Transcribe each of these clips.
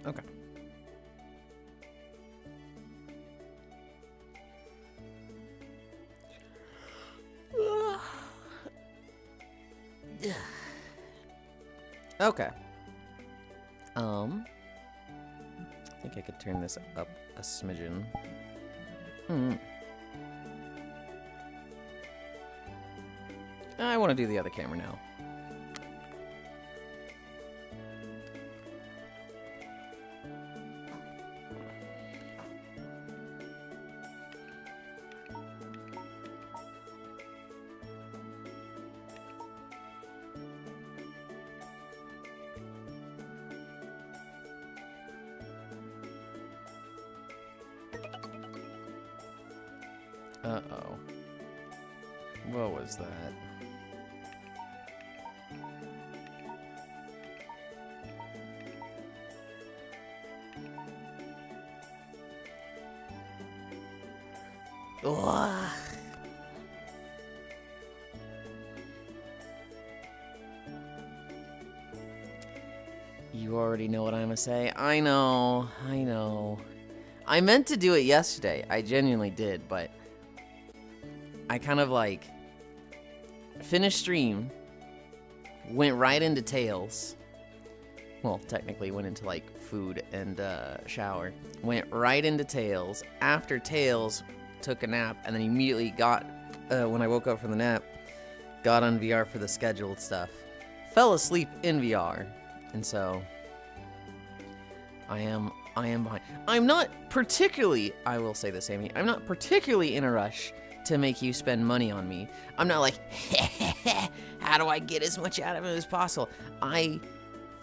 Okay. Okay. I think I could turn this up a smidgen. I want to do the other camera now. Uh-oh. What was that? Ugh. You already know what I'm gonna say. I know. I meant to do it yesterday. I genuinely did, but I kind of like finished stream, went right into Tails. Well, technically went into like food and shower. Went right into Tails. After Tails, took a nap, and then immediately got, when I woke up from the nap, got on VR for the scheduled stuff. Fell asleep in VR, and so I am behind. I'm not particularly, I will say this, Amy, I'm not particularly in a rush to make you spend money on me. I'm not like, how do I get as much out of it as possible? I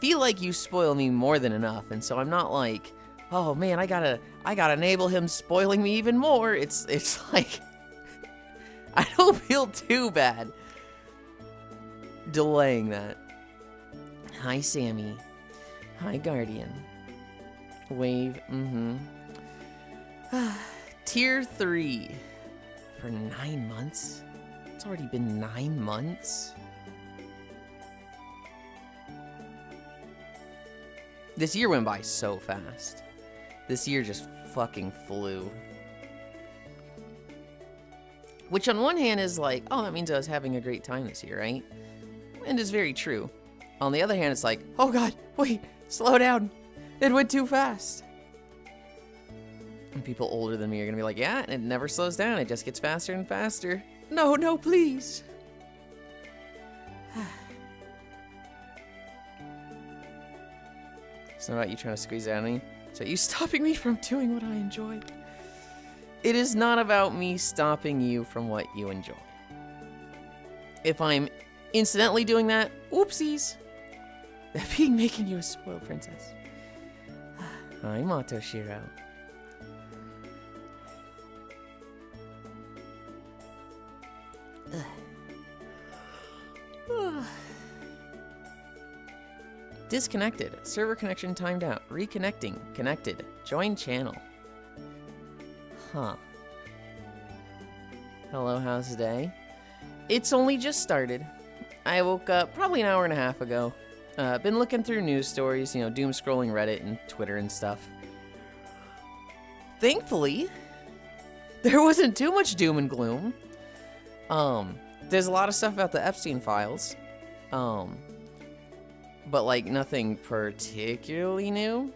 feel like you spoil me more than enough, and so I'm not like, oh man, I gotta enable him spoiling me even more. It's like, I don't feel too bad delaying that. Hi, Sammy. Hi, Guardian. Wave, Tier 3 for 9 months? It's already been 9 months? This year went by so fast. This year just fucking flew. Which on one hand is like, oh, that means I was having a great time this year, right? And it's very true. On the other hand, it's like, oh god, wait, slow down. It went too fast. And people older than me are gonna be like, yeah, it never slows down. It just gets faster and faster. No, please. It's not about you trying to squeeze out of me. It's about you stopping me from doing what I enjoy. It is not about me stopping you from what you enjoy. If I'm incidentally doing that, oopsies. That being making you a spoiled princess. Hi, Motoshiro. Disconnected. Server connection timed out. Reconnecting. Connected. Join channel. Huh. Hello, how's the day? It's only just started. I woke up probably an hour and a half ago. Been looking through news stories, you know, doom scrolling Reddit and Twitter and stuff. Thankfully, there wasn't too much doom and gloom. There's a lot of stuff about the Epstein files. But like nothing particularly new.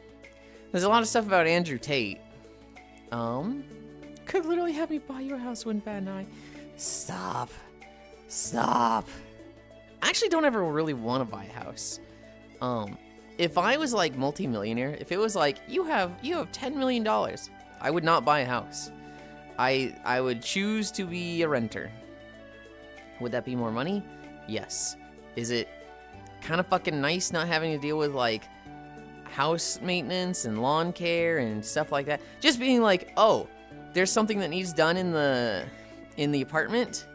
There's a lot of stuff about Andrew Tate. Could literally have me buy you a house, wouldn't bat an eye. Stop. I actually don't ever really want to buy a house. If I was like multi-millionaire, if it was like you have $10 million, I would not buy a house. I would choose to be a renter. Would that be more money? Yes. Is it kind of fucking nice not having to deal with like house maintenance and lawn care and stuff like that? Just being like, oh, there's something that needs done in the apartment.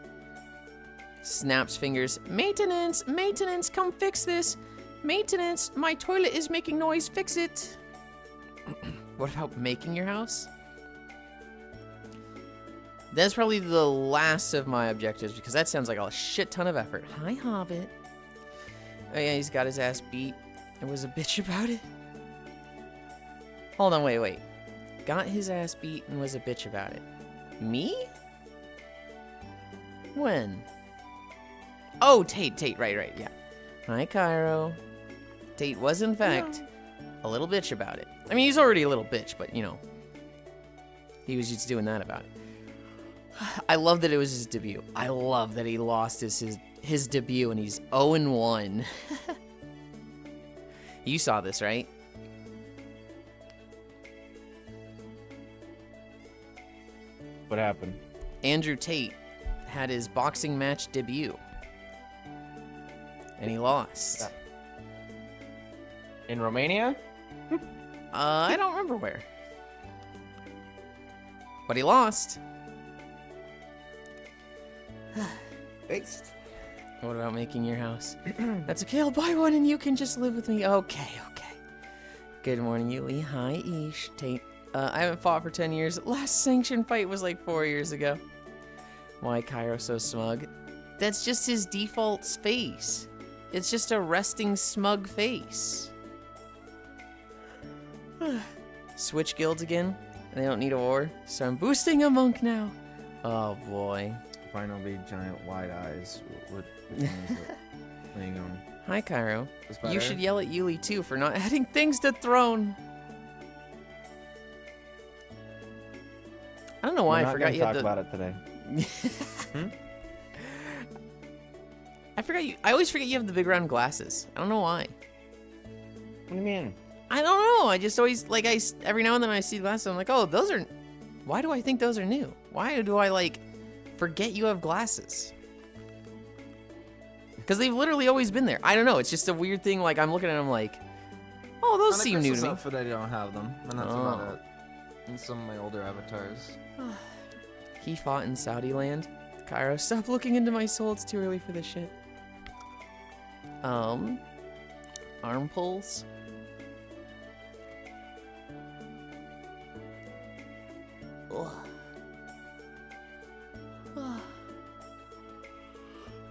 Snaps fingers. Maintenance, come fix this. Maintenance, my toilet is making noise, fix it. What about making your house? That's probably the last of my objectives because that sounds like a shit ton of effort. Hi, Hobbit. Oh yeah, he's got his ass beat and was a bitch about it. Hold on, wait. Got his ass beat and was a bitch about it. Me? When? Oh, Tate, right, yeah. Hi, Cairo. Tate was, in fact, a little bitch about it. I mean, he's already a little bitch, but, you know, he was just doing that about it. I love that it was his debut. I love that he lost his debut and he's 0-1. You saw this, right? What happened? Andrew Tate had his boxing match debut. And he lost. In Romania? I don't remember where. But he lost. Based. What about making your house? That's okay, I'll buy one and you can just live with me. Okay. Good morning, Yuli. Hi, Ish. Tate. I haven't fought for 10 years. Last sanctioned fight was like 4 years ago. Why Cairo so smug? That's just his default face. It's just a resting smug face. Switch guilds again? They don't need a war, so I'm boosting a monk now. Oh boy. Finally, giant wide eyes. What laying on? Hi, Cairo. You should yell at Yuli too for not adding things to throne. I don't know why I forgot you had talk about it today. I always forget you have the big round glasses. I don't know why. What do you mean? I don't know. I just always every now and then I see glasses. I'm like, oh, those are. Why do I think those are new? Why do I forget you have glasses? Because they've literally always been there. I don't know. It's just a weird thing. Like I'm looking at them like, oh, those seem new to me. Outfit, I don't have them, and that's about it. And some of my older avatars. He fought in Saudi land. Cairo, stop looking into my soul. It's too early for this shit. Arm pulls.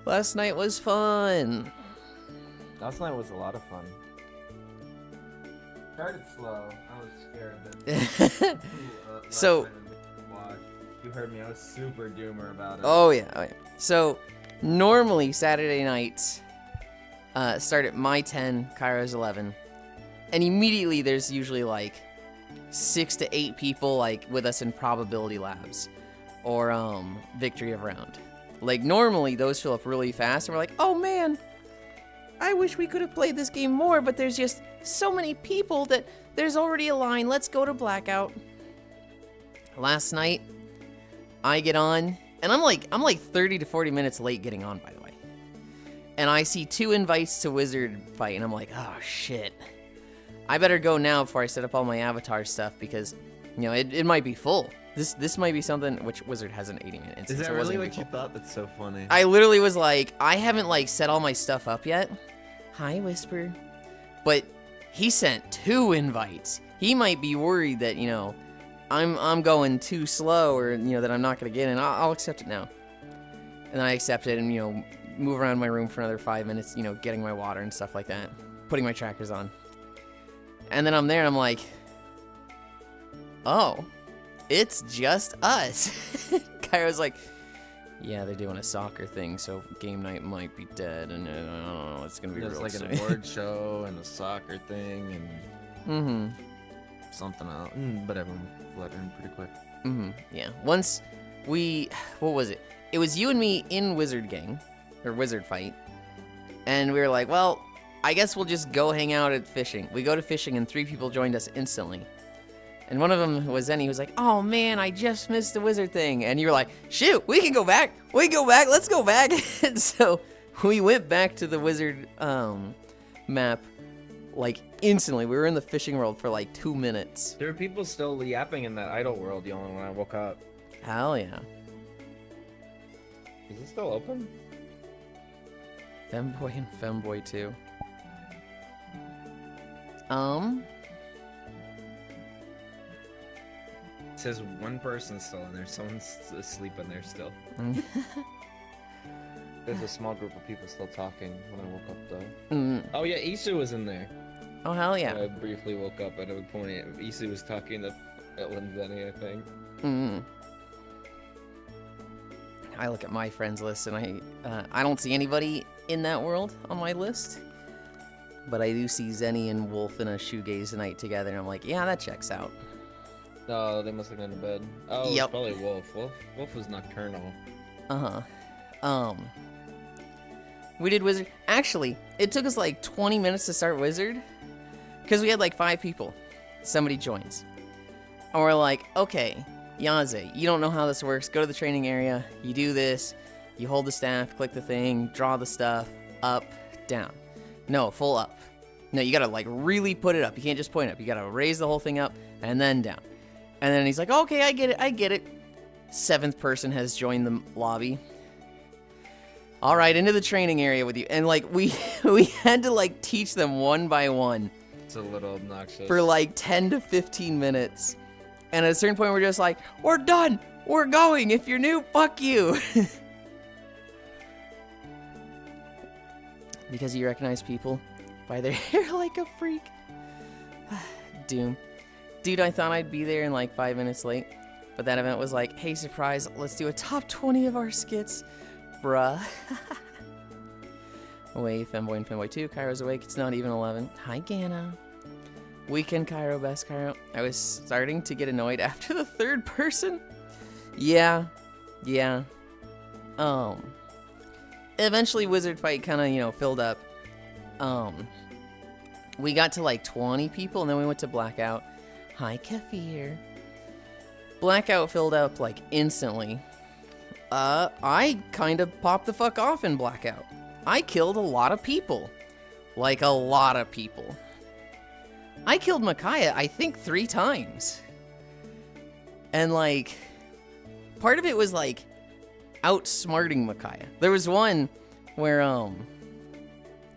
Last night was fun. Last night was a lot of fun. Started slow. I was scared that. So. You heard me. I was super doomer about it. Oh yeah. So normally Saturday nights start at my 10, Cairo's 11, and immediately there's usually 6 to 8 people with us in probability labs or victory of round. Normally those fill up really fast and we're like, oh man, I wish we could have played this game more, but there's just so many people that there's already a line. Let's go to blackout. Last night I get on and I'm like 30 to 40 minutes late getting on, by the way. And I see 2 invites to wizard fight and I'm like, oh shit. I better go now before I set up all my avatar stuff because, it might be full. This might be something which wizard has an 80-minute instance. Is that really what you thought? That's so funny. I literally was like, I haven't set all my stuff up yet. Hi, Whisper. But he sent 2 invites. He might be worried that, I'm going too slow or, that I'm not going to get in. I'll accept it now. And then I accept it and, move around my room for another 5 minutes, getting my water and stuff like that. Putting my trackers on. And then I'm there and I'm like, oh, it's just us. Cairo's like, yeah, they're doing a soccer thing, so game night might be dead, and I don't know, it's going to be real There's an award show and a soccer thing and something else. But everyone let in pretty quick. Yeah. Once what was it? It was you and me in Wizard Gang, or Wizard Fight, and we were like, well, I guess we'll just go hang out at fishing. We go to fishing, and 3 people joined us instantly. And one of them was Zenny, who was like, oh man, I just missed the wizard thing. And you were like, shoot, we can go back. Let's go back. And so we went back to the wizard map instantly. We were in the fishing world for 2 minutes. There were people still yapping in that idle world yelling when I woke up. Hell yeah. Is it still open? Femboy and Femboy too. It says one person's still in there. Someone's asleep in there still. There's a small group of people still talking when I woke up, though. Oh yeah, Isu was in there. Oh, hell yeah. I briefly woke up at a point. Issa was talking to Lenny, I think. I look at my friends list, and I don't see anybody in that world on my list. But I do see Zenny and Wolf in a shoegaze night together, and I'm like, yeah, that checks out. Oh, they must have gone to bed. Oh, Yep. It's probably Wolf. Wolf was nocturnal. We did Wizard. Actually, it took us like 20 minutes to start Wizard, because we had like 5 people. Somebody joins. And we're like, okay, Yaze, you don't know how this works. Go to the training area. You do this. You hold the staff, click the thing, draw the stuff, up, down. No, full up. No, you gotta like really put it up. You can't just point up. You gotta raise the whole thing up and then down. And then he's like, okay, I get it. 7th person has joined the lobby. All right, into the training area with you. And like we had to like teach them one by one. It's a little obnoxious. For like 10 to 15 minutes. And at a certain point we're just like, we're done. We're going. If you're new, fuck you. Because you recognize people by their hair like a freak. Doom. Dude, I thought I'd be there in like 5 minutes late. But that event was like, hey, surprise, let's do a top 20 of our skits. Bruh. Away, Femboy and Femboy 2. Cairo's awake. It's not even 11. Hi, Gana. Weekend Cairo, best Cairo. I was starting to get annoyed after the 3rd person. Yeah. Eventually Wizard Fight kind of, filled up. We got to like 20 people, and then we went to Blackout. Hi, Kefir. Blackout filled up like instantly. I kind of popped the fuck off in Blackout. I killed a lot of people. Like a lot of people. I killed Micaiah, I think 3 times. And like, part of it was like outsmarting Micaiah. There was one where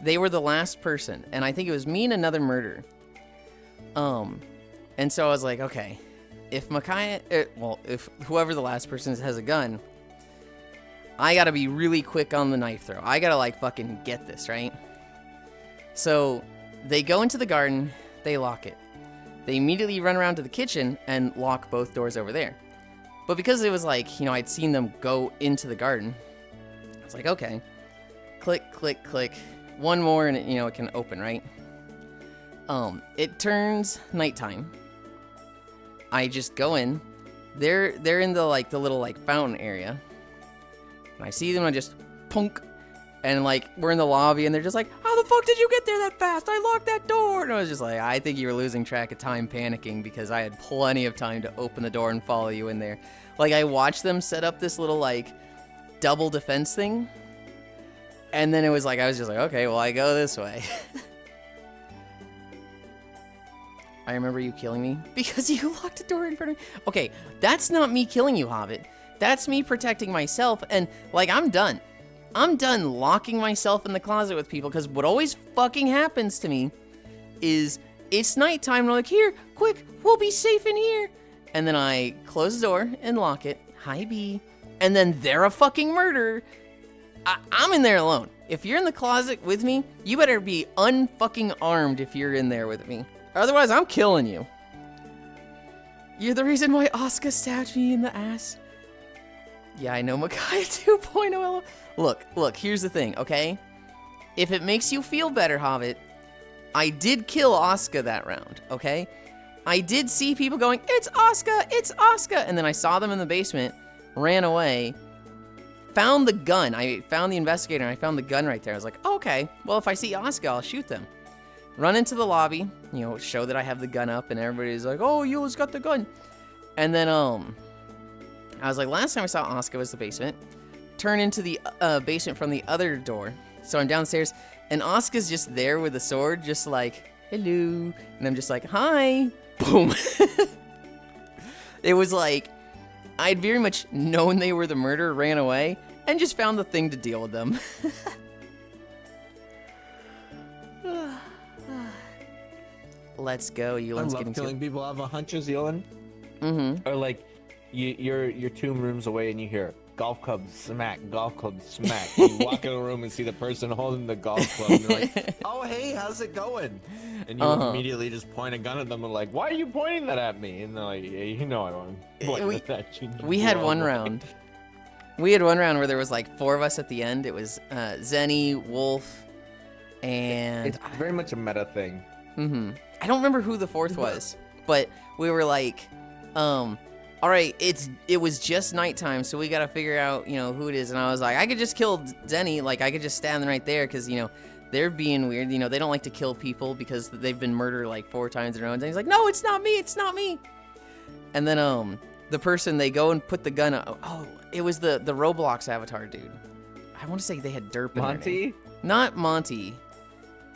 they were the last person, and I think it was me and another murderer. And so I was like, okay, if Micaiah, if whoever the last person is has a gun, I gotta be really quick on the knife throw. I gotta like fucking get this, right? So they go into the garden, they lock it. They immediately run around to the kitchen and lock both doors over there. But because it was like, I'd seen them go into the garden, I was like, okay, click, click, click. One more and it can open, right? It turns nighttime. I just go in. They're in the little fountain area. And I see them, and I just punk. And we're in the lobby, and they're just like, how the fuck did you get there that fast? I locked that door. And I was just like, I think you were losing track of time panicking, because I had plenty of time to open the door and follow you in there. I watched them set up this little double defense thing. And then it was I was just like, okay, well, I go this way. I remember you killing me because you locked the door in front of me. Okay, that's not me killing you, Hobbit. That's me protecting myself, and I'm done. I'm done locking myself in the closet with people, because what always fucking happens to me is it's nighttime, and I'm like, here, quick, we'll be safe in here. And then I close the door and lock it. Hi, B. And then they're a fucking murderer. I'm in there alone. If you're in the closet with me, you better be unfucking armed if you're in there with me. Otherwise, I'm killing you. You're the reason why Asuka stabbed me in the ass. Yeah, I know Micaiah 2.0. Look, here's the thing, okay? If it makes you feel better, Hobbit, I did kill Asuka that round, okay? I did see people going, it's Asuka, and then I saw them in the basement, ran away, found the gun. I found the investigator, and I found the gun right there. I was like, oh, okay, well, if I see Asuka, I'll shoot them. Run into the lobby, show that I have the gun up, and everybody's like, oh, Yuli's got the gun. And then, I was like, last time I saw Asuka was the basement. Turn into the basement from the other door. So I'm downstairs, and Asuka's just there with a sword, just like, hello. And I'm just like, hi. Boom. It was like, I'd very much known they were the murderer, ran away, and just found the thing to deal with them. Let's go. Yulind's getting killing killed. people. I have a hunches, Yulind. Mm-hmm. Or you're 2 rooms away and you hear golf club smack, golf club smack. You walk in a room and see the person holding the golf club, and they're like, "Oh, hey, how's it going?" And you immediately just point a gun at them and like, "Why are you pointing that at me?" And they're like, "Yeah, you know I'm pointing it at you." We had one round. We had one round where there was like 4 of us at the end. It was Zenny, Wolf, and It's very much a meta thing. I don't remember who the 4th was, but we were like, all right, it was just nighttime, so we gotta figure out, you know, who it is. And I was like, I could just kill Zenny, like I could just stand right there, because, you know, they're being weird. You know, they don't like to kill people because they've been murdered like 4 times in a row. And he's like, no, it's not me, it's not me. And then the person, they go and put the gun. Oh, it was the Roblox avatar dude. I want to say they had Derp in their name. Not Monty.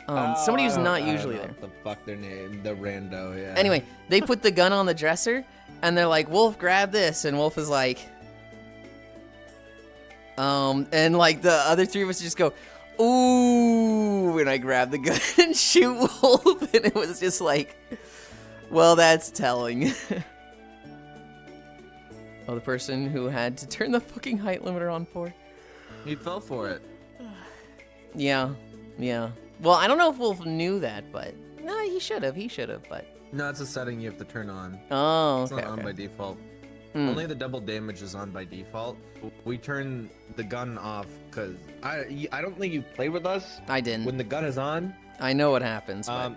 Somebody who's not usually there. What the fuck their name? The rando, yeah. Anyway, they put the gun on the dresser, and they're like, Wolf, grab this. And Wolf is like, and like the other 3 of us just go, ooh, and I grab the gun and shoot Wolf, and it was just like, well, that's telling. Oh, the person who had to turn the fucking height limiter on for. He fell for it. Yeah. Well, I don't know if Wolf knew that, but no, he should have, but. No, it's a setting you have to turn on. Oh, It's okay. not on by default. Only the double damage is on by default. We turn the gun off because I don't think you played with us. I didn't. When the gun is on. I know what happens. But...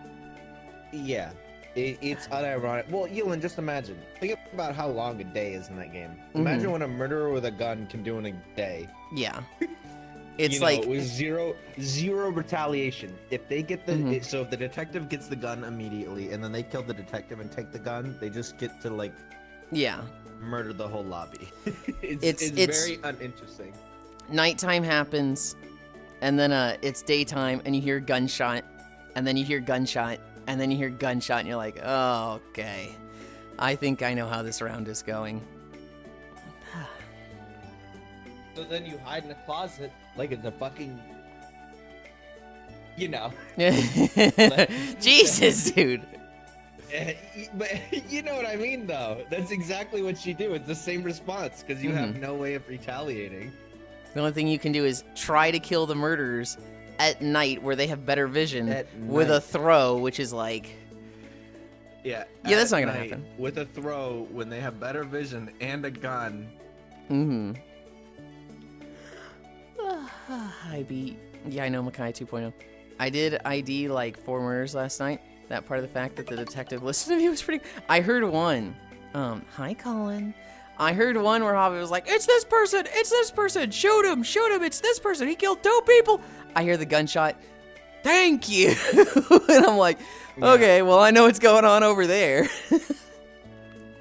Yeah. It's unironic. Well, Yulind, just imagine. Think about how long a day is in that game. Imagine what a murderer with a gun can do in a day. Yeah. It's you know, like with zero retaliation. If they get the so if the detective gets the gun immediately and then they kill the detective and take the gun, they just get to like murder the whole lobby. it's very uninteresting. Nighttime happens, and then it's daytime, and you hear gunshot, and then you hear gunshot, and then you hear gunshot, and you're like, oh, okay. I think I know how this round is going. So then you hide in a closet like it's a fucking, you know. Jesus, dude. But you know what I mean, though. That's exactly what you do. It's the same response because you have no way of retaliating. The only thing you can do is try to kill the murderers at night where they have better vision with a throw, which is like... Yeah, that's not going to happen. With a throw when they have better vision and a gun. I beat... Yeah, I know Makai 2.0. I did ID like 4 murders last night. That part of the fact that the detective listened to me was pretty... I heard one. Hi, Colin. I heard one where Hobby was like, it's this person, shoot him, it's this person, he killed 2 people. I hear the gunshot, thank you. And I'm like, okay, well, I know what's going on over there.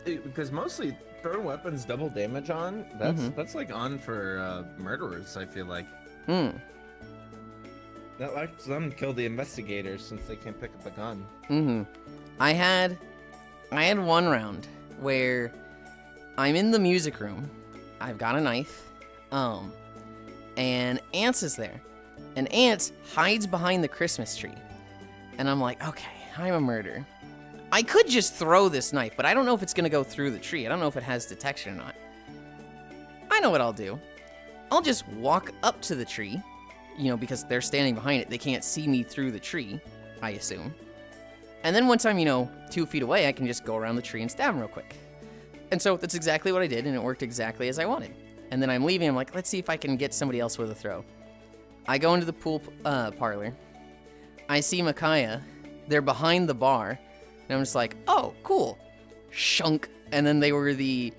Because mostly throw weapons double damage on, that's like on for murderers, I feel like. That lets them kill the investigators since they can't pick up a gun. I had one round where I'm in the music room. I've got a knife. And Ants is there. And Ants hides behind the Christmas tree. And I'm like, okay, I'm a murderer. I could just throw this knife, but I don't know if it's gonna go through the tree. I don't know if it has detection or not. I know what I'll do. I'll just walk up to the tree, you know, because they're standing behind it. They can't see me through the tree, I assume. And then once I'm, 2 feet away, I can just go around the tree and stab him real quick. And so that's exactly what I did, and it worked exactly as I wanted. And then I'm leaving, I'm like, let's see if I can get somebody else with a throw. I go into the pool parlor. I see Micaiah. They're behind the bar. And I'm just like, oh, cool. Shunk. And then they were the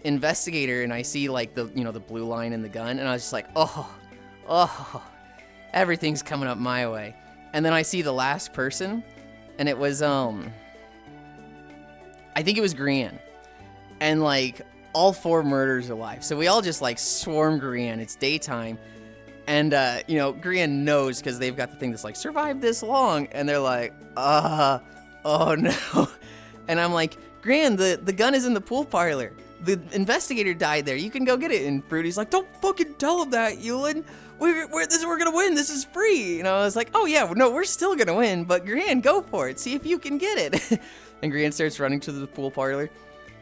investigator, and I see like the, the blue line in the gun, and I was just like, oh, everything's coming up my way. And then I see the last person, and it was, I think it was Grian. And like, all 4 murders are alive. So we all just like swarm Grian. It's daytime. And, Grian knows because they've got the thing that's like, survived this long. And they're like, oh no. And I'm like, Grian, the gun is in the pool parlor. The investigator died there. You can go get it. And Fruity's like, don't fucking tell him that, Yulind. We're gonna win. This is free. I was like, oh yeah, no, we're still gonna win. But Grian, go for it. See if you can get it. And Grian starts running to the pool parlor.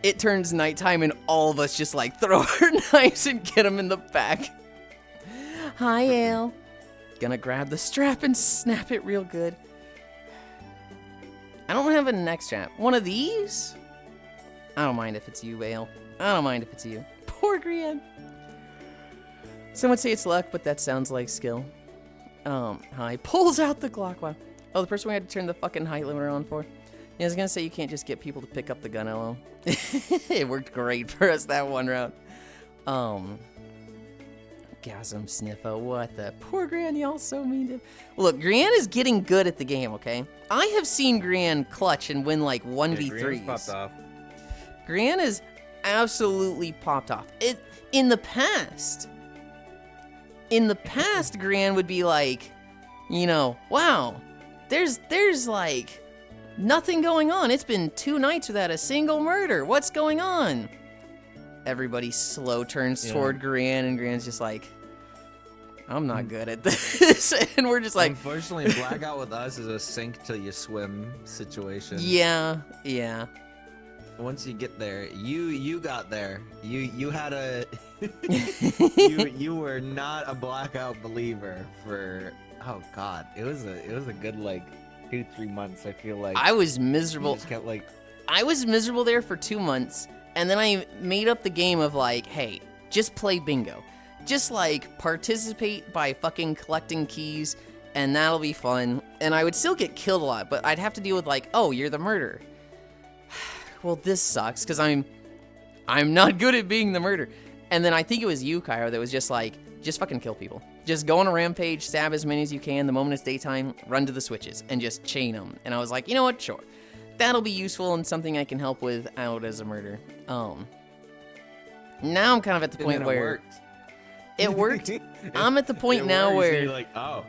it turns nighttime and all of us just like throw our knives and get him in the back. Hi, Ale. Gonna grab the strap and snap it real good. I don't have a neck strap. One of these? I don't mind if it's you, Ale. I don't mind if it's you. Poor Grian. Some would say it's luck, but that sounds like skill. Hi. Pulls out the Glock. Wow. Oh, the person we had to turn the fucking height limiter on for. Yeah, I was gonna say you can't just get people to pick up the gun LO. It worked great for us that one round. Gasm Sniffa, what the? Poor Gran, y'all so mean to him. Look, Gran is getting good at the game, okay? I have seen Gran clutch and win like 1v3s. Popped off. Gran is absolutely popped off. In the past, Gran would be like, you know, wow, there's like nothing going on. It's been 2 nights without a single murder. What's going on? Everybody slow turns toward Gran, and Gran's just like, I'm not good at this. And we're just like... Unfortunately, Blackout with us is a sink till you swim situation. Yeah. Once you get there, you got there. You had a... you were not a Blackout believer for... Oh, God. It was a good, like, 2-3 months, I feel like. I was miserable. Just kept, like... I was miserable there for 2 months. And then I made up the game of like, hey, just play bingo. Just like participate by fucking collecting keys and that'll be fun. And I would still get killed a lot, but I'd have to deal with like, oh, you're the murderer. Well, this sucks because I'm not good at being the murderer. And then I think it was you, Kyro, that was just like, just fucking kill people. Just go on a rampage, stab as many as you can. The moment it's daytime, run to the switches and just chain them. And I was like, you know what? Sure. That'll be useful and something I can help with out as a murder. Now I'm kind of at the point where it worked. I'm at the point now where you're like, oh.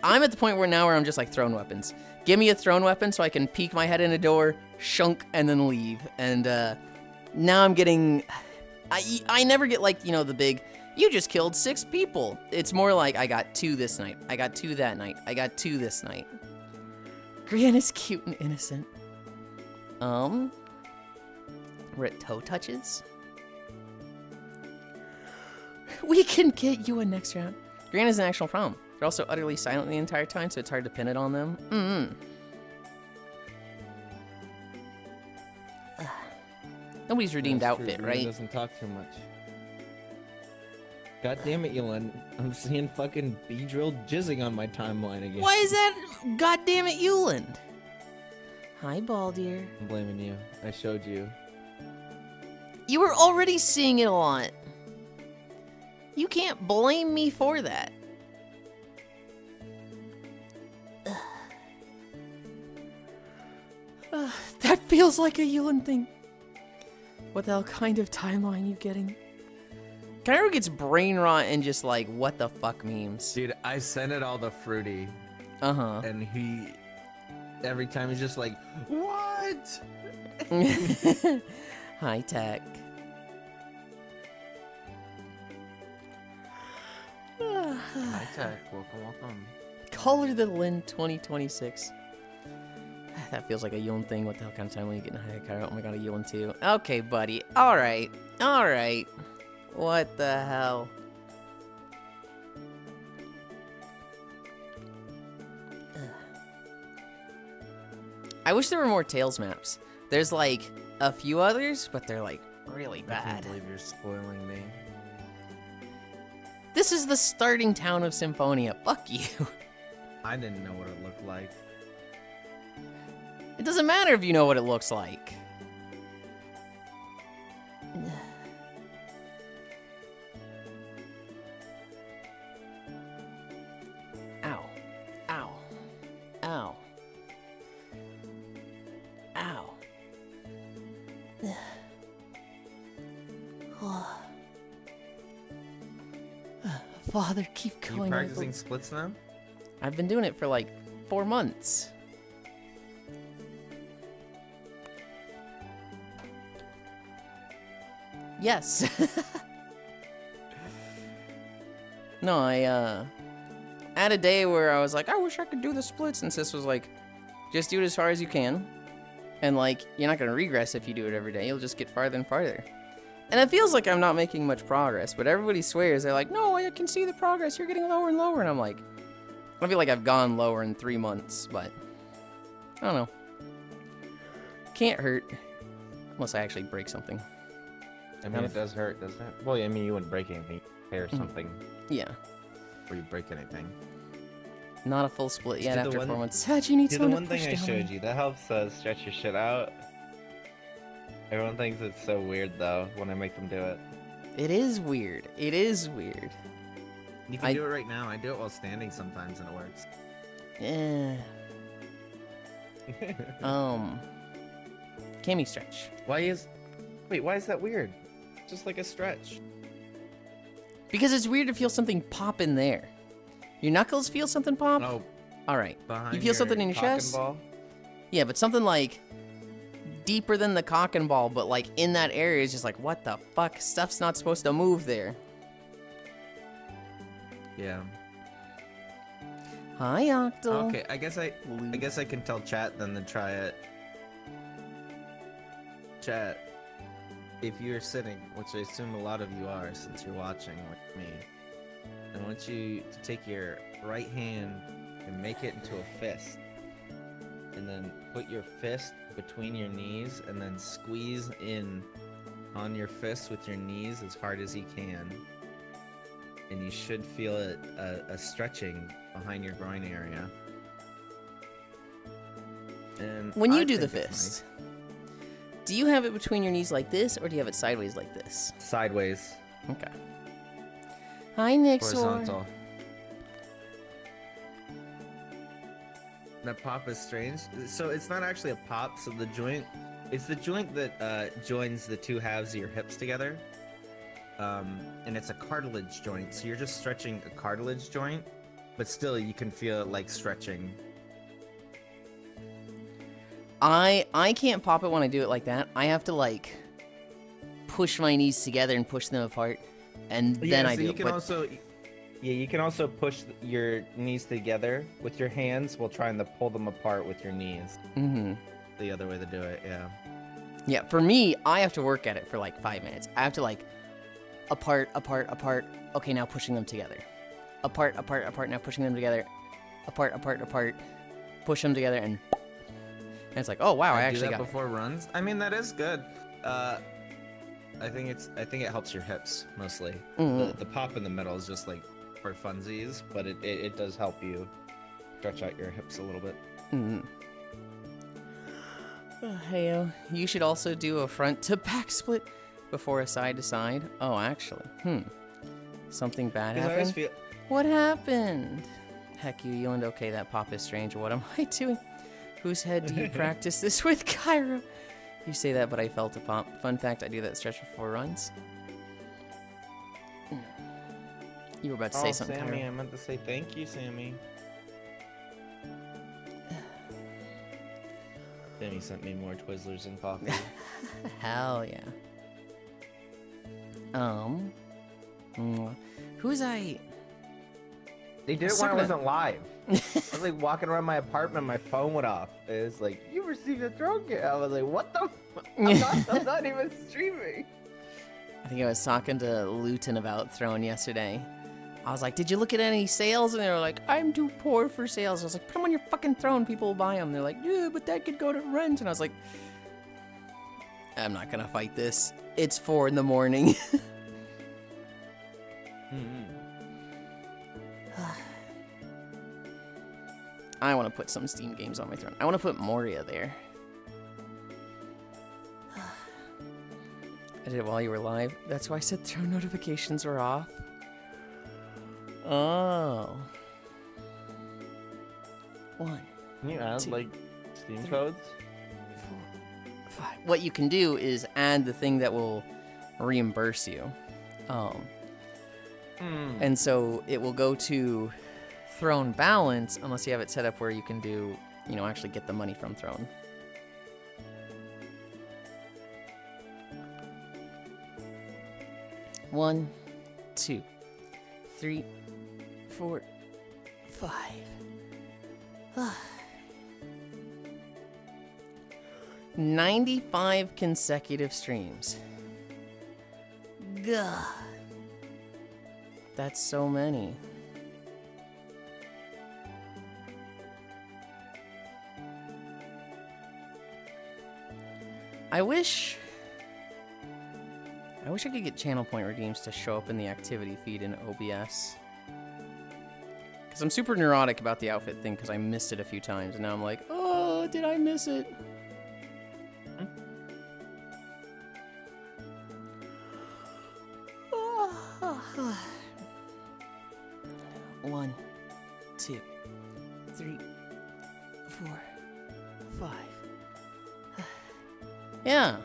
I'm at the point where now where I'm just like thrown weapons. Give me a thrown weapon so I can peek my head in a door, shunk, and then leave. And now I'm getting. I never get like, you know, the big. You just killed 6 people. It's more like I got 2 this night. I got 2 that night. I got 2 this night. Grian is cute and innocent. We're at toe touches. We can get you a next round. Grian is an actual problem. They're also utterly silent the entire time, so it's hard to pin it on them. Nobody's redeemed outfit, Grian right? Doesn't talk too much. God damn it, Yulind. I'm seeing fucking B-drill jizzing on my timeline again. Why is that? God damn it, Yulind. Hi, Baldir. I'm blaming you. I showed you. You were already seeing it a lot. You can't blame me for that. That feels like a Yulind thing. What the hell kind of timeline you getting? Kyro gets brain rot and just like, what the fuck memes. Dude, I sent it all to Fruity. Uh-huh. And he... Every time he's just like, what? High tech. High tech, welcome. Color the Lin 2026. That feels like a Yulind thing. What the hell kind of time are you getting high Kyro? Oh my god, a Yulind too. Okay, buddy. Alright. What the hell? I wish there were more Tails maps. There's like a few others, but they're like really I can't bad. believe you're spoiling me. This is the starting town of Symphonia. Fuck you. I didn't know what it looked like. It doesn't matter if you know what it looks like. Ow. Ow. Ow. Ow. Father, keep Are going. you practicing splits now? I've been doing it for like 4 months. Yes. No, I had a day where I was like, I wish I could do the splits, and Sis was like, just do it as far as you can. And like, you're not gonna regress if you do it every day. You'll just get farther and farther. And it feels like I'm not making much progress, but everybody swears. They're like, no, I can see the progress. You're getting lower and lower. And I'm like, I feel like I've gone lower in 3 months, but I don't know. Can't hurt. Unless I actually break something. I mean, it does hurt, doesn't it? Well, I mean, you wouldn't break anything. Tear something. Yeah. Before you break anything. Not a full split yet Do the after one- 4 months. Sad, you need See, the someone one to push thing I down showed on. you, that helps stretch your shit out. Everyone thinks it's so weird, though, when I make them do it. It is weird. It is weird. You can do it right now. I do it while standing sometimes, and it works. Yeah. Cami stretch. Wait, why is that weird? Just like a stretch. Because it's weird to feel something pop in there. Your knuckles feel something pop? Oh, All right. behind You feel something in your Cock and chest? ball? Yeah, but something like deeper than the cock and ball, but like in that area is just like, what the fuck? Stuff's not supposed to move there. yeah. Hi, Octo. Okay, I guess I can tell chat then to try it. Chat, if you're sitting, which I assume a lot of you are since you're watching like me, I want you to take your right hand and make it into a fist. And then put your fist between your knees and then squeeze in on your fist with your knees as hard as you can. And you should feel a stretching behind your groin area. And When you I do the think it's fist, do you have it between your knees like this, or do you have it sideways like this? nice. Sideways, Okay. Hi, Nixor. horizontal. That pop is strange. So it's not actually a pop. So the joint, it's the joint that joins the two halves of your hips together. And it's a cartilage joint. So you're just stretching a cartilage joint, but still you can feel it like stretching. I can't pop it when I do it like that. I have to like push my knees together and push them apart, and then I do it. But You can also push your knees together with your hands while trying to pull them apart with your knees. The other way to do it, yeah. yeah, for me, I have to work at it for like 5 minutes. I have to like apart. Okay, now pushing them together. Apart. Now pushing them together. Apart. Push them together, and it's like, oh wow, I do actually that got it. before runs. I mean, that is good. I think it helps your hips mostly. The pop in the middle is just like for funsies, but it does help you stretch out your hips a little bit. Heyo, you should also do a front to back split before a side to side. Oh, actually, something bad 'Cause I always happened. feel What happened? Heck, you Yulind. Okay, that pop is strange. What am I doing? Whose head do you practice this with, Cairo? You say that, but I felt a pop. Fun fact, I do that stretch before runs. You were about to say something, Sammy, Cairo. I meant to say thank you, Sammy. Sammy sent me more Twizzlers and coffee. Hell yeah. Who's I? They did it when I wasn't live. I was like walking around my apartment, my phone went off. It was like, you received a drone gift. I was like, what the I'm not even streaming. I think I was talking to Luton about Throne yesterday. I was like, did you look at any sales? And they were like, I'm too poor for sales. I was like, put them on your fucking Throne. People will buy them. They're like, yeah, but that could go to rent. And I was like, I'm not going to fight this. It's 4 in the morning. I want to put some Steam games on my Throne. I want to put Moria there. I did it while you were live. That's why I said Throne notifications were off. Oh. 1, Can you add 2, like Steam 3, codes? 4, 5. What you can do is add the thing that will reimburse you. And so it will go to Throne balance unless you have it set up where you can do, actually get the money from Throne. One, 2, 3, 4, 5. 95 consecutive streams. Gah. That's so many. I wish I could get channel point redeems to show up in the activity feed in OBS. Because I'm super neurotic about the outfit thing because I missed it a few times. And now I'm like, oh, did I miss it? One, two, three, 4, 5. Yeah.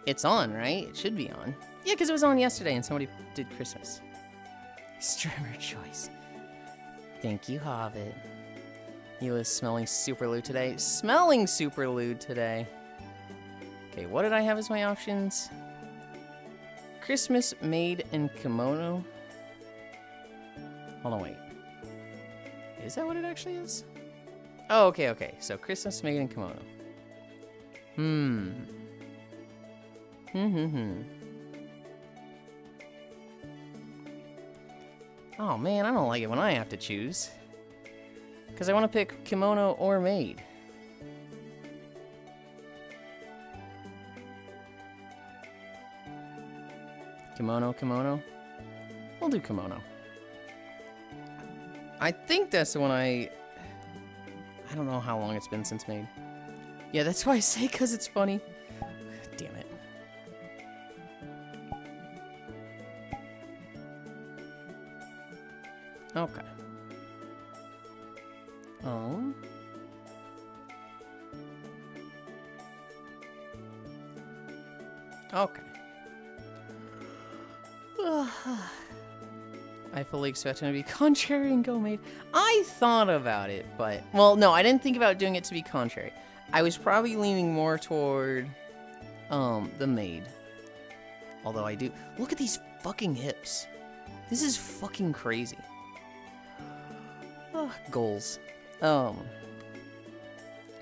It's on, right? It should be on. Yeah, because it was on yesterday and somebody did Christmas. Streamer choice. Thank you, Hobbit. You was smelling super lewd today. Smelling super lewd today. Okay, what did I have as my options? Christmas maid and kimono. Hold on, wait. Is that what it actually is? Oh, okay, okay. So Christmas maid and kimono. Oh man, I don't like it when I have to choose. Because I want to pick kimono or maid. Kimono. We'll do kimono. I think that's the one I don't know how long it's been since maid. Yeah, that's why I say because it's funny. Damn it. Okay. Okay. I fully expect him to be contrary and go maid. I thought about it, but... Well, no, I didn't think about doing it to be contrary. I was probably leaning more toward, the maid. Although I do... Look at these fucking hips. This is fucking crazy. Goals. No,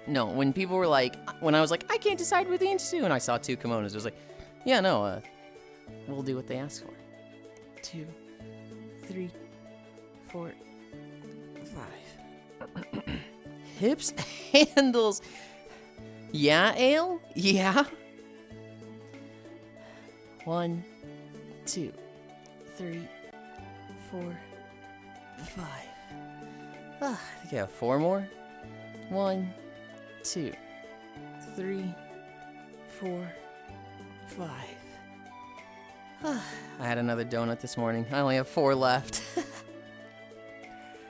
when people were like... When I was like, I can't decide what they to do, and I saw 2 kimonos, I was like, yeah, no, we'll do what they ask for. 2, 3, 4, 5. Hips, handles. Yeah, Ale? Yeah. 1, 2, 3, 4, 5. I think I have 4 more. 1, 2, 3, 4, 5. I had another donut this morning. I only have 4 left.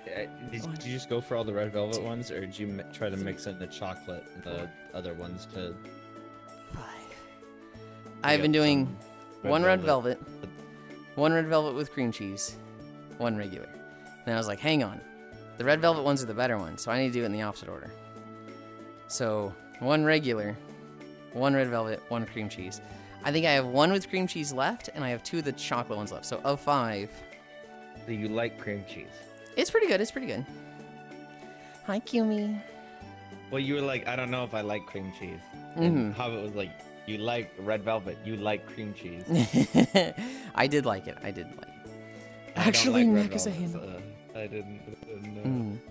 Did you just go for all the red velvet ones, or did you try to mix in the chocolate and the other ones to... 5. I've been doing 1 red velvet, 1 red velvet with cream cheese, 1 regular. And I was like, hang on. The red velvet ones are the better ones, so I need to do it in the opposite order. So, 1 regular, 1 red velvet, 1 cream cheese. I think I have 1 with cream cheese left, and I have 2 of the chocolate ones left. So, of 5. Do you like cream cheese? It's pretty good, it's pretty good. Hi, Kumi. Well, you were like, I don't know if I like cream cheese. And Hobbit was like, you like red velvet, you like cream cheese. I did like it, I did like it. I Actually, don't like Nick is a red velvet, handle. so I didn't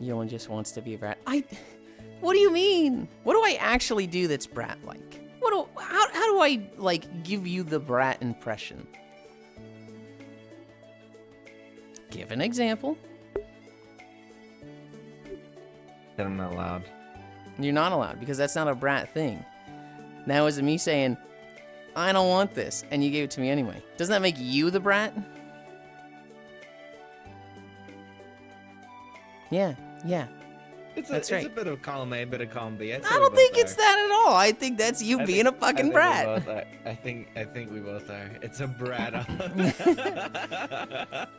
Yulind just wants to be a brat. What do you mean? What do I actually do that's brat-like? How do I, like, give you the brat impression? Give an example. Then I'm not allowed. You're not allowed, because that's not a brat thing. Now is it me saying, I don't want this, and you gave it to me anyway? Doesn't that make you the brat? Yeah. That's right. It's a bit of column A, a bit of column B. I don't think it's that at all. I think that's you being a fucking brat. I think we both are. It's a brat.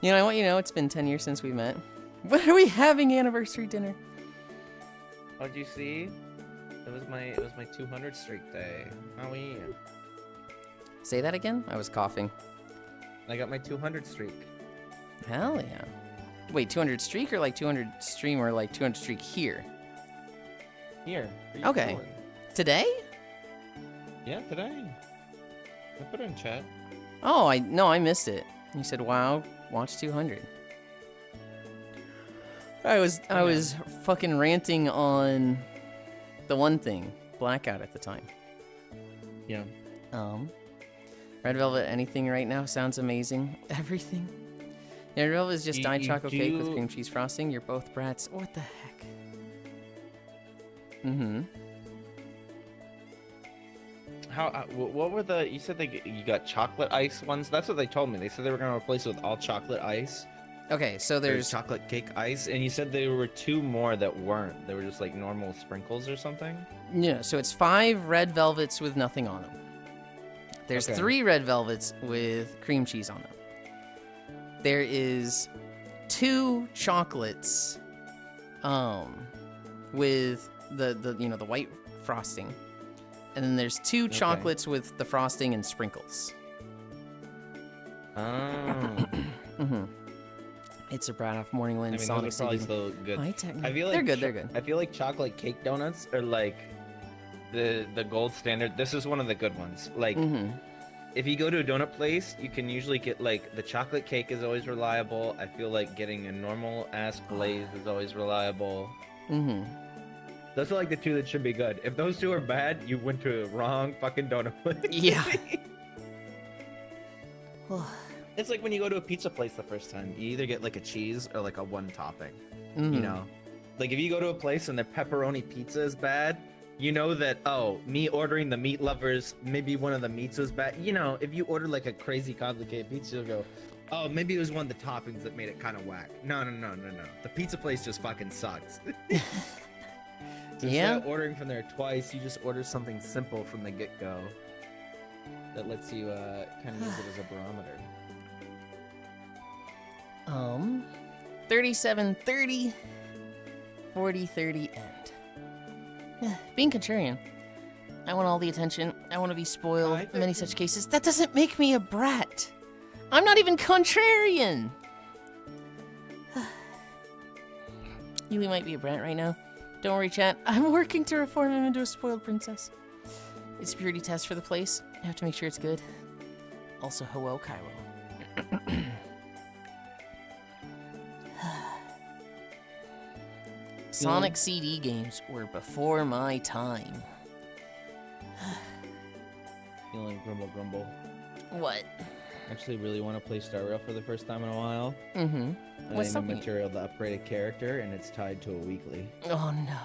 You know, I want you to know it's been 10 years since we met. When are we having anniversary dinner? Oh, did you see? It was my 200 streak day. Oh yeah. Say that again? I was coughing. I got my 200 streak. Hell yeah. Wait, 200 streak or like 200 stream or like 200 streak here? Here. Okay. Today? Yeah, today. I put it in chat. Oh, I missed it. You said, "Wow, watch 200." I was fucking ranting on the one thing, Blackout at the time. Yeah. Red Velvet anything right now sounds amazing. Everything. Yeah, Red Velvet is just diet chocolate cake with cream cheese frosting. You're both brats. What the heck? Mm-hmm. What were the? You said you got chocolate ice ones. That's what they told me. They said they were gonna replace it with all chocolate ice. Okay, so there's chocolate cake ice, and you said there were 2 more that weren't. They were just like normal sprinkles or something. Yeah, so it's 5 red velvets with nothing on them. There's 3 red velvets with cream cheese on them. There is 2 chocolates, with the white frosting, and then there's 2 chocolates with the frosting and sprinkles. Oh. Mm-hmm. It's a brat off Morningland. I mean, Sonic those are probably CD. still good. I feel like They're good. They're good. I feel like chocolate cake donuts are like the gold standard. This is one of the good ones. Like, if you go to a donut place, you can usually get like the chocolate cake is always reliable. I feel like getting a normal ass glaze is always reliable. Those are like the 2 that should be good. If those 2 are bad, you went to a wrong fucking donut place. Yeah. It's like when you go to a pizza place the first time. You either get like a cheese or like a 1 topping. You know, like if you go to a place and their pepperoni pizza is bad, you know that, oh, me ordering the meat lovers, maybe one of the meats was bad. You know, if you order like a crazy complicated pizza, you'll go, oh, maybe it was one of the toppings that made it kind of whack. No. The pizza place just fucking sucks. So instead of ordering from there twice, you just order something simple from the get-go that lets you kind of use it as a barometer. 37-30, 40-30 end. Being contrarian, I want all the attention. I want to be spoiled. Many such cases. That doesn't make me a brat. I'm not even contrarian. Yuli might be a brat right now. Don't worry, chat. I'm working to reform him into a spoiled princess. It's a purity test for the place. I have to make sure it's good. Also, hello, Cairo. Sonic CD games were before my time. Feeling grumble. What? Actually really want to play Star Rail for the first time in a while. Mm-hmm. What's I need material to upgrade a character, and it's tied to a weekly. Oh no.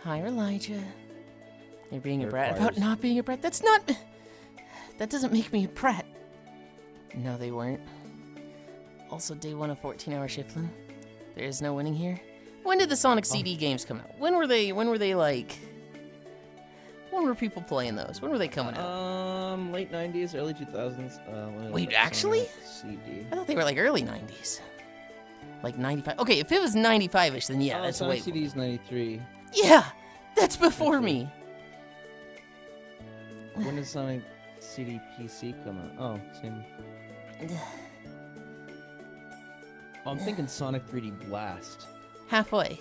Hi, Elijah. You're being a brat about not being a brat. That's not... That doesn't make me a brat. No, they weren't. Also, day 1 of 14-hour Shiflin. There is no winning here. When did the Sonic CD games come out? When were they like... When were people playing those? When were they coming out? Late 90s, early 2000s. Wait, actually? CD. I thought they were like early 90s. Like 95. Okay, if it was 95-ish, then yeah, that's way... CD's 93. Yeah! That's before me! When did Sonic CD PC come out? Oh, same. Oh, I'm thinking Sonic 3D Blast. Halfway.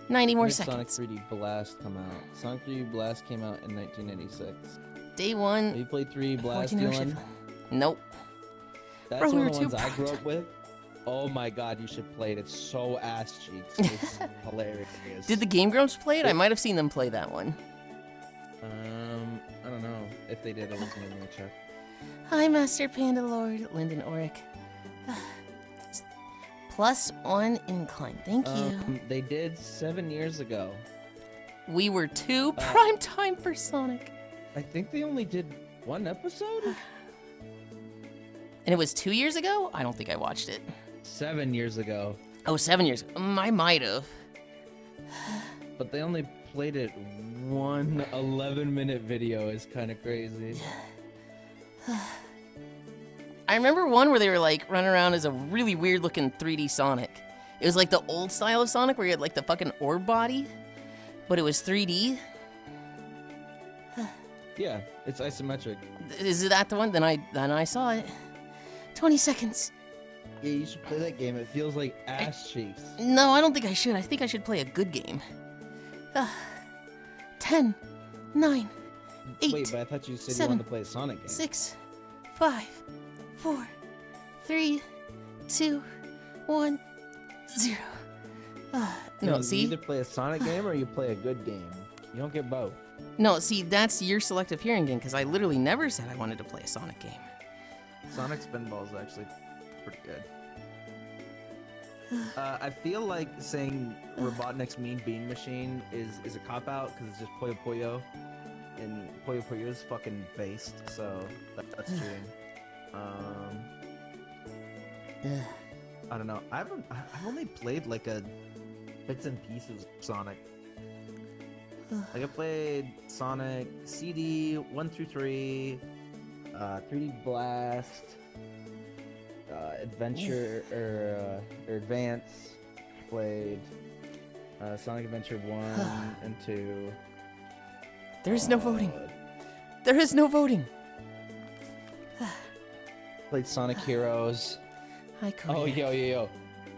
90 more When did seconds. Sonic 3D Blast come out? Sonic 3D Blast came out in 1996. Day 1. Have you played 3D Blast, 14-hour Yulind? Shiflin. Nope. That's Bro, we one were of the too ones I grew proud. up with. Oh my god, you should play it. It's so ass cheeks. It's hilarious. Did the Game Grumps play it? I might have seen them play that one. I don't know if they did. I wasn't able to check. Hi, Master Panda Lord, Lyndon Oric. +1 incline. Thank you. They did 7 years ago. We were too prime time for Sonic. I think they only did 1 episode? And it was 2 years ago? I don't think I watched it. 7 years ago. Oh, 7 years. I might have. But they only played it one 11-minute video. Is kind of crazy. I remember one where they were like running around as a really weird looking 3D Sonic. It was like the old style of Sonic where you had like the fucking orb body, but it was 3D. Yeah, it's isometric. Is that the one? Then I saw it. 20 seconds. Yeah, you should play that game. It feels like ass cheeks. No, I don't think I should. I think I should play a good game. 10, 9, 8, Wait, but I thought you said you 7, wanted to play a Sonic game. 6, 5, 4, 3, 2, 1, 0. No, You see? either play a Sonic game or you play a good game. You don't get both. No, see, that's your selective hearing game, because I literally never said I wanted to play a Sonic game. Sonic Spinball is actually pretty good. I feel like saying Robotnik's Mean Bean Machine is a cop-out because it's just Puyo Puyo. And Puyo Puyo is fucking based, so that's cheating. I don't know. I've only played like a bits and pieces of Sonic. Like I played Sonic CD 1 through 3, 3D Blast, Adventure or Advance. Played Sonic Adventure 1 and 2. There is no voting. There is no voting. Played Sonic Heroes. Hi, Cody. Oh, yo.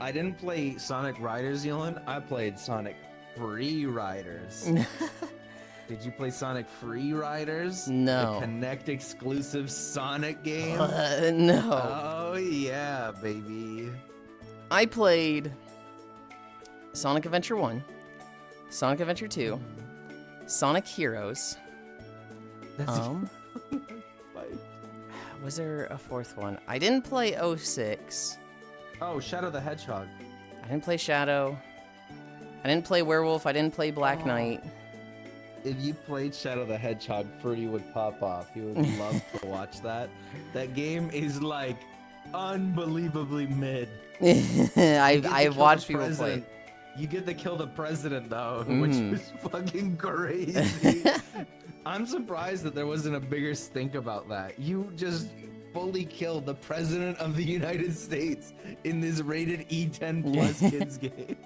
I didn't play Sonic Riders, Yulind. I played Sonic Free Riders. Did you play Sonic Free Riders? No. The Kinect exclusive Sonic game? No. Oh, yeah, baby. I played Sonic Adventure 1, Sonic Adventure 2, Sonic Heroes. Was there a fourth one? I didn't play 06. Oh, Shadow the Hedgehog. I didn't play Shadow. I didn't play Werewolf. I didn't play Black Knight. If you played Shadow the Hedgehog, Fruity would pop off. He would love to watch that. That game is like unbelievably mid. I've watched people play. You get to kill the president though, which is fucking crazy. I'm surprised that there wasn't a bigger stink about that. You just fully killed the president of the United States in this rated E10 plus kids game.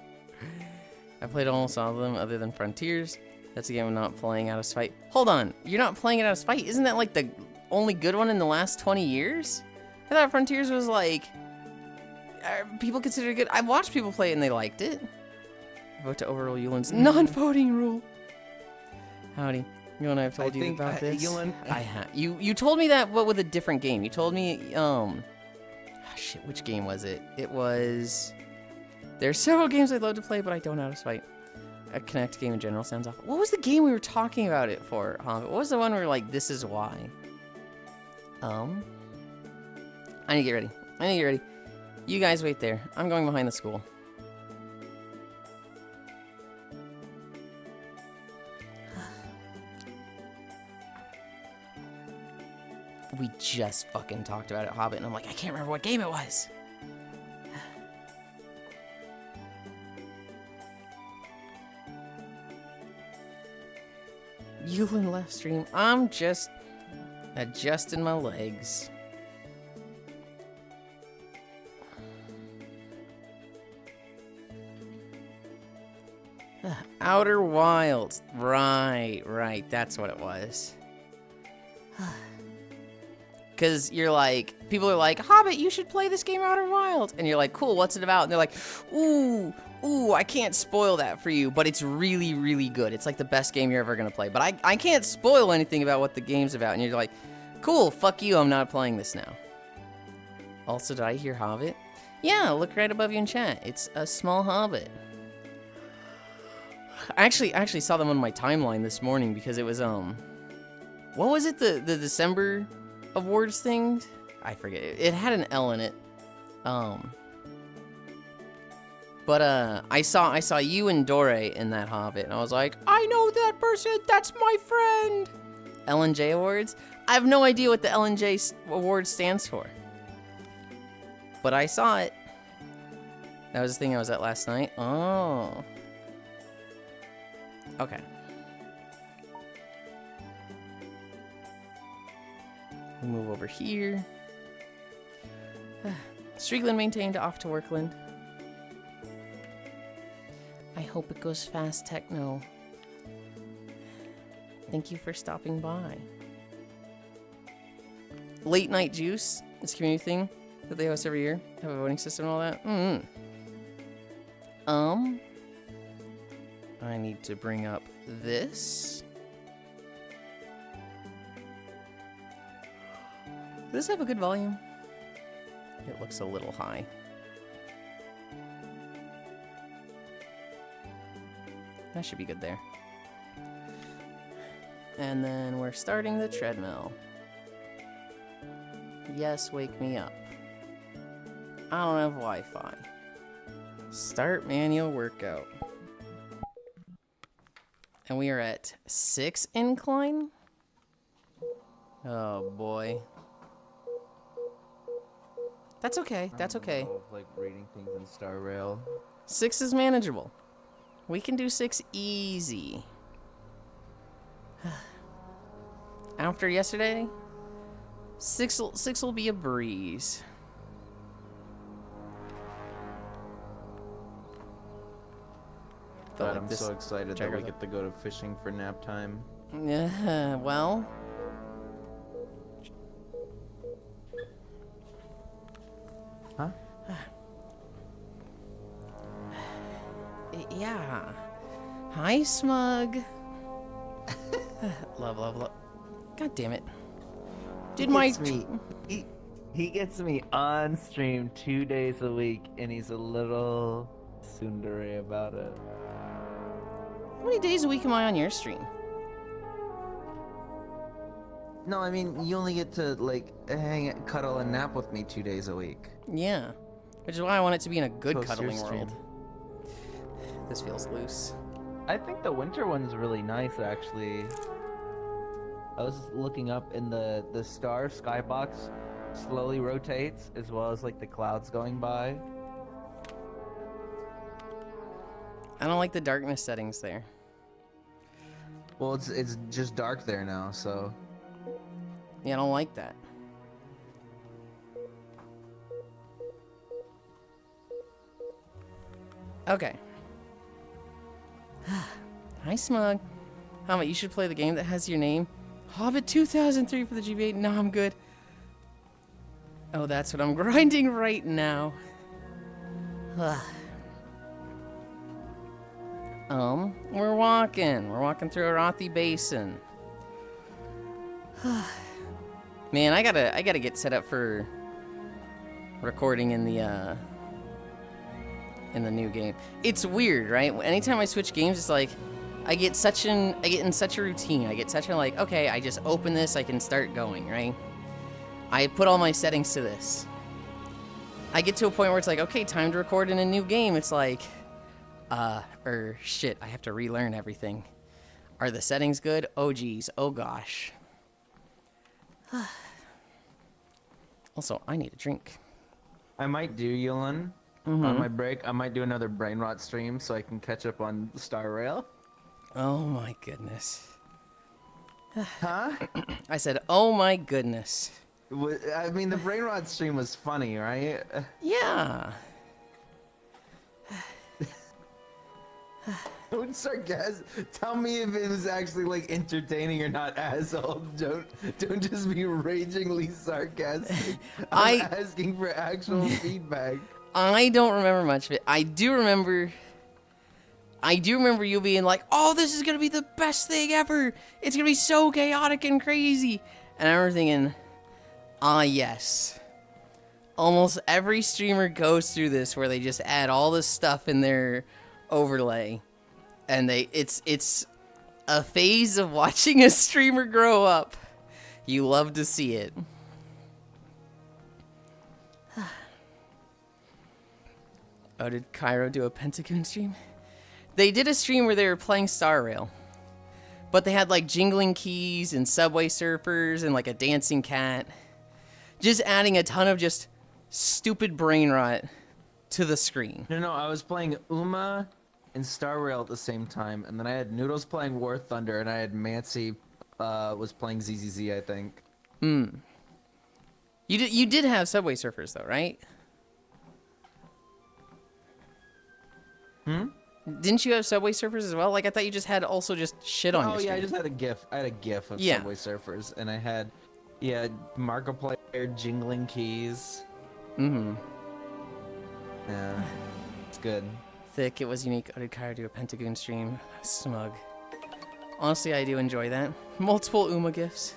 I played almost all of them other than Frontiers. That's a game I'm not playing out of spite. Hold on, you're not playing it out of spite? Isn't that like the only good one in the last 20 years? I thought Frontiers was like, people consider it good. I've watched people play it and they liked it. Vote to overrule Yulind's non-voting rule. Howdy. You and I have told you about this. Yulind, I have. You told me that, but with a different game. You told me, shit, which game was it? It was, there's several games I'd love to play, but I don't out of spite. A Kinect game in general sounds awful. What was the game we were talking about it for, huh? What was the one where we were like, this is why? I need to get ready. You guys wait there. I'm going behind the school. We just fucking talked about it, Hobbit, and I'm like, I can't remember what game it was. Yulind left stream. I'm just adjusting my legs. Outer Wilds. Right. That's what it was. Because you're like, people are like, Hobbit, you should play this game Outer Wilds. And you're like, cool, what's it about? And they're like, ooh, I can't spoil that for you, but it's really, really good. It's like the best game you're ever going to play. But I can't spoil anything about what the game's about. And you're like, cool, fuck you, I'm not playing this now. Also, did I hear Hobbit? Yeah, look right above you in chat. It's a small Hobbit. I actually saw them on my timeline this morning because it was, what was it, the December awards thing? I forget. It had an L in it. But I saw you and Dore in that Hobbit, and I was like, I know that person. That's my friend. L&J Awards. I have no idea what the L&J award stands for, but I saw it. That was the thing I was at last night. Oh. Okay. We'll move over here. Striegland maintained off to Workland. I hope it goes fast, Techno. Thank you for stopping by. Late Night Juice. It's a community thing that they host every year. Have a voting system and all that. I need to bring up this. this have a good volume? It looks a little high. That should be good there. And then we're starting the treadmill. Yes, wake me up. I don't have Wi-Fi. Start manual workout. And we are at 6 incline. Oh boy. That's okay. That's okay. Of, like reading things in Star Rail. 6 is manageable. We can do 6 easy. After yesterday, 6 will be a breeze. Felt God, like I'm this so excited that trigger we get to go to fishing for nap time. Yeah, well. Huh? Yeah. Hi, Smug. Love. God damn it. Did my... He gets me on stream 2 days a week, and he's a little tsundere about it. How many days a week am I on your stream? No, I mean, you only get to, like, cuddle and nap with me 2 days a week. Yeah. Which is why I want it to be in a good Post your cuddling stream. world. This feels loose. I think the winter one's really nice, actually. I was looking up in the skybox slowly rotates, as well as like the clouds going by. I don't like the darkness settings there. Well, it's just dark there now, so... Yeah, I don't like that. Okay. Hi, Smug. How about you should play the game that has your name? Hobbit 2003 for the GBA. No, I'm good. Oh, that's what I'm grinding right now. We're walking through Arathi Basin. Man, I gotta get set up for recording in the new game. It's weird, right? Anytime I switch games, it's like I get in such a routine. I get such a like, okay, I just open this, I can start going, right? I put all my settings to this. I get to a point where it's like, okay, time to record in a new game. It's like, shit, I have to relearn everything. Are the settings good? Oh, geez. Oh, gosh. Also, I need a drink. I might do, Yulind. On my break, I might do another brain rot stream so I can catch up on Star Rail. Oh, my goodness. Huh? I said, oh, my goodness. I mean, the brain rot stream was funny, right? Yeah. Don't sarcasm. Tell me if it was actually like entertaining or not, asshole. Don't just be ragingly sarcastic. I'm asking for actual feedback. I don't remember much of it. I do remember you being like, oh, this is gonna be the best thing ever. It's gonna be so chaotic and crazy. And I remember thinking, yes. Almost every streamer goes through this where they just add all this stuff in their overlay. And it's a phase of watching a streamer grow up. You love to see it. Oh, did Cairo do a Pentagon stream? They did a stream where they were playing Star Rail. But they had like jingling keys and Subway Surfers and like a dancing cat. Just adding a ton of just stupid brain rot to the screen. No, I was playing Uma and Star Rail at the same time, and then I had Noodles playing War Thunder, and I had Mancy was playing ZZZ, I think. You did have Subway Surfers though, right? Didn't you have Subway Surfers as well? Like I thought you just had also just shit on your Oh screen. yeah, I just had a GIF. I had a GIF of Yeah. Subway Surfers, and I had Markiplier jingling keys. Yeah, it's good. Thick, it was unique. Oh, did Cairo do a Pentagon stream? Smug. Honestly, I do enjoy that. Multiple Uma gifts.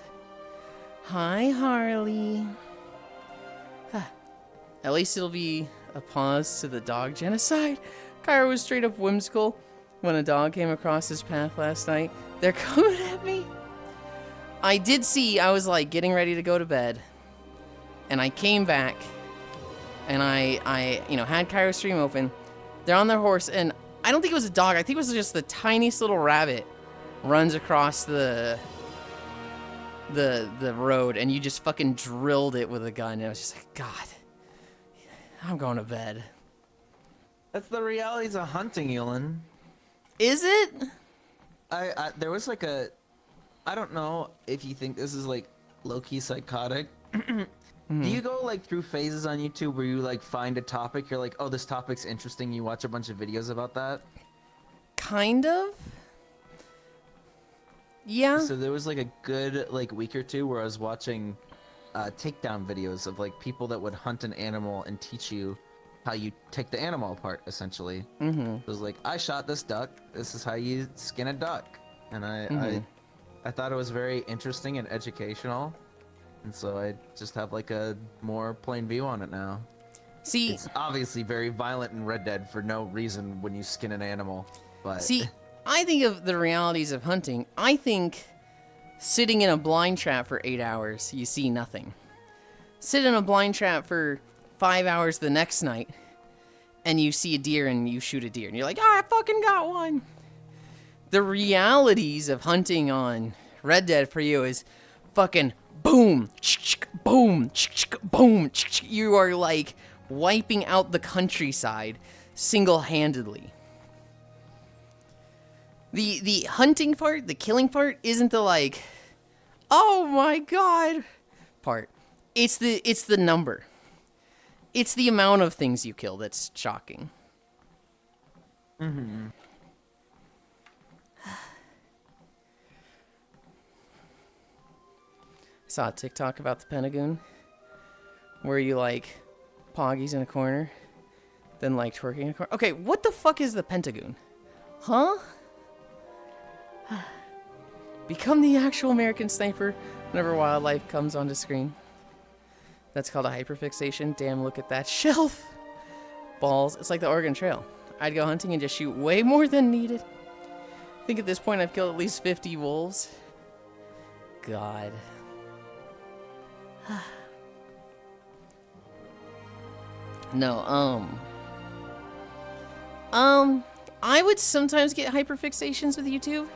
Hi, Harley. At least it'll be a pause to the dog genocide. Cairo was straight up whimsical when a dog came across his path last night. They're coming at me. I did see, I was like getting ready to go to bed, and I came back, and I had Cairo stream open. They're on their horse, and I don't think it was a dog. I think it was just the tiniest little rabbit runs across the road, and you just fucking drilled it with a gun. And I was just like, God, I'm going to bed. That's the realities of hunting, Yulind. Is it? There was like a, I don't know if you think this is like low-key psychotic. Do you go like through phases on YouTube where you like find a topic, you're like, oh, this topic's interesting, you watch a bunch of videos about that? Kind of. Yeah. So there was like a good like week or two where I was watching takedown videos of like people that would hunt an animal and teach you how you take the animal apart, essentially. It was like, I shot this duck, this is how you skin a duck. And I thought it was very interesting and educational. And so I just have like a more plain view on it now. See, it's obviously very violent in Red Dead for no reason when you skin an animal. But see, I think of the realities of hunting. I think sitting in a blind trap for 8 hours, you see nothing. Sit in a blind trap for 5 hours the next night, and you see a deer and you shoot a deer, and you're like, oh, I fucking got one. The realities of hunting on Red Dead for you is fucking boom, boom, boom. You are like wiping out the countryside single-handedly. The hunting part, the killing part, isn't the like, oh my god part. It's the number. It's the amount of things you kill that's shocking. I saw a TikTok about the Pentagon where you like Poggies in a corner, then like twerking in a corner. Okay, what the fuck is the Pentagon? Huh? Become the actual American sniper whenever wildlife comes onto screen. That's called a hyperfixation. Damn, look at that shelf. Balls. It's like the Oregon Trail. I'd go hunting and just shoot way more than needed. I think at this point I've killed at least 50 wolves. God. No, I would sometimes get hyperfixations with YouTube,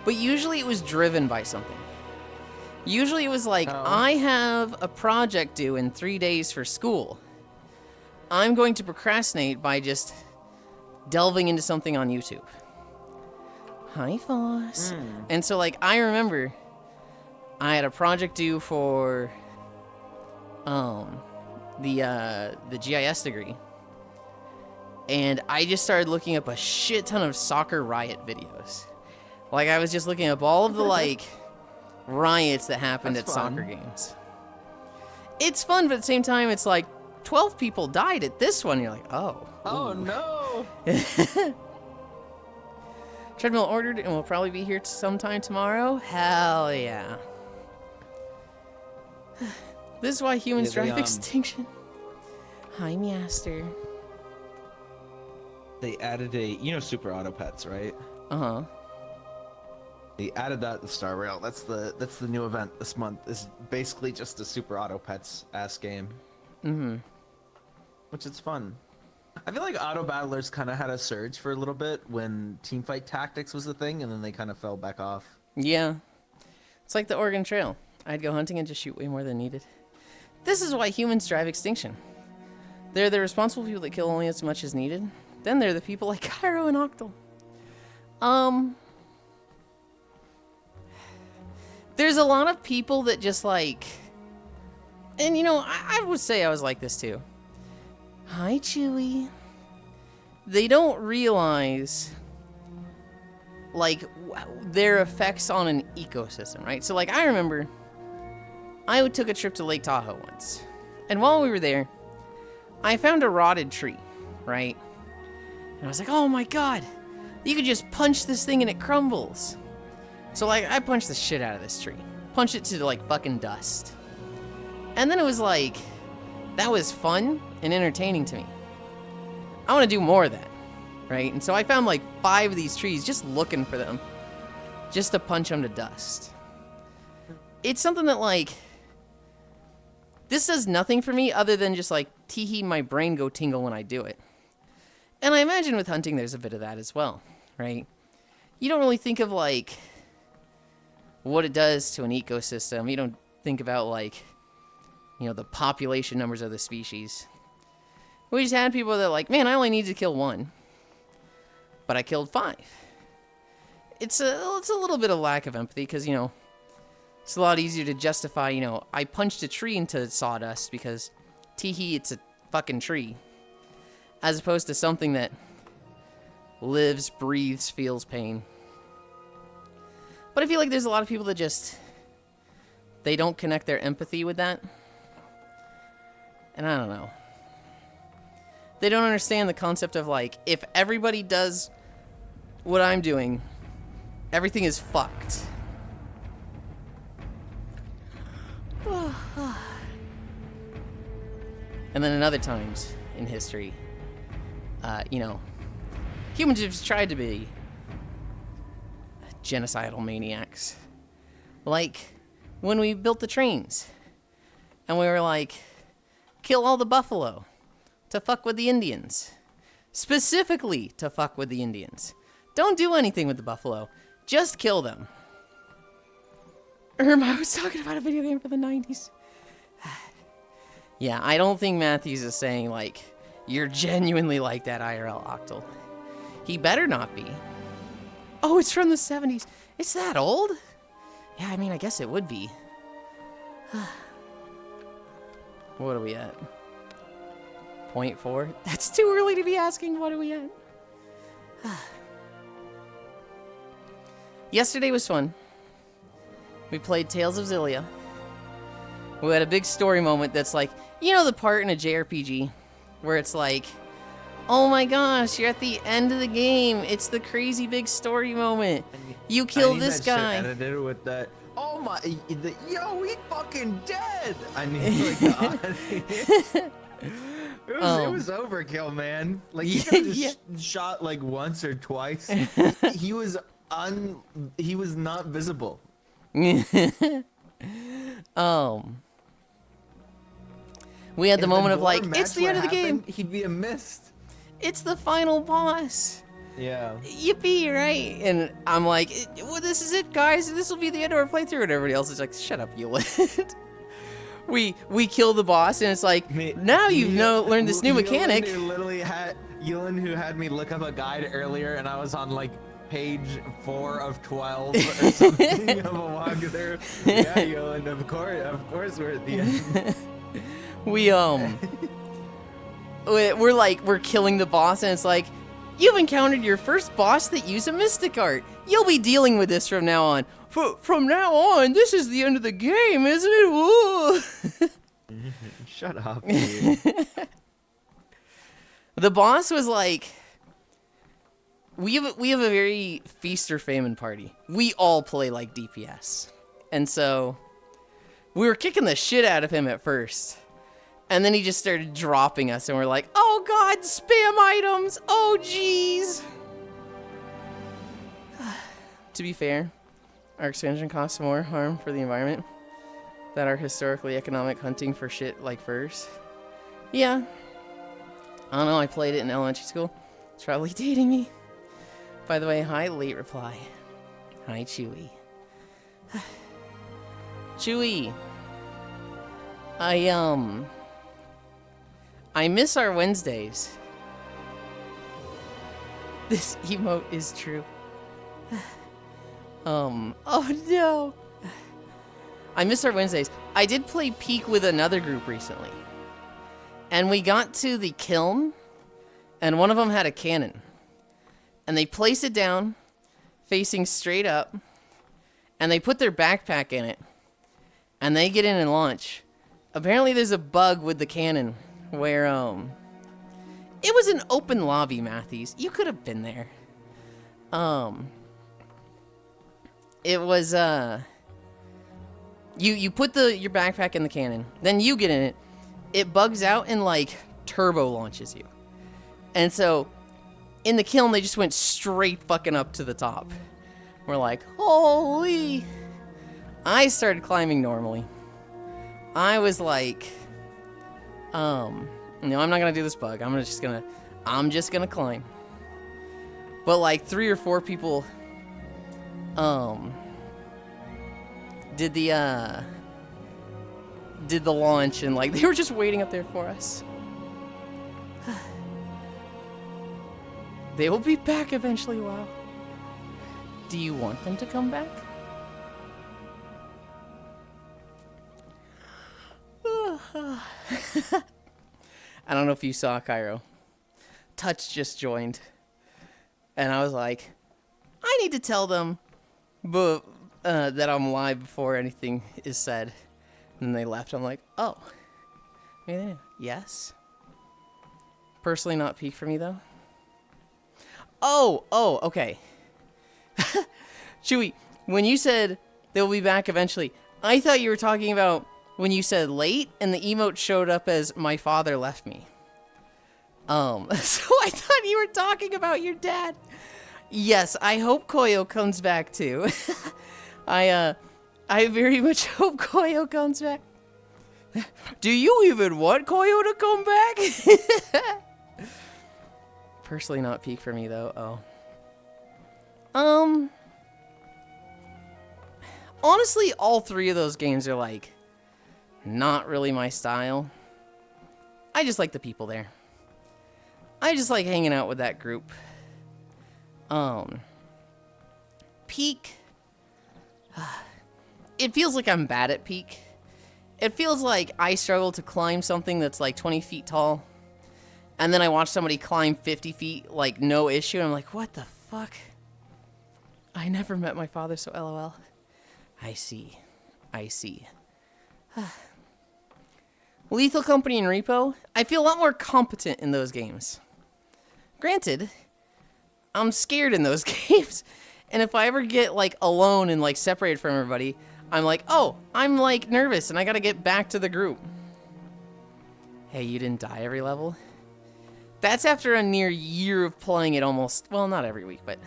but usually it was driven by something. Usually it was like, I have a project due in 3 days for school. I'm going to procrastinate by just delving into something on YouTube. Hi, Foss. And so, like, I remember I had a project due for the GIS degree, and I just started looking up a shit ton of soccer riot videos. Like, I was just looking up all of the like riots that happened at soccer games. It's fun, but at the same time, it's like 12 people died at this one. You're like, oh. Oh no! Treadmill ordered and will probably be here sometime tomorrow. Hell yeah. This is why humans drive extinction. Hi, Master. They added a, you know, Super Auto Pets, right? Uh-huh. They added that to Star Rail. That's the new event this month. It's basically just a Super Auto Pets ass game. Which is fun. I feel like Auto Battlers kind of had a surge for a little bit when Teamfight Tactics was the thing, and then they kind of fell back off. Yeah. It's like the Oregon Trail. I'd go hunting and just shoot way more than needed. This is why humans drive extinction. They're the responsible people that kill only as much as needed. Then they're the people like Cairo and Octal. There's a lot of people that just like... And, you know, I would say I was like this too. Hi, Chewie. They don't realize, like, their effects on an ecosystem, right? So, like, I remember I took a trip to Lake Tahoe once. And while we were there, I found a rotted tree, right? And I was like, oh my god, you could just punch this thing and it crumbles. So, like, I punched the shit out of this tree. Punched it to, like, fucking dust. And then it was like that was fun and entertaining to me. I want to do more of that, right? And so I found like 5 of these trees just looking for them, just to punch them to dust. It's something that like, this does nothing for me other than just like, tee-hee, my brain go tingle when I do it. And I imagine with hunting there's a bit of that as well, right? You don't really think of like what it does to an ecosystem. You don't think about like, you know, the population numbers of the species. We just had people that are like, man, I only need to kill 1, but I killed 5. It's a little bit of lack of empathy because, you know, it's a lot easier to justify, you know, I punched a tree into sawdust because, tee-hee, it's a fucking tree. As opposed to something that lives, breathes, feels pain. But I feel like there's a lot of people that just, they don't connect their empathy with that. And I don't know. They don't understand the concept of like, if everybody does what I'm doing, everything is fucked. And then in other times in history, you know, humans have tried to be genocidal maniacs. Like when we built the trains and we were like, kill all the buffalo to fuck with the Indians. Specifically to fuck with the Indians. Don't do anything with the buffalo. Just kill them. I was talking about a video game from the 90s. Yeah, I don't think Matthews is saying, like, you're genuinely like that IRL Octal. He better not be. Oh, it's from the 70s. It's that old? Yeah, I mean, I guess it would be. What are we at? 0.4? That's too early to be asking what are we at. Yesterday was fun. We played Tales of Xillia. We had a big story moment that's like, you know the part in a JRPG where it's like, oh my gosh, you're at the end of the game. It's the crazy big story moment. You kill this guy. Edited with that. Oh my, yo, he fucking dead. I mean, like, it was overkill, man. Like he could have just shot like once or twice. He was not visible. We had the If moment of door like, matched it's the what end of the game. happened, he'd be a mist. It's the final boss. Yeah. Yippee, right? And I'm like, well, this is it, guys. This will be the end of our playthrough. And everybody else is like, shut up, Yulind. we kill the boss, and it's like, now you've learned this new mechanic. Yulind who had me look up a guide earlier, and I was on like page 4 of 12 or something of a walkthrough. Yeah, Yulind, of course we're at the end. We're killing the boss, and it's like, you've encountered your first boss that used a mystic art. You'll be dealing with this from now on. From now on, this is the end of the game, isn't it? Shut up, dude. The boss was like, we have a very feast or famine party. We all play like DPS. And so we were kicking the shit out of him at first. And then he just started dropping us, and we're like, oh god, spam items! Oh jeez! To be fair, our expansion costs more harm for the environment than our historically economic hunting for shit like furs. Yeah. I don't know, I played it in elementary school. It's probably dating me. By the way, hi, late reply. Hi, Chewy. Chewy. I miss our Wednesdays. This emote is true. Oh no. I miss our Wednesdays. I did play Peak with another group recently. And we got to the kiln, and one of them had a cannon. And they place it down, facing straight up, and they put their backpack in it, and they get in and launch. Apparently there's a bug with the cannon where, it was an open lobby, Matthews. You could have been there. It was, you put your backpack in the cannon, then you get in it, it bugs out and like turbo launches you. And so in the kiln, they just went straight fucking up to the top. We're like, holy. I started climbing normally. I was like, no, I'm not gonna do this bug. I'm just gonna climb. But like 3 or 4 people, did the launch, and like they were just waiting up there for us. They will be back eventually, wow. Do you want them to come back? I don't know if you saw Cairo. Touch just joined. And I was like, I need to tell them that I'm live before anything is said. And then they left. I'm like, oh. Yes? Personally not peak for me, though. Oh, okay. Chewy, when you said they'll be back eventually, I thought you were talking about when you said late and the emote showed up as my father left me. So I thought you were talking about your dad. Yes, I hope Koyo comes back too. I very much hope Koyo comes back. Do you even want Koyo to come back? Personally not peak for me though. Honestly, all 3 of those games are like not really my style. I just like the people there. I just like hanging out with that group. Peak. It feels like I'm bad at peak. It feels like I struggle to climb something that's like 20 feet tall. And then I watch somebody climb 50 feet, like no issue. And I'm like, what the fuck? I never met my father, so LOL. I see. Lethal Company and Repo, I feel a lot more competent in those games. Granted, I'm scared in those games. And if I ever get like alone and like separated from everybody, I'm like, oh, I'm like nervous and I gotta get back to the group. Hey, you didn't die every level? That's after a near year of playing it almost, well, not every week, but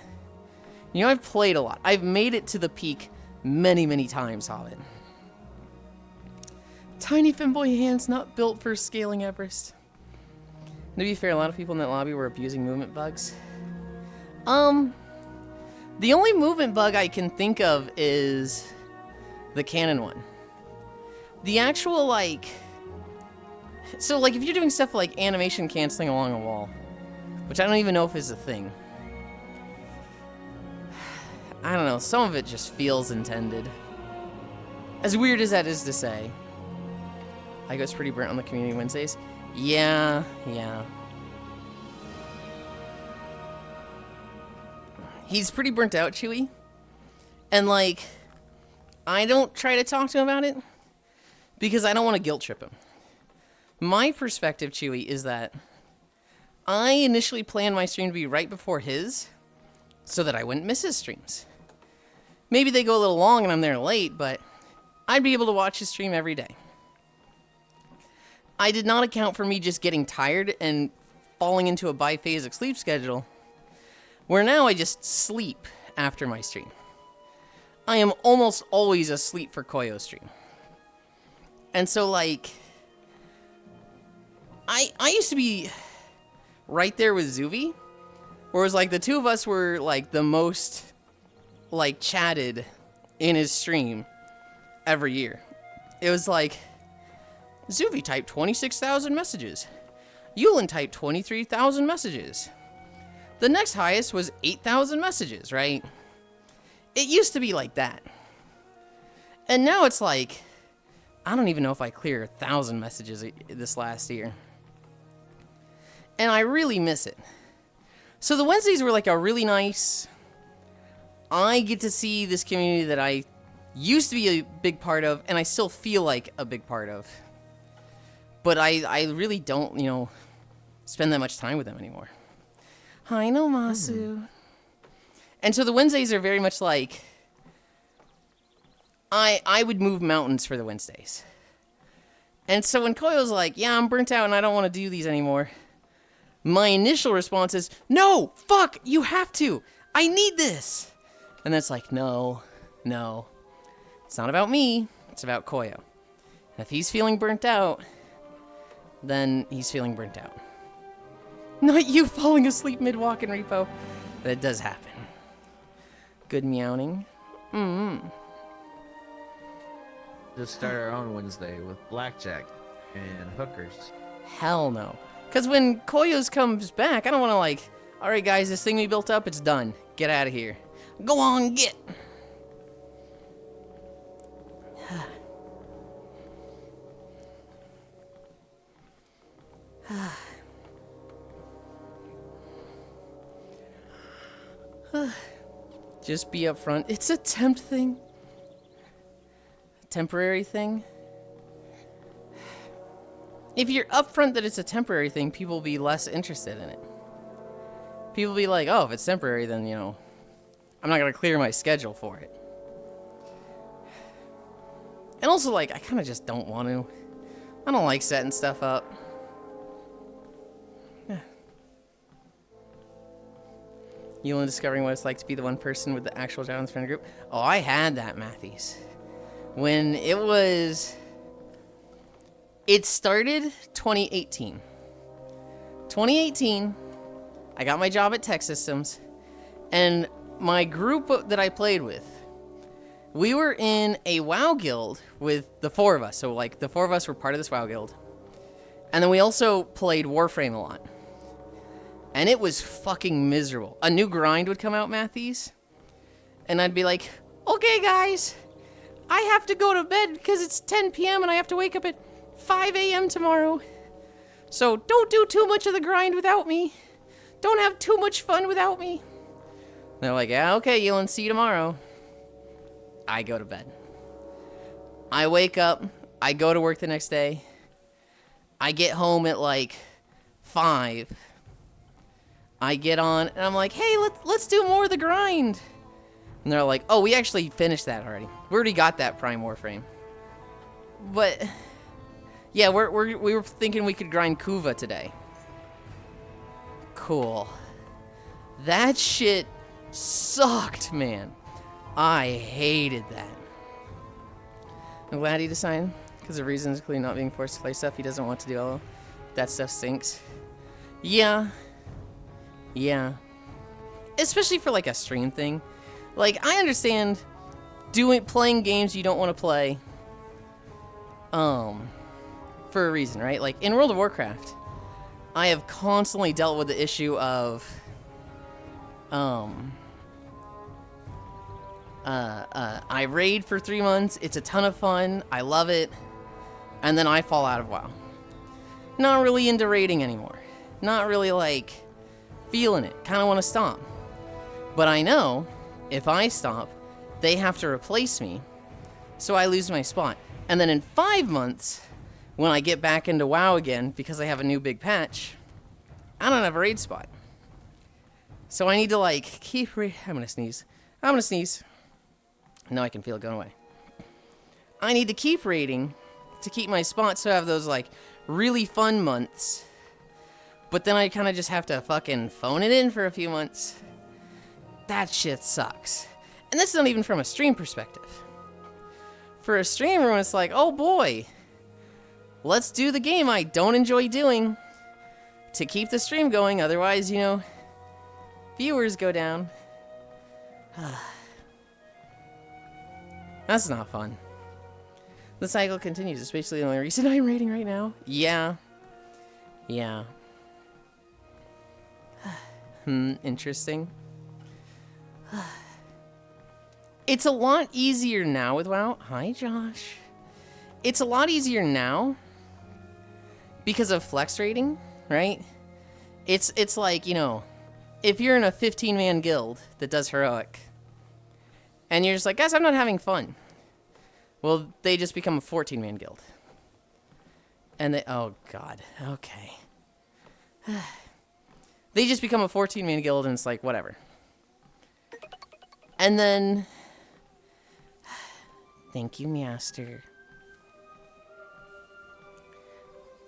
you know, I've played a lot. I've made it to the peak many, many times, Hobbit. Tiny femboy hands not built for scaling Everest. To be fair, a lot of people in that lobby were abusing movement bugs. The only movement bug I can think of is the cannon one. The actual, like... So, like, if you're doing stuff like animation canceling along a wall, which I don't even know if is a thing. I don't know, some of it just feels intended. As weird as that is to say. I was pretty burnt on the Community Wednesdays. Yeah. He's pretty burnt out, Chewy. And, like, I don't try to talk to him about it because I don't want to guilt trip him. My perspective, Chewy, is that I initially planned my stream to be right before his so that I wouldn't miss his streams. Maybe they go a little long and I'm there late, but I'd be able to watch his stream every day. I did not account for me just getting tired and falling into a biphasic sleep schedule, where now I just sleep after my stream. I am almost always asleep for Koyo's stream. And so, like, I used to be right there with Zuvi, whereas, like, the two of us were, like, the most, like, chatted in his stream every year. It was like, Zuvi typed 26,000 messages. Yulind typed 23,000 messages. The next highest was 8,000 messages, right? It used to be like that. And now it's like, I don't even know if I cleared 1,000 messages this last year. And I really miss it. So the Wednesdays were like a really nice... I get to see this community that I used to be a big part of, and I still feel like a big part of. But I really don't, you know, spend that much time with them anymore. Hi, no Masu. And so the Wednesdays are very much like... I would move mountains for the Wednesdays. And so when Koyo's like, yeah, I'm burnt out and I don't want to do these anymore, my initial response is, no, fuck, you have to. I need this. And that's like, no. It's not about me. It's about Koyo. And if he's feeling burnt out, then he's feeling burnt out. Not you falling asleep mid-walk in Repo. That does happen. Good meowing. Just start our own Wednesday with blackjack and hookers. Hell no. Because when Koyo's comes back, I don't want to like, all right, guys, this thing we built up, it's done. Get out of here. Go on, get. Just be upfront. It's a temp thing. A temporary thing. If you're upfront that it's a temporary thing, people will be less interested in it. People will be like, oh, if it's temporary, then, you know, I'm not going to clear my schedule for it. And also, like, I kind of just don't want to. I don't like setting stuff up. Yulind discovering what it's like to be the one person with the actual Jones friend group. Oh, I had that, Matthews. When it was... It started 2018. 2018, I got my job at Tech Systems, and my group that I played with, we were in a WoW guild with the 4 of us. So, like, the 4 of us were part of this WoW guild. And then we also played Warframe a lot. And it was fucking miserable. A new grind would come out, Matthews, and I'd be like, okay, guys, I have to go to bed because it's 10 p.m. and I have to wake up at 5 a.m. tomorrow. So don't do too much of the grind without me. Don't have too much fun without me. They're like, yeah, okay, Yulind, see you tomorrow. I go to bed. I wake up. I go to work the next day. I get home at like 5. I get on, and I'm like, hey, let's do more of the grind. And they're like, oh, we actually finished that already. We already got that Prime Warframe. But, yeah, we were thinking we could grind Kuva today. Cool. That shit sucked, man. I hated that. I'm glad he decided, because the reason is clearly not being forced to play stuff he doesn't want to do. Although that stuff stinks. Yeah. Especially for like a stream thing. Like, I understand playing games you don't want to play for a reason, right? Like in World of Warcraft, I have constantly dealt with the issue of I raid for 3 months, it's a ton of fun, I love it, and then I fall out of WoW. Not really into raiding anymore. Not really like feeling it. Kind of want to stop. But I know if I stop, they have to replace me, so I lose my spot. And then in 5 months, when I get back into WoW again, because I have a new big patch, I don't have a raid spot. So I need to like keep I'm gonna sneeze. No, I can feel it going away. I need to keep raiding to keep my spot, so I have those like really fun months. But then I kind of just have to fucking phone it in for a few months. That shit sucks. And that's not even from a stream perspective. For a streamer, when it's like, oh boy, let's do the game I don't enjoy doing to keep the stream going, otherwise, you know, viewers go down. That's not fun. The cycle continues. It's basically the only reason I'm raiding right now. Yeah. Interesting. It's a lot easier now with WoW. Hi, Josh. It's a lot easier now because of flex rating, right? It's like, you know, if you're in a 15-man guild that does heroic, and you're just like, guys, I'm not having fun. Well, they just become a 14-man guild. And they, oh god, okay. They just become a 14-man guild, and it's like, whatever. And then... Thank you, Master.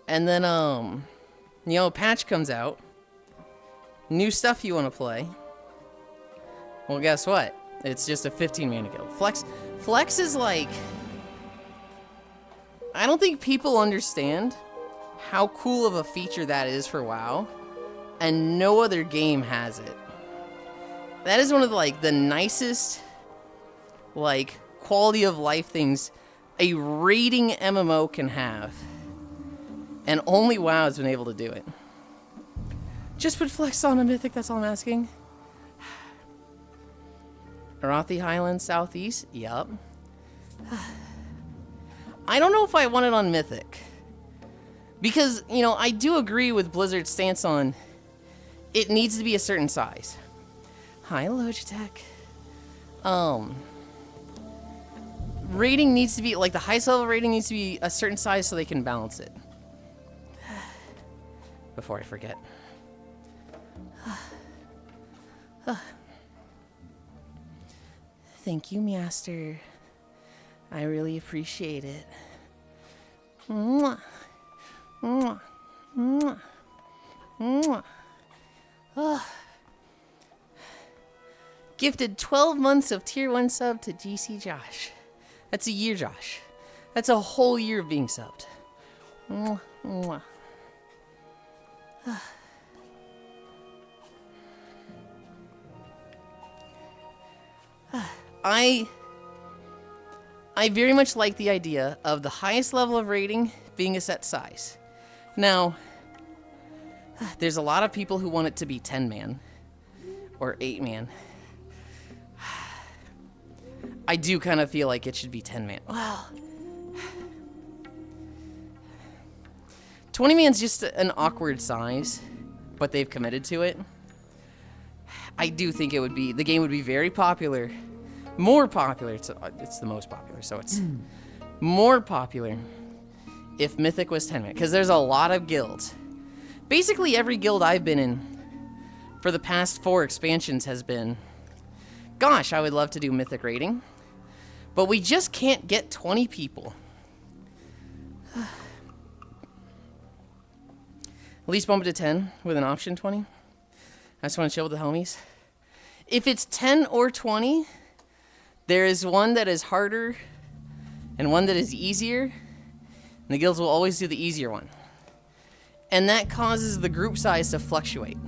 And then, you know, a patch comes out. New stuff you want to play. Well, guess what? It's just a 15-mana guild. Flex is like... I don't think people understand how cool of a feature that is for WoW. And no other game has it. That is one of the, like, the nicest, like, quality of life things a raiding MMO can have. And only WoW has been able to do it. Just put Flex on a Mythic, that's all I'm asking. Arathi Highlands Southeast? Yup. I don't know if I want it on Mythic. Because, you know, I do agree with Blizzard's stance on it needs to be a certain size. Hi, Logitech. Rating needs to be, like, the highest level rating needs to be a certain size so they can balance it. Before I forget. Thank you, Master. I really appreciate it. Mwah. Mwah. Mwah. Mwah. Gifted 12 months of tier 1 sub to GC Josh. That's a year, Josh. That's a whole year of being subbed. Mwah. Mwah. I very much like the idea of the highest level of rating being a set size. Now, there's a lot of people who want it to be 10-man or 8-man. I do kind of feel like it should be 10-man. Well, 20-man's just an awkward size, but they've committed to it. I do think it would be, the game would be very popular. More popular, it's the most popular, so it's more popular if Mythic was 10-man, because there's a lot of guilds. Basically every guild I've been in for the past 4 expansions has been, gosh, I would love to do Mythic rating, but we just can't get 20 people. At least bump it to 10 with an option 20. I just want to chill with the homies. If it's 10 or 20, there is one that is harder and one that is easier, and the guilds will always do the easier one. And that causes the group size to fluctuate.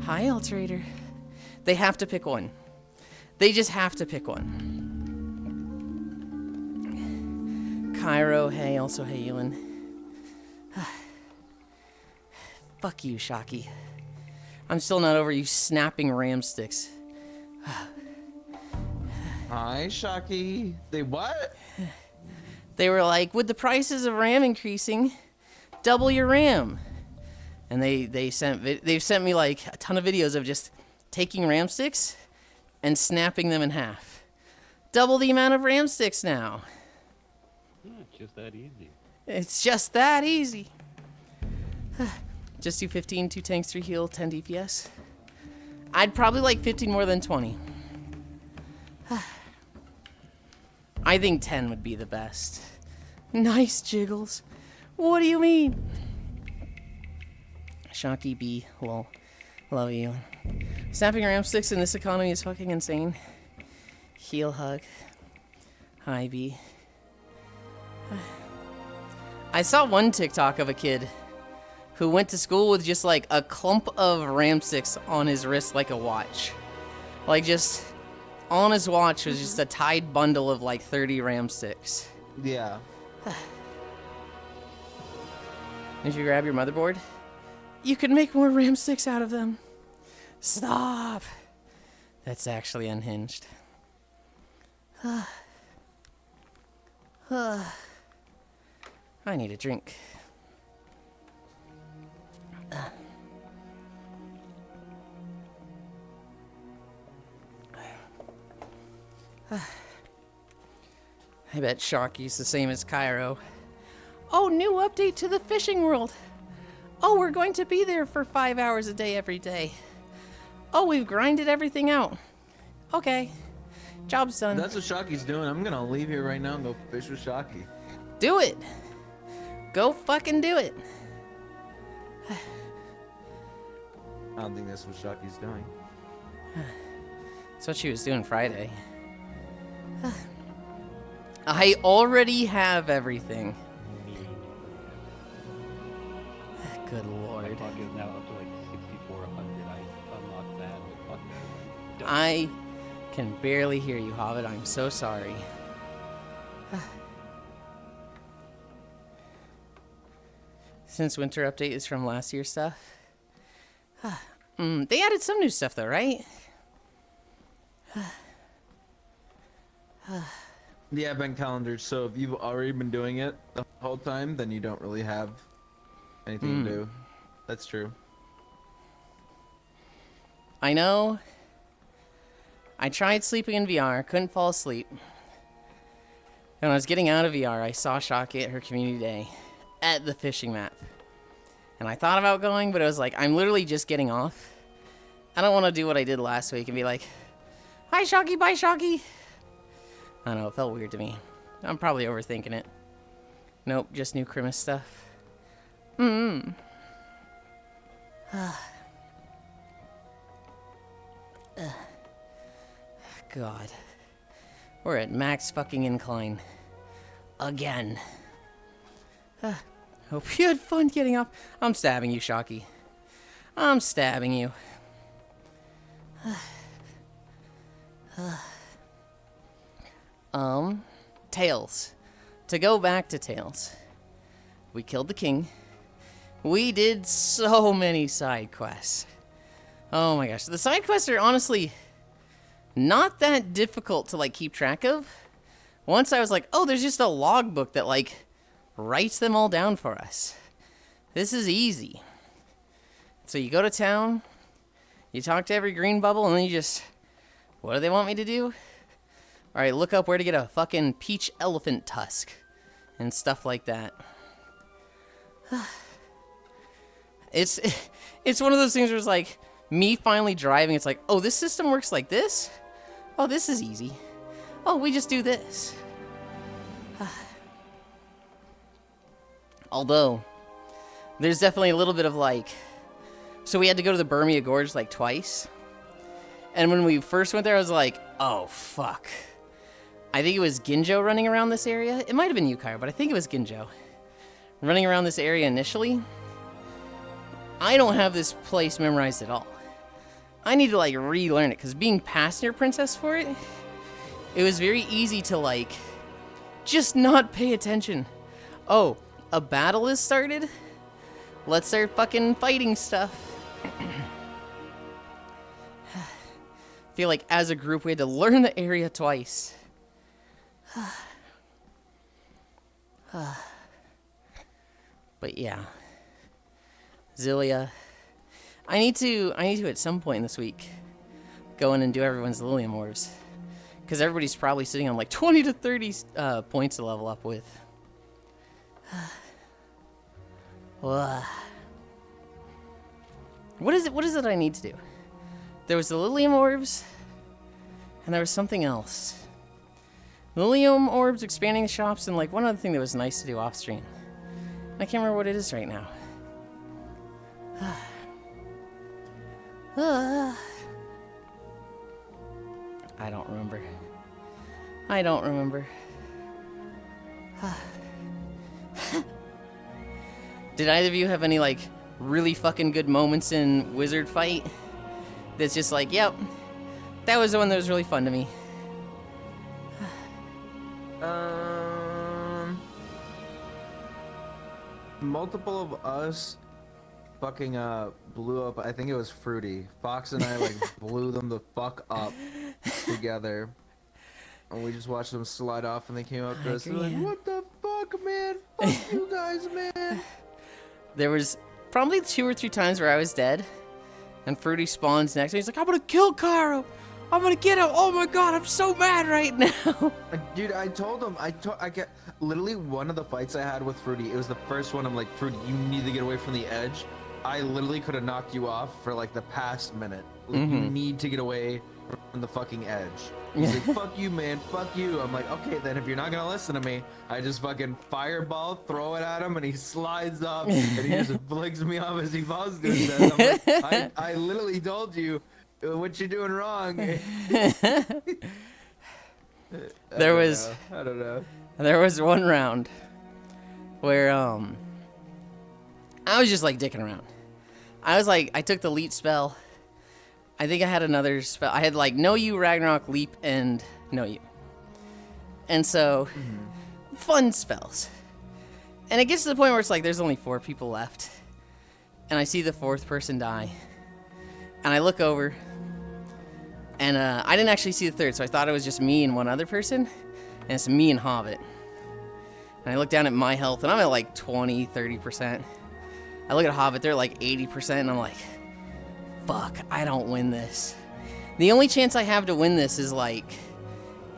Hi, Alterator. They have to pick one. They just have to pick one. Cairo, hey, also hey, Yulind. Fuck you, Shocky. I'm still not over you snapping ram sticks. Hi, Shocky. They what? They were like, with the prices of RAM increasing, double your RAM. And they've sent me like a ton of videos of just taking RAM sticks and snapping them in half. Double the amount of RAM sticks now. It's just that easy. It's just that easy. Just do 15, 2 tanks, 3 heal, 10 DPS. I'd probably like 15 more than 20. I think 10 would be the best. Nice, Jiggles. What do you mean? Shocky B, lol. Love you. Snapping ram sticks in this economy is fucking insane. Heal hug. Hi, B. I saw one TikTok of a kid who went to school with just like a clump of ram sticks on his wrist like a watch. Like just on his watch was just a tied bundle of like 30 ram sticks. Yeah. If you grab your motherboard, you could make more ram sticks out of them. Stop. That's actually unhinged. I need a drink. I bet Sharky's the same as Cairo. Oh, new update to the fishing world. Oh, we're going to be there for 5 hours a day every day. Oh, we've grinded everything out. Okay. Job's done. That's what Shocky's doing. I'm gonna leave here right now and go fish with Shocky. Do it. Go fucking do it. I don't think that's what Shocky's doing. That's what she was doing Friday. I already have everything. Good lord. My clock is now up to like 6,400. I unlocked that. Fucking done. I can barely hear you, Hobbit. I'm so sorry. Since winter update is from last year's stuff. They added some new stuff though, right? The advent calendar. So if you've already been doing it the whole time, then you don't really have anything to do. That's true. I know. I tried sleeping in VR, couldn't fall asleep. And when I was getting out of VR, I saw Shocky at her community day at the fishing map. And I thought about going, but it was like, I'm literally just getting off. I don't want to do what I did last week and be like, hi Shocky, bye Shocky. I don't know, it felt weird to me. I'm probably overthinking it. Nope, just new Christmas stuff. God. We're at max fucking incline. Again. Hope you had fun getting up. I'm stabbing you, Shocky. I'm stabbing you. Tails. To go back to Tails. We killed the king. We did so many side quests. Oh my gosh. The side quests are honestly not that difficult to like keep track of. Once I was like, oh, there's just a logbook that like writes them all down for us. This is easy. So you go to town, you talk to every green bubble, and then you just, what do they want me to do? Alright, look up where to get a fucking peach elephant tusk and stuff like that. It's one of those things where it's like, me finally driving, it's like, oh, this system works like this? Oh, this is easy. Oh, we just do this. Although, there's definitely a little bit of like, so we had to go to the Burmia Gorge like twice. And when we first went there, I was like, oh, fuck. I think it was Ginjo running around this area. It might have been Yukaiyo, but I think it was Ginjo. Running around this area initially. I don't have this place memorized at all. I need to like relearn it, because being passenger princess for it, it was very easy to like, just not pay attention. Oh, a battle is started? Let's start fucking fighting stuff. Feel like as a group we had to learn the area twice. But yeah. Zillia. I need to at some point this week go in and do everyone's Lilium orbs. Because everybody's probably sitting on like 20 to 30 points to level up with. What is it I need to do? There was the Lilium orbs, and there was something else. Lilium orbs, expanding the shops, and like one other thing that was nice to do off stream. I can't remember what it is right now. I don't remember. I don't remember. Did either of you have any like really fucking good moments in Wizard Fight? That's just like, yep, that was the one that was really fun to me. Multiple of us fucking blew up. I think it was Fruity. Fox and I like blew them the fuck up together. And we just watched them slide off and they came up to us and like, what the fuck, man? Fuck you guys, man. There was probably 2 or 3 times where I was dead. And Fruity spawns next and he's like, I'm gonna kill Karo. I'm gonna get him. Oh my god, I'm so mad right now. Dude, I told him, I get literally one of the fights I had with Fruity. It was the first one. I'm like, Fruity, you need to get away from the edge. I literally could have knocked you off for like the past minute. Like, you need to get away from the fucking edge. He's like, fuck you, man, fuck you. I'm like, okay, then if you're not gonna listen to me, I just fucking fireball, throw it at him, and he slides up, and he just flicks me off as he falls to his death. I'm like, I literally told you what you're doing wrong. I don't know. There was one round where I was just like dicking around. I took the leap spell. I think I had another spell. I had like Know You, Ragnarok, Leap, and Know You. And so, fun spells. And it gets to the point where it's like there's only 4 people left. And I see the 4th person die. And I look over. And I didn't actually see the 3rd, so I thought it was just me and one other person. And it's me and Hobbit. And I look down at my health, and I'm at like 20, 30%. I look at Hobbit, they're like 80%, and I'm like, fuck, I don't win this. The only chance I have to win this is like,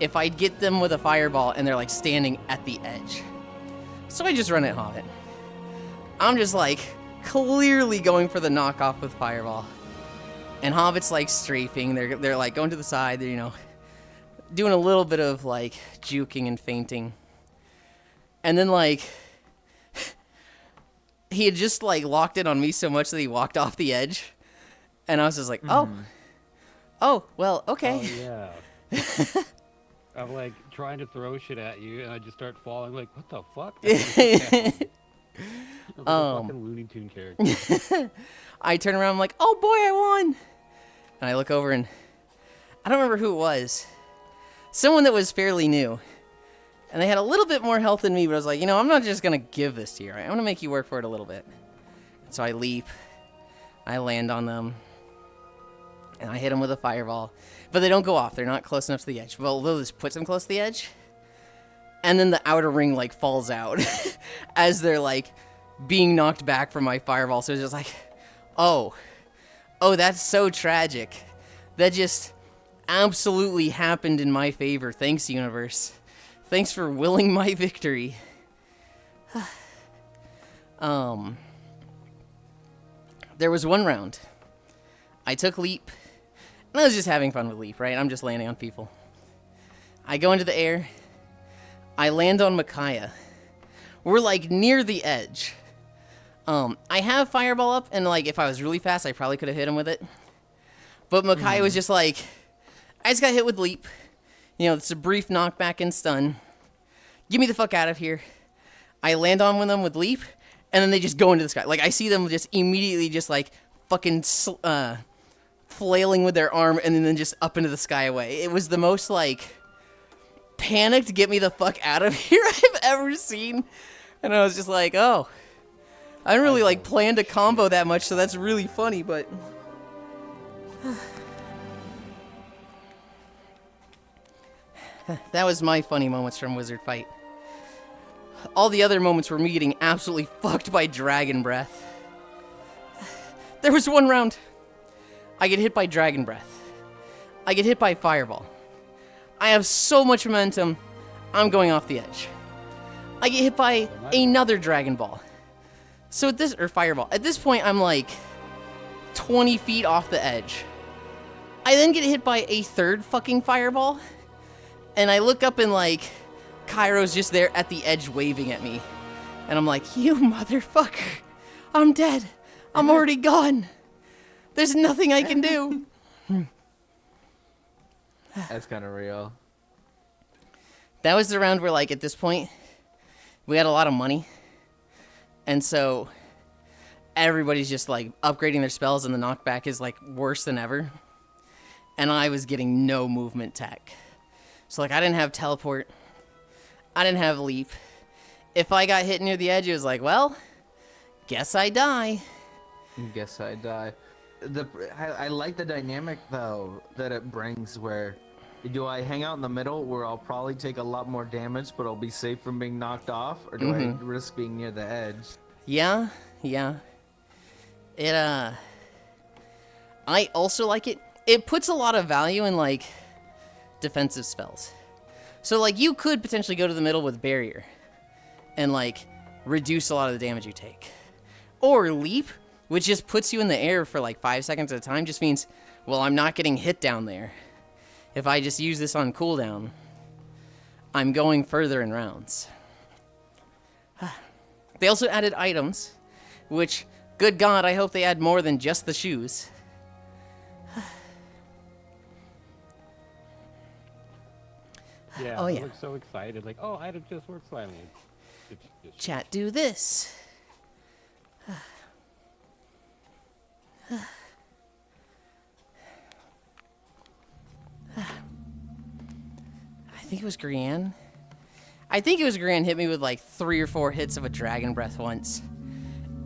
if I get them with a fireball and they're like standing at the edge. So I just run at Hobbit. I'm just like, clearly going for the knockoff with fireball. And Hobbit's like strafing, they're like going to the side, they're, you know, doing a little bit of like juking and feinting. And then like, he had just like locked in on me so much that he walked off the edge. And I was just like, oh, well, okay. Oh, yeah. I'm like trying to throw shit at you, and I just start falling. Like, what the fuck? I'm like a fucking Looney Tune character. I turn around, I'm like, oh boy, I won. And I look over, and I don't remember who it was. Someone that was fairly new. And they had a little bit more health than me, but I was like, you know, I'm not just going to give this to you, right? I'm going to make you work for it a little bit. So I leap. I land on them. And I hit them with a fireball. But they don't go off. They're not close enough to the edge. Well, this puts them close to the edge. And then the outer ring, like, falls out. as they're, like, being knocked back from my fireball. So it's just like, oh, that's so tragic. That just absolutely happened in my favor. Thanks, universe. Thanks for willing my victory. There was one round. I took Leap. And I was just having fun with Leap, right? I'm just landing on people. I go into the air. I land on Micaiah. We're like near the edge. I have Fireball up, and like if I was really fast, I probably could have hit him with it. But Micaiah was just like, I just got hit with Leap. You know, it's a brief knockback and stun. Get me the fuck out of here. I land on them with Leap, and then they just go into the sky. Like, I see them just immediately just, like, fucking flailing with their arm, and then just up into the sky away. It was the most, like, panicked, get me the fuck out of here I've ever seen. And I was just like, oh. I didn't really, like, plan to combo that much, so that's really funny, but... That was my funny moments from Wizard Fight. All the other moments were me getting absolutely fucked by Dragon Breath. There was one round. I get hit by Dragon Breath. I get hit by Fireball. I have so much momentum, I'm going off the edge. I get hit by another Dragon Ball. So at this, or Fireball. At this point, I'm like 20 feet off the edge. I then get hit by a third fucking Fireball. And I look up and, like, Cairo's just there at the edge waving at me. And I'm like, you motherfucker. I'm dead. I'm already gone. There's nothing I can do. That's kind of real. That was the round where, like, at this point, we had a lot of money. And so everybody's just, like, upgrading their spells, and the knockback is, like, worse than ever. And I was getting no movement tech. So, like, I didn't have teleport. I didn't have leap. If I got hit near the edge, it was like, well, guess I die. Guess I die. I like the dynamic, though, that it brings where, do I hang out in the middle where I'll probably take a lot more damage, but I'll be safe from being knocked off? Or do I risk being near the edge? Yeah. It, I also like it. It puts a lot of value in, like, defensive spells. So, like, you could potentially go to the middle with Barrier and, like, reduce a lot of the damage you take. Or Leap, which just puts you in the air for, like, 5 seconds at a time, just means, well, I'm not getting hit down there. if I just use this on cooldown, I'm going further in rounds. They also added items, which, good God, I hope they add more than just the shoes. Yeah, Oh, I yeah. look so excited. Like, oh, item just works finally. It's just Chat, do this. I think it was Grianne. I think it was Grianne hit me with like 3 or 4 hits of a dragon breath once.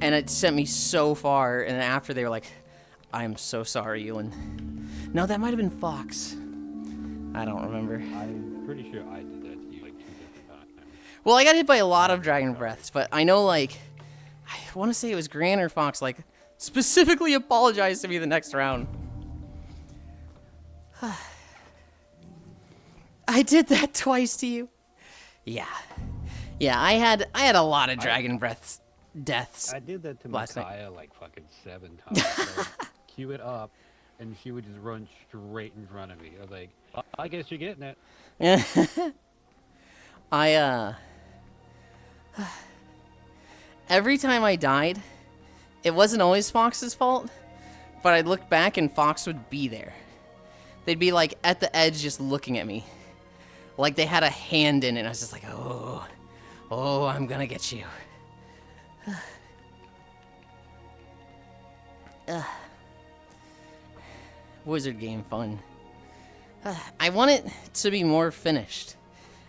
And it sent me so far. And then after they were like, I'm so sorry, Yulind. No, that might have been Fox. I don't remember. I'm pretty sure I did that to you like 2 different times. Well, I got hit by a lot of dragon breaths, but I know, like, I want to say it was Gran or Fox, like, specifically apologized to me the next round. I did that twice to you. Yeah. Yeah, I had a lot of dragon breaths deaths. I did that to last night. Micaiah like fucking 7 times. So I'd queue it up, and she would just run straight in front of me. I was like, "Well, I guess you're getting it." Every time I died, it wasn't always Fox's fault, but I'd look back and Fox would be there. They'd be like at the edge just looking at me. Like they had a hand in it. I was just like, oh, I'm gonna get you. Wizard game fun. I want it to be more finished.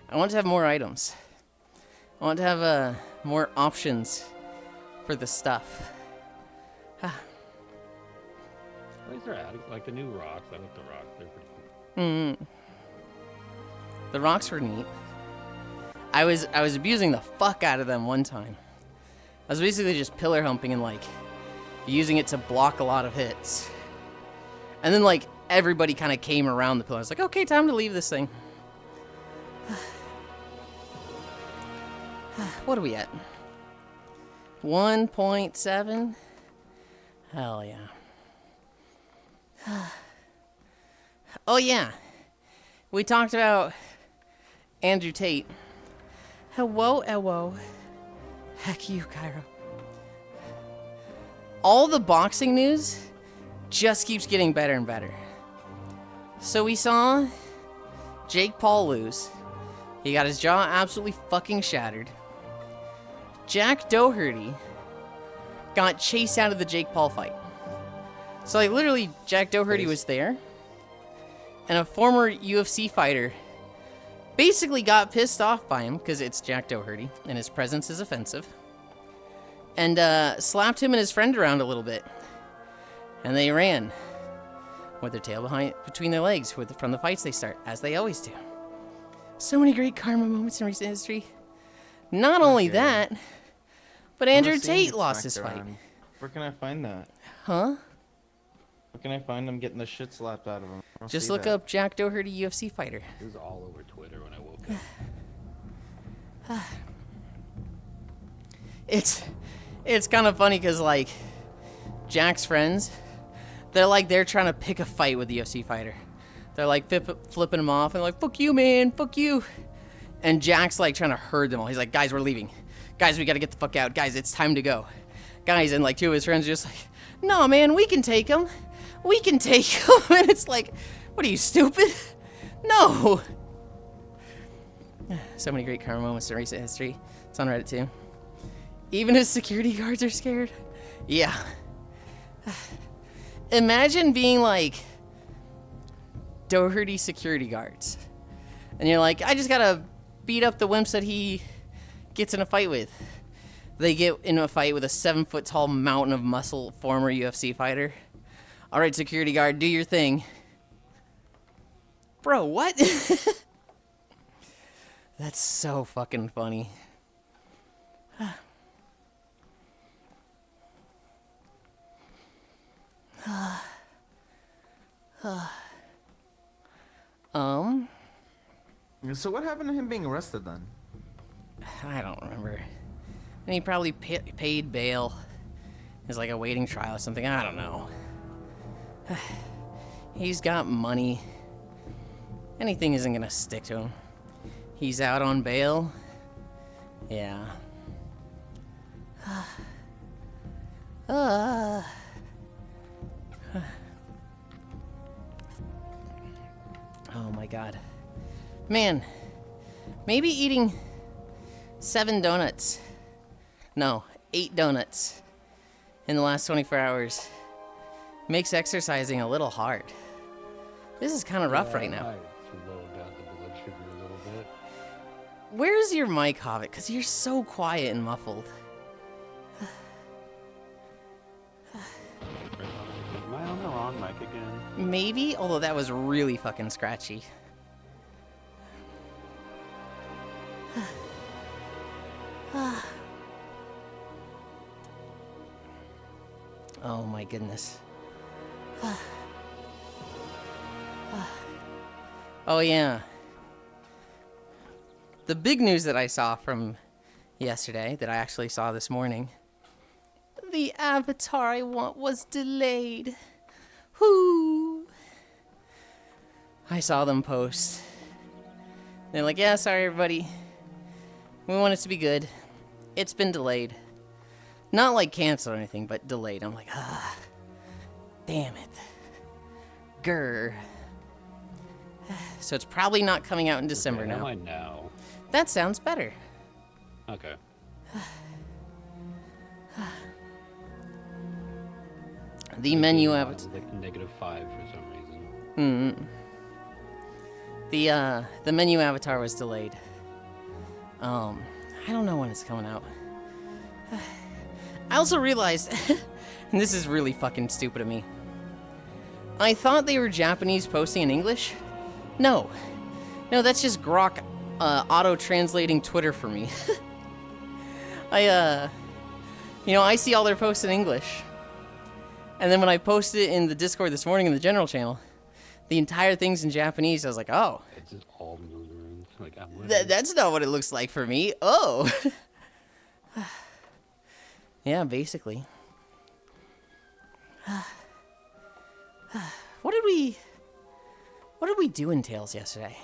I want to have more items. I want to have more options for the stuff. At least they're adding like the new rocks. I like the rocks. They're pretty cool. The rocks were neat. I was abusing the fuck out of them one time. I was basically just pillar humping and like using it to block a lot of hits. And then like everybody kind of came around the pillar. I was like, okay, time to leave this thing. What are we at? 1.7? Hell yeah. Oh yeah. We talked about Andrew Tate. Hello. Heck you, Cairo. All the boxing news just keeps getting better and better. So we saw Jake Paul lose. He got his jaw absolutely fucking shattered. Jack Doherty got chased out of the Jake Paul fight. So like literally Jack Doherty was there, and a former UFC fighter basically got pissed off by him because it's Jack Doherty and his presence is offensive, and slapped him and his friend around a little bit, and they ran with their tail between their legs from the fights they start, as they always do. So many great karma moments in recent history. Not only that, but Andrew Tate lost his fight. Where can I find that? Huh? Where can I find him getting the shit slapped out of him? I don't Just see look that. up Jack Doherty UFC fighter. It was all over Twitter when I woke up. It's kind of funny because like Jack's friends, they're trying to pick a fight with the UFC fighter. They're like flipping him off and like, fuck you, man, fuck you. And Jack's like trying to herd them all. He's like, guys, we're leaving. Guys, we gotta get the fuck out. Guys, it's time to go. Guys, and like 2 of his friends are just like, no, man, we can take him. We can take him. And it's like, what are you, stupid? No. So many great karma moments in recent history. It's on Reddit too. Even his security guards are scared. Yeah. Imagine being like Doherty security guards. And you're like, I just gotta beat up the wimps that he gets in a fight with. They get in a fight with a 7-foot tall mountain of muscle former UFC fighter. All right, security guard, do your thing. Bro, what? That's so fucking funny. So what happened to him being arrested then? I don't remember. And he probably paid bail. It's like a waiting trial or something. I don't know. He's got money. Anything isn't gonna stick to him. He's out on bail. Yeah. Oh my god. Man, maybe eating 7 donuts. No, 8 donuts in the last 24 hours makes exercising a little hard. This is kind of rough right now. I slowed down the blood sugar a little bit. Where's your mic, Hobbit? Because you're so quiet and muffled. Am I on the wrong mic again? Maybe, although that was really fucking scratchy. Oh my goodness. Oh yeah. The big news that I saw from yesterday, that I actually saw this morning, the avatar I want was delayed. Whoo! I saw them post. They're like, yeah, sorry everybody. We want it to be good. It's been delayed. Not like canceled or anything, but delayed. I'm like, damn it. Grr. So it's probably not coming out in December Okay, how now. am I now? That sounds better. Okay. The menu It avatar. was like -5 for some reason. The menu avatar was delayed. I don't know when it's coming out. I also realized, and this is really fucking stupid of me. I thought they were Japanese posting in English. No, that's just Grok auto-translating Twitter for me. I see all their posts in English. And then when I posted it in the Discord this morning in the general channel, the entire thing's in Japanese. I was like, oh, It's just all moving. Like I'm with it. that's not what it looks like for me. Oh. Yeah, basically. What did we do in Tales yesterday?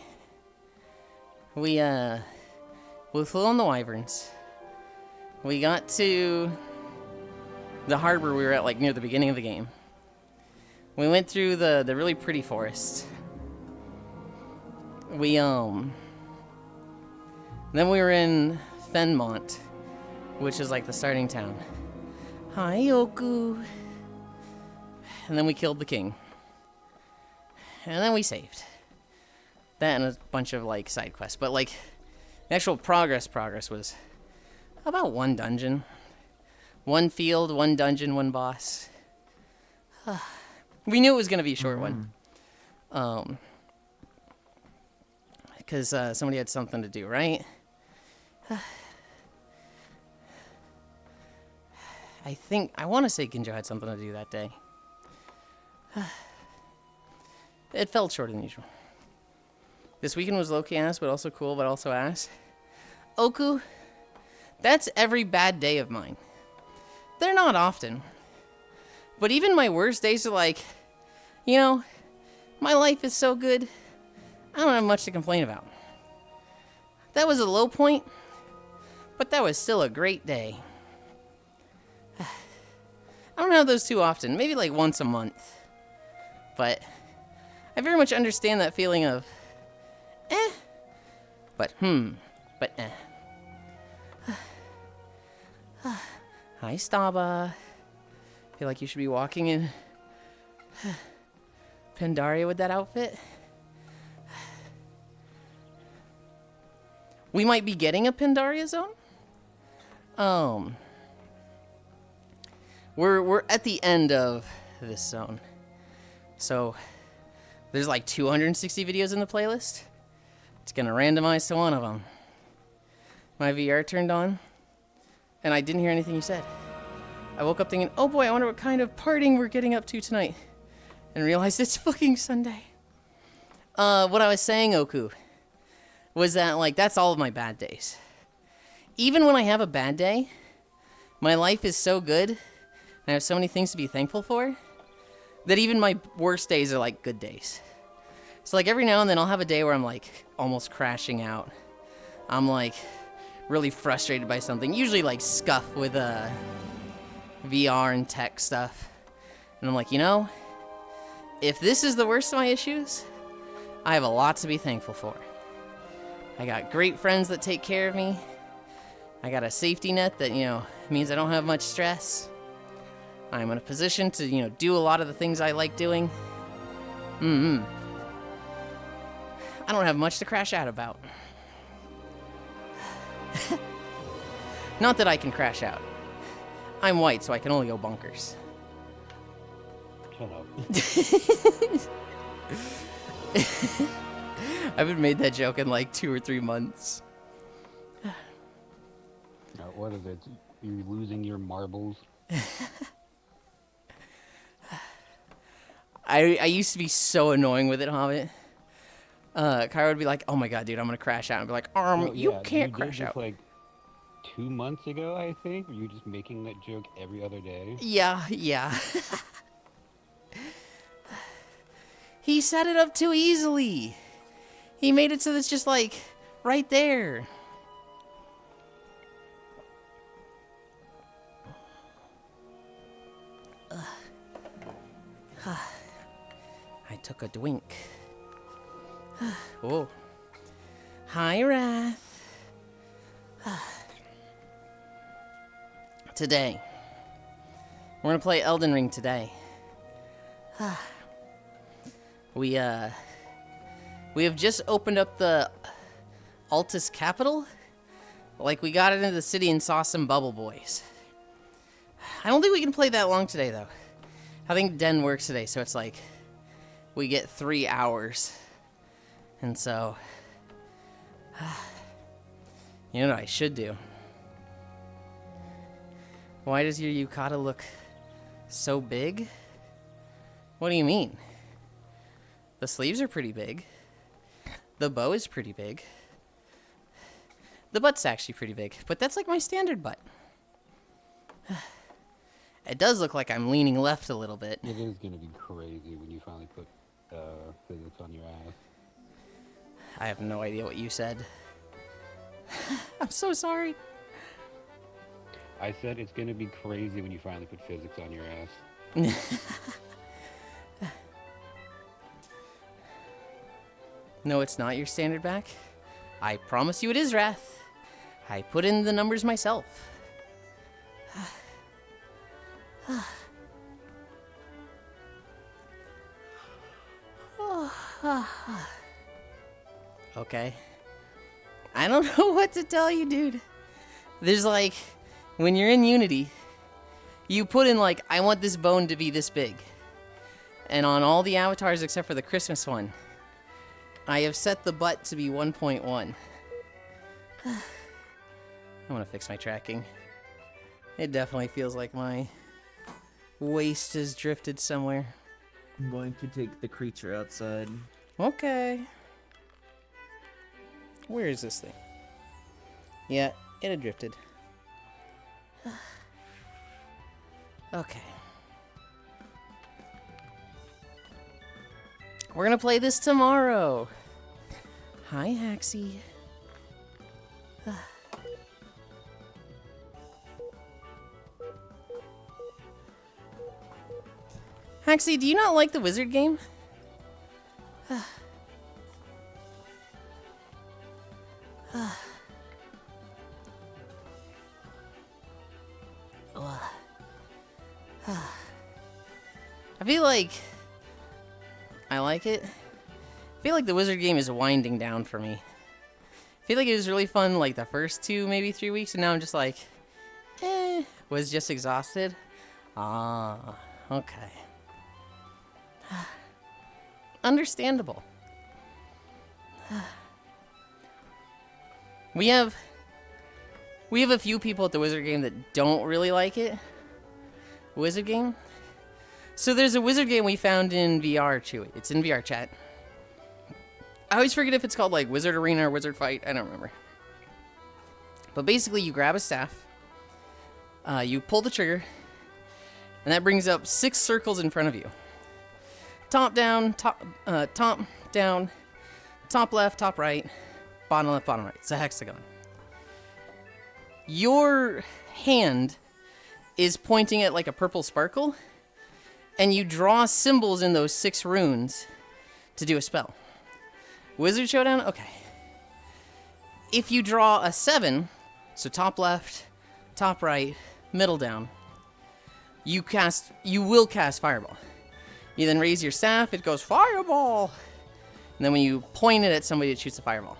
We flew on the Wyverns. We got to the harbor we were at, like, near the beginning of the game. We went through the really pretty forest. Then we were in Fenmont, which is like the starting town. Hi, Oku. And then we killed the king. And then we saved. That and a bunch of, like, side quests. But, like, the actual progress was about 1 dungeon. 1 field, 1 dungeon, 1 boss. We knew it was going to be a short one. Because somebody had something to do, right? I want to say Ginjo had something to do that day. It felt shorter than usual. This weekend was low-key ass, but also cool, but also ass. Oku, that's every bad day of mine. They're not often. But even my worst days are like, my life is so good, I don't have much to complain about. That was a low point, but that was still a great day. I don't have those too often, maybe like once a month. But I very much understand that feeling of, but eh. Hi, Staba. Feel like you should be walking in Pandaria with that outfit. We might be getting a Pandaria zone. We're at the end of this zone. So there's like 260 videos in the playlist. It's gonna randomize to one of them. My VR turned on, and I didn't hear anything you said. I woke up thinking, oh boy, I wonder what kind of partying we're getting up to tonight. And realized it's fucking Sunday. What I was saying, Oku, was that, like, that's all of my bad days. Even when I have a bad day, my life is so good, and I have so many things to be thankful for, that even my worst days are like good days. So like every now and then I'll have a day where I'm like almost crashing out. I'm like really frustrated by something, usually like scuff with VR and tech stuff. And I'm like, you know, if this is the worst of my issues, I have a lot to be thankful for. I got great friends that take care of me. I got a safety net that, you know, means I don't have much stress. I'm in a position to, you know, do a lot of the things I like doing. I don't have much to crash out about. Not that I can crash out. I'm white, so I can only go bonkers. Shut up. I haven't made that joke in like 2 or 3 months. What is it? You're losing your marbles? I used to be so annoying with it, Hobbit. Kyra would be like, "Oh my god, dude, I'm gonna crash out." I'd be like, you can't crash out." Like 2 months ago, I think. Were you just making that joke every other day? Yeah. He set it up too easily. He made it so that's just like right there. I took a drink. Oh. Hi, Wrath. Today, we're gonna play Elden Ring today. We have just opened up the Altus capital. Like, we got into the city and saw some bubble boys. I don't think we can play that long today, though. I think Den works today, so it's like we get 3 hours. And so, you know what I should do? Why does your yukata look so big? What do you mean? The sleeves are pretty big. The bow is pretty big. The butt's actually pretty big, but that's like my standard butt. It does look like I'm leaning left a little bit. It is gonna be crazy when you finally put physics on your ass. I have no idea what you said. I'm so sorry. I said it's gonna be crazy when you finally put physics on your ass. No, it's not your standard back. I promise you it is, Wrath. I put in the numbers myself. Okay. I don't know what to tell you, dude. There's like, when you're in Unity, you put in like, I want this bone to be this big. And on all the avatars except for the Christmas one, I have set the butt to be 1.1. I want to fix my tracking. It definitely feels like my waist has drifted somewhere. I'm going to take the creature outside. Okay. Where is this thing? Yeah, it had drifted. Okay. We're gonna play this tomorrow. Hi, Haxie. Haxie, do you not like the wizard game? I feel like I like it. I feel like the wizard game is winding down for me. I feel like it was really fun like the first 2, maybe 3 weeks, and now I'm just like, was just exhausted. Ah, okay. Understandable. We have a few people at the wizard game that don't really like it. Wizard game? So there's a wizard game we found in VR, Chewy. It's in VR chat. I always forget if it's called like Wizard Arena or Wizard Fight. I don't remember. But basically you grab a staff, you pull the trigger, and that brings up 6 circles in front of you. Top down, top down, top left, top right, bottom left, bottom right. It's a hexagon. Your hand is pointing at like a purple sparkle, and you draw symbols in those 6 runes to do a spell. Wizard Showdown? Okay. If you draw a 7, so top left, top right, middle down, you will cast Fireball. You then raise your staff, it goes Fireball! And then when you point it at somebody, it shoots a Fireball.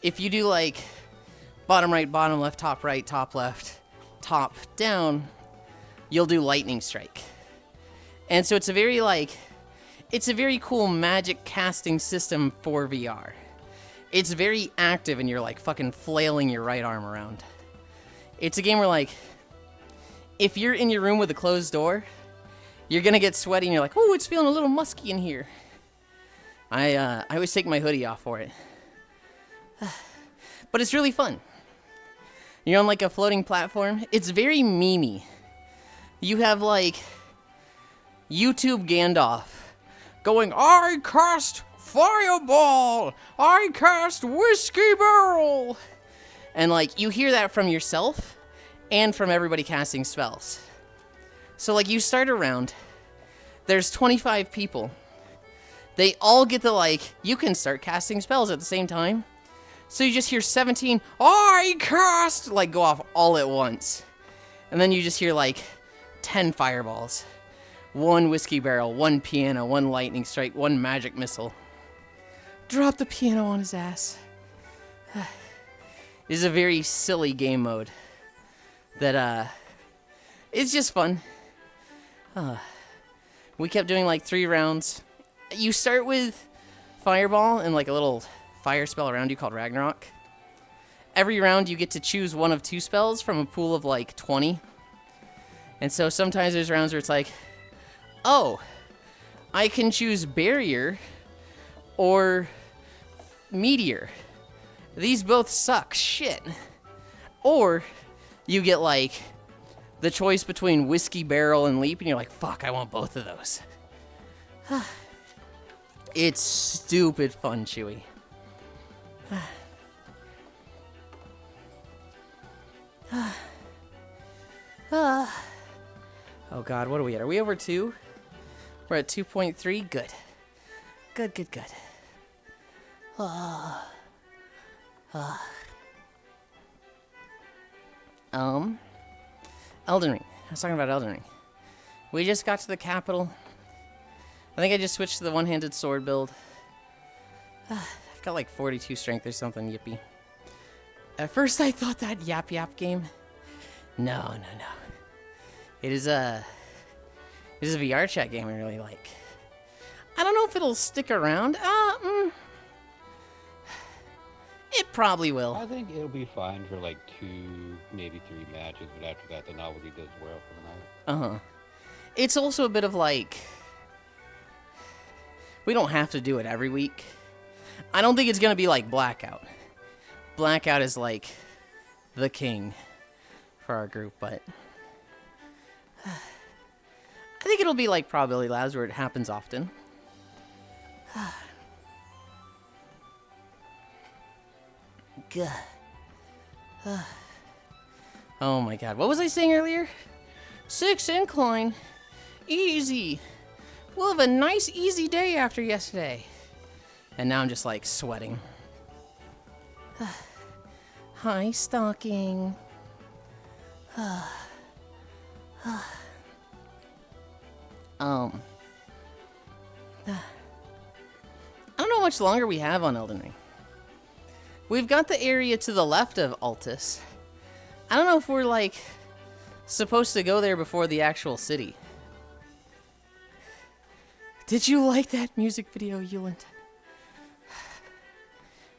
If you do like bottom right, bottom left, top right, top left, top down, you'll do Lightning Strike. And so it's a very cool magic casting system for VR. It's very active and you're like fucking flailing your right arm around. It's a game where like, if you're in your room with a closed door, you're gonna get sweaty and you're like, oh, it's feeling a little musky in here. I always take my hoodie off for it. But it's really fun. You're on like a floating platform. It's very memey. You have like YouTube Gandalf going, I cast Fireball! I cast Whiskey Barrel! And like, you hear that from yourself and from everybody casting spells. So like, you start a round, there's 25 people. They all get to like, you can start casting spells at the same time. So you just hear 17, I cast, like go off all at once. And then you just hear like 10 fireballs. 1 whiskey barrel, 1 piano, 1 lightning strike, 1 magic missile. Drop the piano on his ass. It is a very silly game mode that it's just fun. We kept doing like 3 rounds. You start with Fireball and like a little fire spell around you called Ragnarok. Every round you get to choose one of 2 spells from a pool of like 20. And so sometimes there's rounds where it's like, oh, I can choose Barrier or Meteor. These both suck. Shit. Or you get like the choice between Whiskey Barrel and Leap, and you're like, fuck, I want both of those. It's stupid fun, Chewy. Oh god, what are we at? Are we over 2? We're at 2.3? Good. Good, good, good. Elden Ring. I was talking about Elden Ring. We just got to the capital. I think I just switched to the one-handed sword build. I've got like 42 strength or something, yippee. At first I thought that Yap Yap game. No. It is a VR chat game I really like. I don't know if it'll stick around. It probably will. I think it'll be fine for like 2, maybe 3 matches, but after that, the novelty does wear off for the night. It's also a bit of like, we don't have to do it every week. I don't think it's gonna be like Blackout. Blackout is like the king for our group, but I think it'll be like Probability Labs where it happens often. God. Oh my god. What was I saying earlier? 6 incline. Easy. We'll have a nice easy day after yesterday. And now I'm just like sweating. Hi, stalking. I don't know how much longer we have on Elden Ring. We've got the area to the left of Altus. I don't know if we're, like, supposed to go there before the actual city. Did you like that music video, Yulind?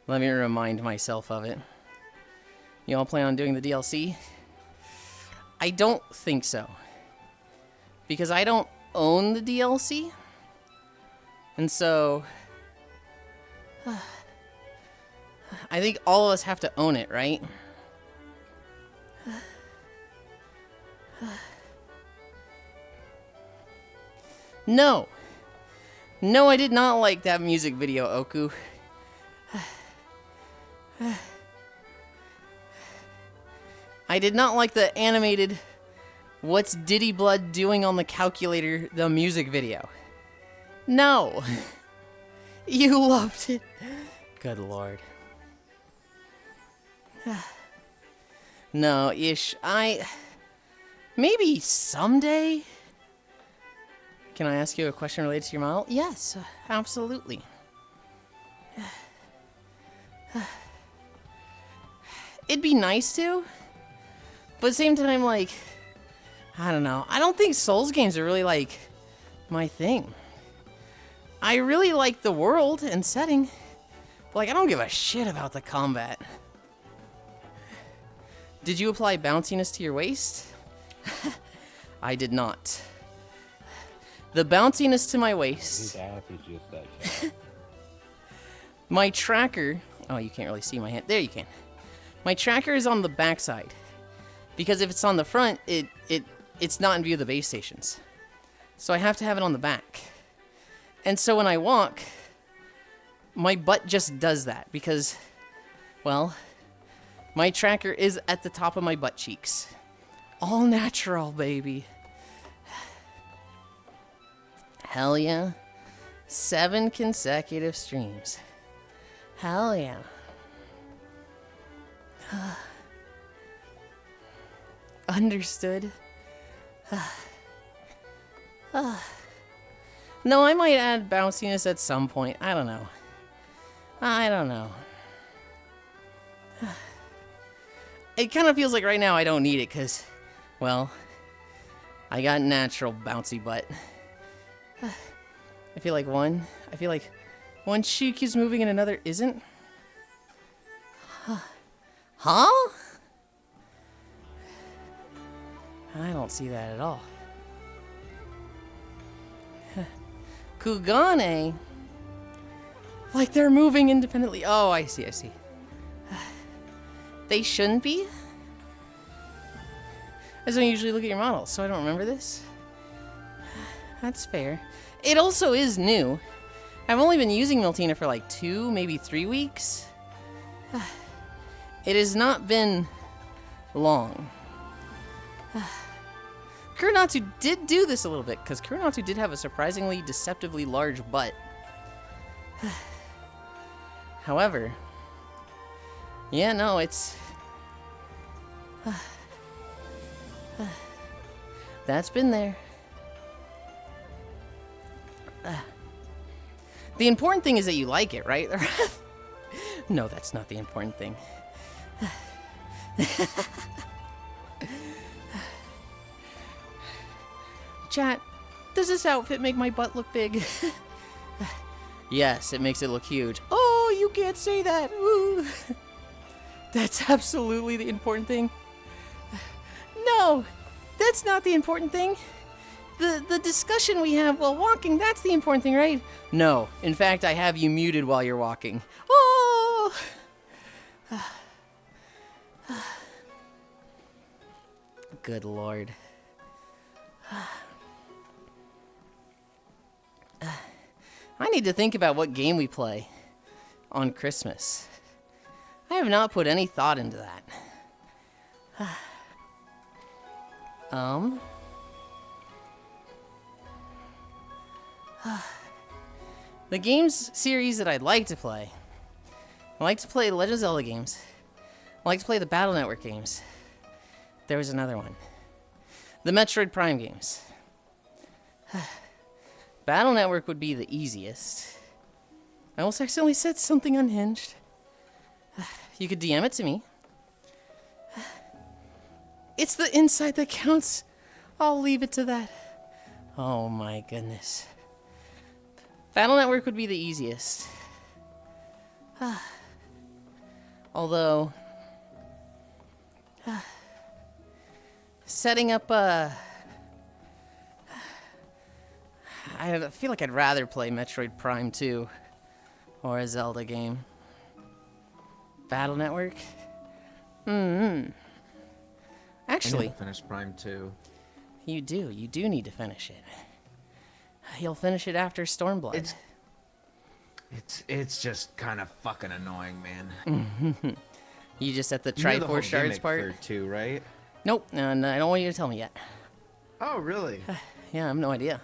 Let me remind myself of it. You all plan on doing the DLC? I don't think so. Because I don't own the DLC. And so I think all of us have to own it, right? No. No, I did not like that music video, Oku. I did not like the animated "What's Diddy Blood Doing on the Calculator" the music video. No. You loved it. Good lord. No, Ish, maybe someday? Can I ask you a question related to your model? Yes, absolutely. It'd be nice to, but at the same time, like, I don't know. I don't think Souls games are really, like, my thing. I really like the world and setting, but, like, I don't give a shit about the combat. Did you apply bounciness to your waist? I did not. The bounciness to my waist. His ass is just that shit. My tracker. Oh, you can't really see my hand. There you can. My tracker is on the backside, because if it's on the front, it's not in view of the base stations. So I have to have it on the back. And so when I walk, my butt just does that because, well, my tracker is at the top of my butt cheeks. All natural, baby. Hell yeah. 7 consecutive streams. Hell yeah. Understood. No, I might add bounciness at some point. I don't know. I don't know. It kind of feels like right now I don't need it because, well, I got natural bouncy butt. I feel like one cheek is moving and another isn't. Huh? I don't see that at all. Kugane. Like they're moving independently. Oh, I see. They shouldn't be? I don't usually look at your model, so I don't remember this. That's fair. It also is new. I've only been using Miltina for like 2, maybe 3 weeks. It has not been long. Kuronatu did do this a little bit, because Kuronatu did have a surprisingly deceptively large butt. However, yeah, no, it's... that's been there. The important thing is that you like it, right? No, that's not the important thing. Chat, does this outfit make my butt look big? Yes, it makes it look huge. Oh, you can't say that. Ooh. That's absolutely the important thing. No, that's not the important thing. The discussion we have while walking, that's the important thing, right? No, in fact, I have you muted while you're walking. Oh! Good lord. I need to think about what game we play on Christmas. I have not put any thought into that. The games series that I'd like to play. I like to play Legend of Zelda games. I like to play the Battle Network games. There was another one. The Metroid Prime games. Battle Network would be the easiest. I almost accidentally said something unhinged. You could DM it to me. It's the insight that counts. I'll leave it to that. Oh my goodness. Battle Network would be the easiest. Although, setting up I feel like I'd rather play Metroid Prime 2 or a Zelda game. Battle Network? Actually, Finish Prime 2. you do need to finish it. He'll finish it after Stormblood. It's just kind of fucking annoying, man. You just at the You know the whole Triforce shards gimmick part? for 2, right? Nope, no, I don't want you to tell me yet. Oh, really? Yeah, I have no idea.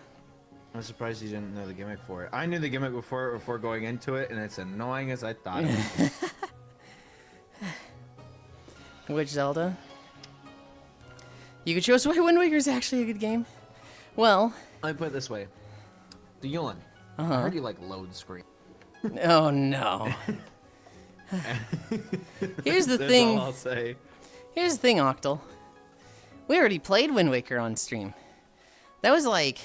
I'm surprised you didn't know the gimmick for it. I knew the gimmick before going into it, and it's annoying as I thought it was. Which Zelda? You could show us why Wind Waker is actually a good game. Well, Let me put it this way. The Yulind. I uh-huh. heard you like load screen. Oh no. Here's the That's thing. all I'll say. Here's the thing, Octal. We already played Wind Waker on stream. That was like,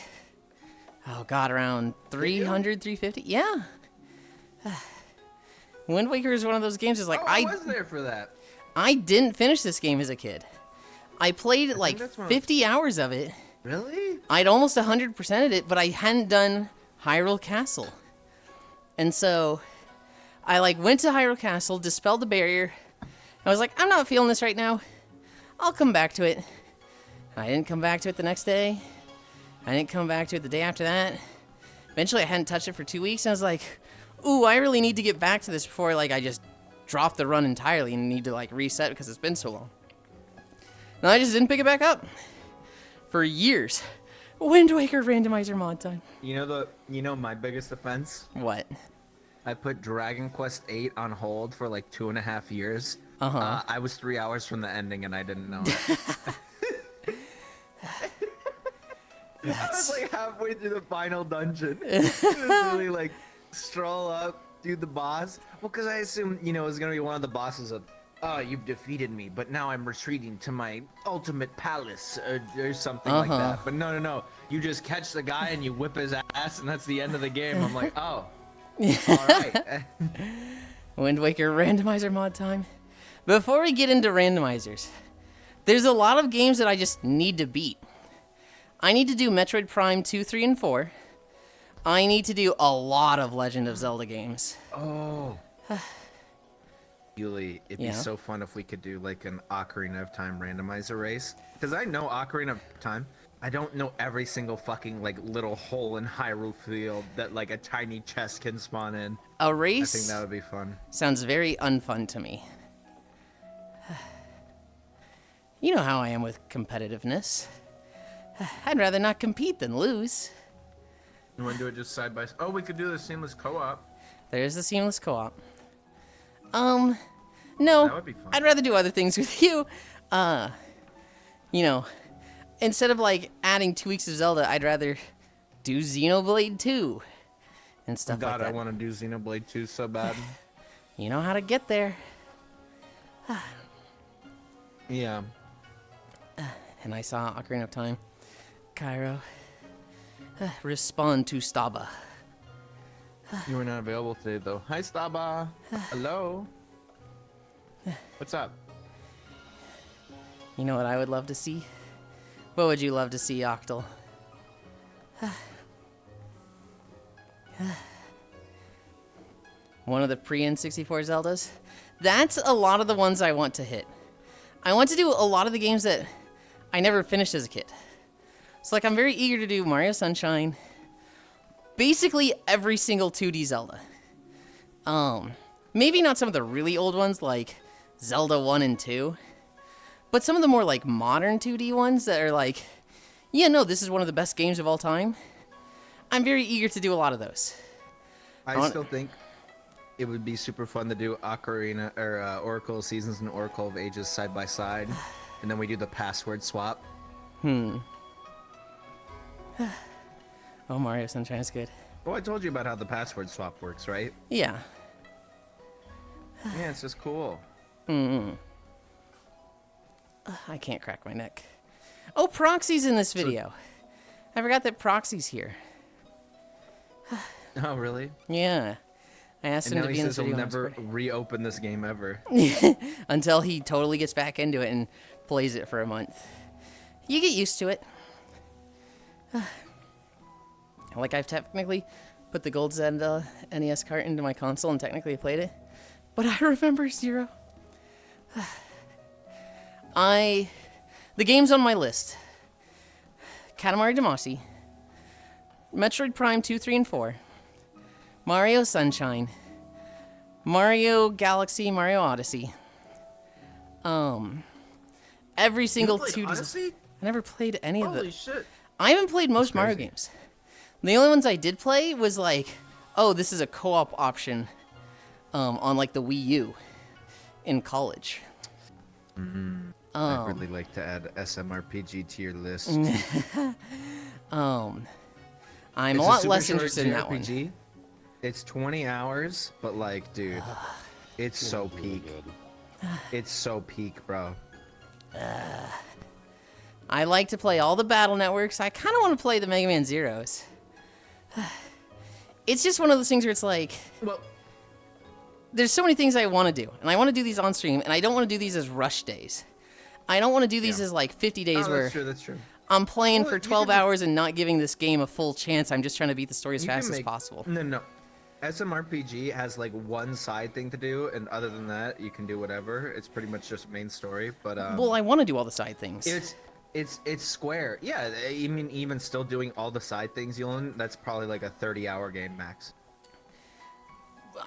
oh god, around 300, 350? Yeah. Wind Waker is one of those games that's like, I was there for that. I didn't finish this game as a kid. I played like that's one of- 50 hours of it. Really? I'd almost 100%ed it, but I hadn't done Hyrule Castle. And so I like went to Hyrule Castle, dispelled the barrier. I was like, I'm not feeling this right now. I'll come back to it. I didn't come back to it the next day. I didn't come back to it the day after that. Eventually I hadn't touched it for 2 weeks, and I was like, ooh, I really need to get back to this before like I just drop the run entirely and need to like reset because it's been so long. And I just didn't pick it back up. For years. Wind Waker randomizer mod time. You know my biggest offense? What? I put Dragon Quest VIII on hold for like 2.5 years. Uh-huh. I was 3 hours from the ending and I didn't know it. I was like halfway through the final dungeon. It was really like stroll up, do the boss. Well, because I assumed, it was going to be one of the bosses of, oh, you've defeated me, but now I'm retreating to my ultimate palace or something like that. But no. You just catch the guy and you whip his ass and that's the end of the game. I'm like, oh, all right. Wind Waker randomizer mod time. Before we get into randomizers, there's a lot of games that I just need to beat. I need to do Metroid Prime 2, 3, and 4. I need to do a lot of Legend of Zelda games. Oh. Yuli, it'd Yeah? be so fun if we could do like an Ocarina of Time randomizer race. Because I know Ocarina of Time. I don't know every single fucking like little hole in Hyrule Field that like a tiny chest can spawn in. A I race think that would be fun. sounds very unfun to me. You know how I am with competitiveness. I'd rather not compete than lose. You want to do it just side by side? Oh, we could do the seamless co-op. There's the seamless co-op. No. That would be fun. I'd rather do other things with you. Instead of like adding 2 weeks of Zelda, I'd rather do Xenoblade 2 and stuff like God, that. I want to do Xenoblade 2 so bad. You know how to get there. Yeah. And I saw Ocarina of Time. Cairo. Respond to Staba. You were not available today though. Hi, Staba. Hello. What's up? You know what I would love to see? What would you love to see, Octal? One of the pre-N64 Zeldas? That's a lot of the ones I want to hit. I want to do a lot of the games that I never finished as a kid. So like I'm very eager to do Mario Sunshine. Basically every single 2D Zelda. Maybe not some of the really old ones like Zelda 1 and 2. But some of the more like modern 2D ones that are like, yeah, no, this is one of the best games of all time. I'm very eager to do a lot of those. I still think it would be super fun to do Ocarina or Oracle of Seasons and Oracle of Ages side by side, and then we do the password swap. Oh, Mario Sunshine is good. Well, I told you about how the password swap works, right? Yeah. Yeah, it's just cool. I can't crack my neck. Oh, Proxy's in this video. I forgot that Proxy's here. Oh, really? Yeah. I asked And him now to he be in this says he'll video. never reopen this game ever. Until he totally gets back into it and plays it for a month. You get used to it. Like I've technically put the Gold Zelda NES cart into my console and technically played it. But I remember zero. The games on my list. Katamari Damacy. Metroid Prime 2, 3, and 4. Mario Sunshine. Mario Galaxy, Mario Odyssey. Every single played 2D. Odyssey? I never played any of Holy it. shit. I haven't played most Mario games. The only ones I did play was like, oh, this is a co-op option on like the Wii U in college. I'd really like to add SMRPG to your list. I'm a It's lot super less short interested in that one. JRPG. It's 20 hours, but like, dude, it's so peak. It's so peak, bro. I like to play all the battle networks. I kind of want to play the Mega Man Zeros. It's just one of those things where it's like, Well, there's so many things I want to do, and I want to do these on stream, and I don't want to do these as rush days. I don't want to do these as like 50 days where that's true. I'm playing Well, for you 12 can- hours and not giving this game a full chance. I'm just trying to beat the story as You fast can as make- possible. No. SMRPG has like one side thing to do, and other than that, you can do whatever. It's pretty much just main story. But Well, I want to do all the side things. it's Square. Yeah, I mean, even still doing all the side things, Yulind, that's probably like a 30-hour game max.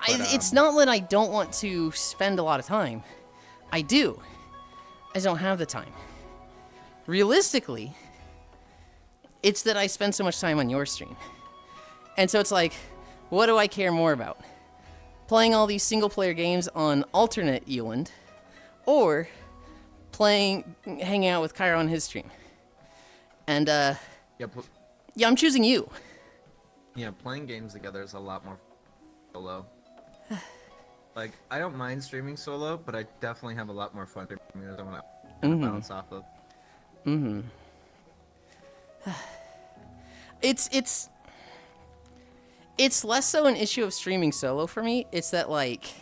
It's not that I don't want to spend a lot of time. I do. I just don't have the time. Realistically, it's that I spend so much time on your stream. And so it's like, what do I care more about? Playing all these single-player games on alternate Yulind, or hanging out with Kyra on his stream? And, Yeah, yeah, I'm choosing you. yeah, playing games together is a lot more solo. Like, I don't mind streaming solo, but I definitely have a lot more fun streaming as I want to bounce off of. It's less so an issue of streaming solo for me. It's that, like,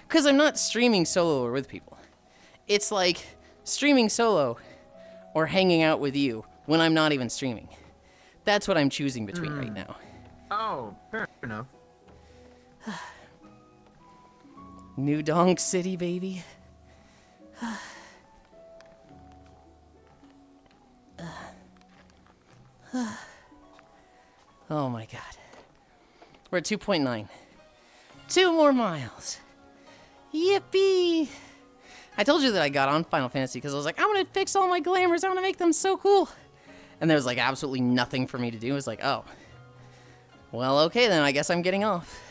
because I'm not streaming solo or with people. It's like streaming solo or hanging out with you when I'm not even streaming. That's what I'm choosing between right now. Oh, fair enough. New Donk City, baby. Oh my god. We're at 2.9. 2 more miles. Yippee! I told you that I got on Final Fantasy because I was like, I'm gonna fix all my glamours. I'm gonna make them so cool. And there was like absolutely nothing for me to do. It was like, oh. Well, okay then. I guess I'm getting off.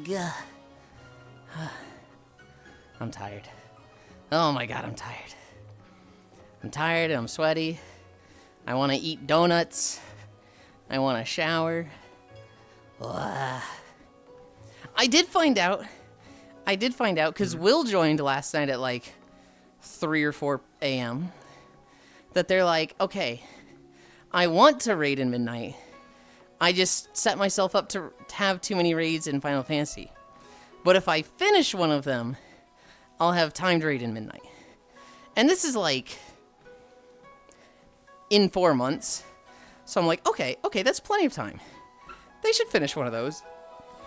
Gah. I'm tired. Oh my god, I'm tired. I'm tired and I'm sweaty. I want to eat donuts. I want to shower. Ugh. I did find out, because Will joined last night at like 3 or 4 a.m., that they're like, okay, I want to raid in midnight. I just set myself up to have too many raids in Final Fantasy. But if I finish one of them, I'll have time to raid in midnight. And this is like in 4 months. So I'm like, okay, that's plenty of time. They should finish one of those.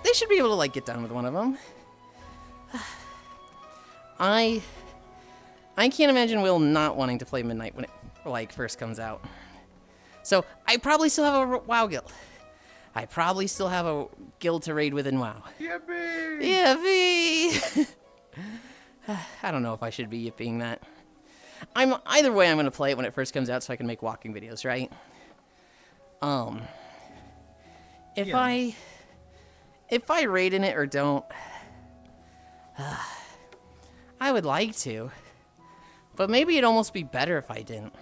They should be able to like get done with one of them. I can't imagine Will not wanting to play Midnight when it like first comes out. So I probably still have a WoW guild. I probably still have a guild to raid within WoW. Yippee! Yippee! I don't know if I should be yipping that. Either way, I'm gonna play it when it first comes out so I can make walking videos, right? If I raid in it or don't, I would like to, but maybe it'd almost be better if I didn't,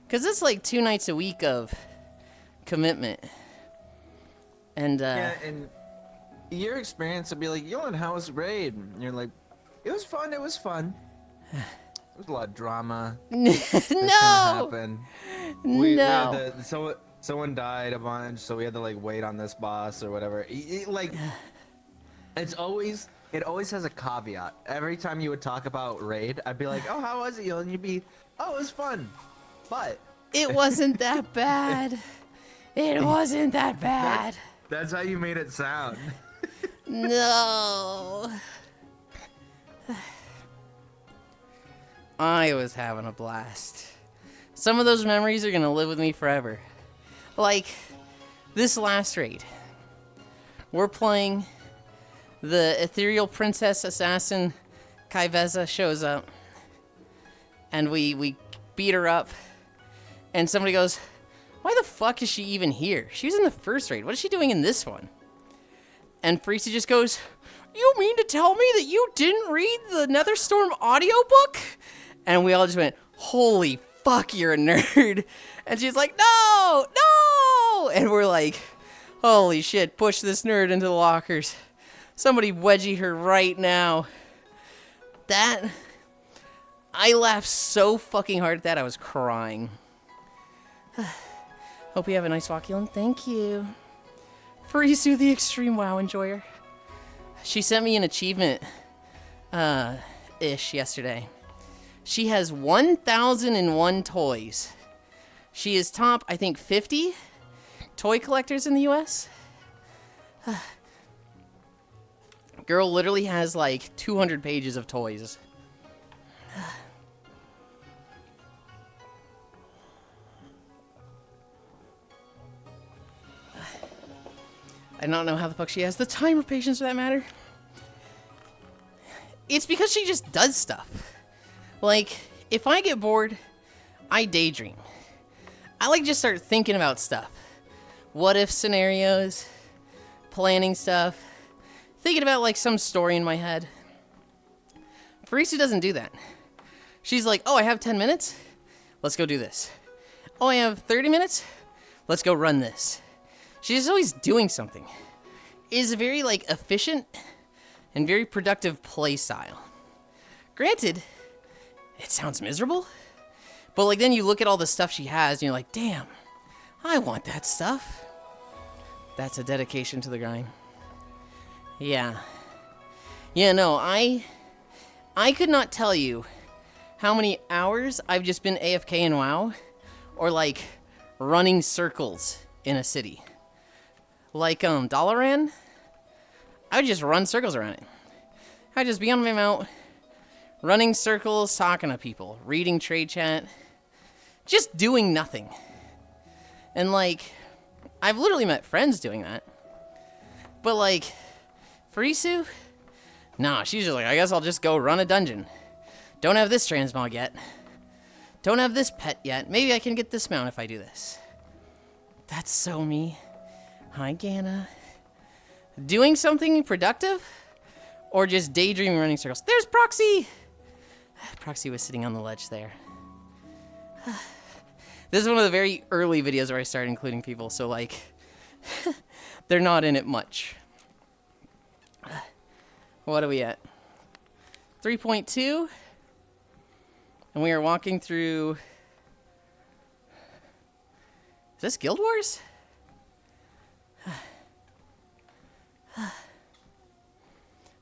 cause it's like 2 nights a week of commitment, and Yeah, and your experience would be like, Yulind, how was raid? And you're like, it was fun. It was fun. There was a lot of drama. This kinda no, happened. We no. had someone died a bunch, so we had to like wait on this boss or whatever. Like, it always has a caveat. Every time you would talk about raid, I'd be like, oh, how was it, Yulind? And you'd be, oh, it was fun, but It wasn't that bad. It wasn't that bad. that's how you made it sound. No. I was having a blast. Some of those memories are gonna live with me forever. Like, this last raid. We're playing, the ethereal princess assassin Kaiveza shows up. And we beat her up. And somebody goes, why the fuck is she even here? She was in the first raid. What is she doing in this one? And Farisa just goes, you mean to tell me that you didn't read the Netherstorm audiobook? And we all just went, holy fuck, you're a nerd. And she's like, no, no. And we're like, holy shit, push this nerd into the lockers. Somebody wedgie her right now. That, I laughed so fucking hard at that, I was crying. Hope you have a nice walk, Yulind. Thank you. Farisu, the extreme WoW enjoyer. She sent me an achievement, ish yesterday. She has 1,001 toys. She is top, I think, 50 toy collectors in the US. Girl literally has like 200 pages of toys. I don't know how the fuck she has the time or patience for that matter. It's because she just does stuff. Like, if I get bored, I daydream. I like just start thinking about stuff. What if scenarios, planning stuff, thinking about like some story in my head. Farisa doesn't do that. She's like, oh, I have 10 minutes? Let's go do this. Oh, I have 30 minutes? Let's go run this. She's always doing something. It is a very like efficient and very productive play style. Granted, it sounds miserable, but like then you look at all the stuff she has and you're like, damn, I want that stuff. That's a dedication to the grind. Yeah. Yeah, no, I could not tell you how many hours I've just been AFK in WoW or like running circles in a city. Like, Dalaran, I would just run circles around it. I'd just be on my mount, running circles, talking to people, reading trade chat, just doing nothing. And, like, I've literally met friends doing that. But, like, Farisu, nah, she's just like, I guess I'll just go run a dungeon. Don't have this transmog yet. Don't have this pet yet. Maybe I can get this mount if I do this. That's so me. Hi, Gana. Doing something productive? Or just daydreaming running circles? There's Proxy! Proxy was sitting on the ledge there. This is one of the very early videos where I started including people, so like, they're not in it much. What are we at? 3.2? And we are walking through... Is this Guild Wars?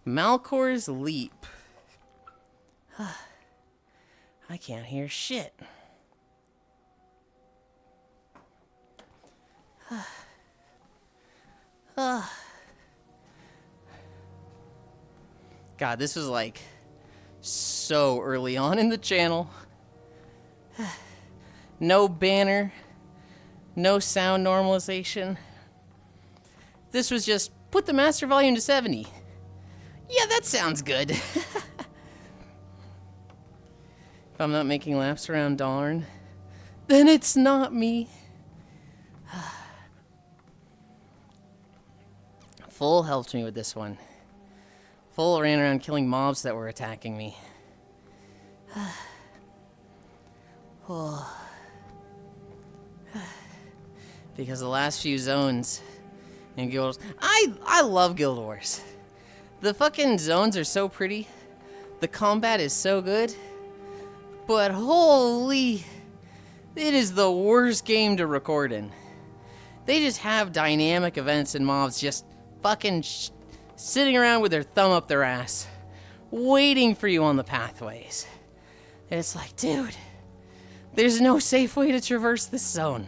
Malcor's Leap. I can't hear shit. God, this was like so early on in the channel. No banner, no sound normalization. This was just put the master volume to 70. Yeah, that sounds good. If I'm not making laps around Darn, then it's not me. Full helped me with this one. Full ran around killing mobs that were attacking me. Because the last few zones in Guild Wars... I love Guild Wars. The fucking zones are so pretty. The combat is so good. But holy... It is the worst game to record in. They just have dynamic events and mobs just fucking sitting around with their thumb up their ass. Waiting for you on the pathways. And it's like, dude... There's no safe way to traverse this zone.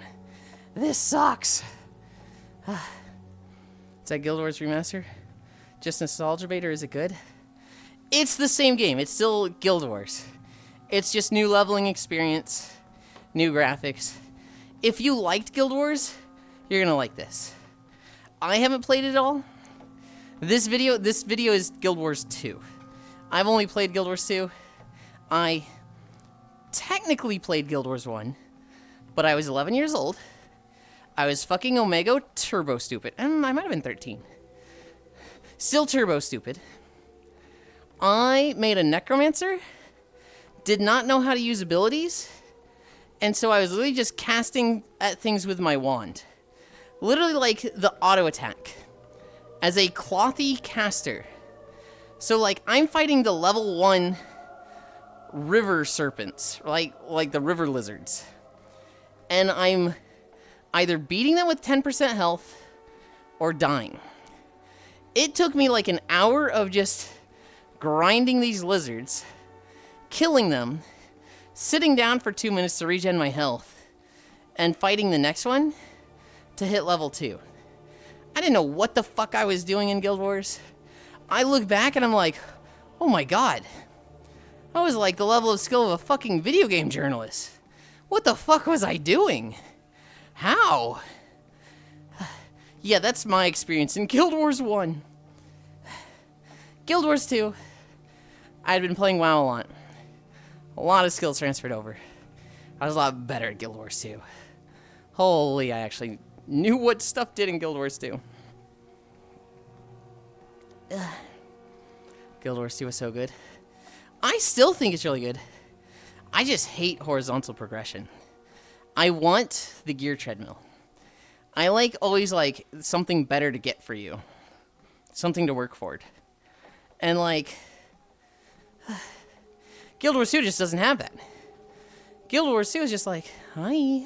This sucks. Is that Guild Wars Remaster? Just nostalgia bait, or is it good? It's the same game. It's still Guild Wars. It's just new leveling experience, new graphics. If you liked Guild Wars, you're gonna like this. I haven't played it all. This video is Guild Wars 2. I've only played Guild Wars 2. I technically played Guild Wars 1, but I was 11 years old. I was fucking Omega turbo stupid. And I might have been 13. Still turbo stupid. I made a necromancer, did not know how to use abilities, and so I was literally just casting at things with my wand. Literally like the auto attack. As a clothy caster. So like I'm fighting the level 1 river serpents, like the river lizards. And I'm either beating them with 10% health or dying. It took me like an hour of just grinding these lizards, killing them, sitting down for 2 minutes to regen my health, and fighting the next one to hit level 2. I didn't know what the fuck I was doing in Guild Wars. I look back and I'm like, oh my god. I was like the level of skill of a fucking video game journalist. What the fuck was I doing? How? Yeah, that's my experience in Guild Wars 1. Guild Wars 2. I'd been playing WoW a lot. A lot of skills transferred over. I was a lot better at Guild Wars 2. Holy, I actually knew what stuff did in Guild Wars 2. Ugh. Guild Wars 2 was so good. I still think it's really good. I just hate horizontal progression. I want the gear treadmill. I always like something better to get for you. Something to work for. And Guild Wars 2 just doesn't have that. Guild Wars 2 is just like, hi.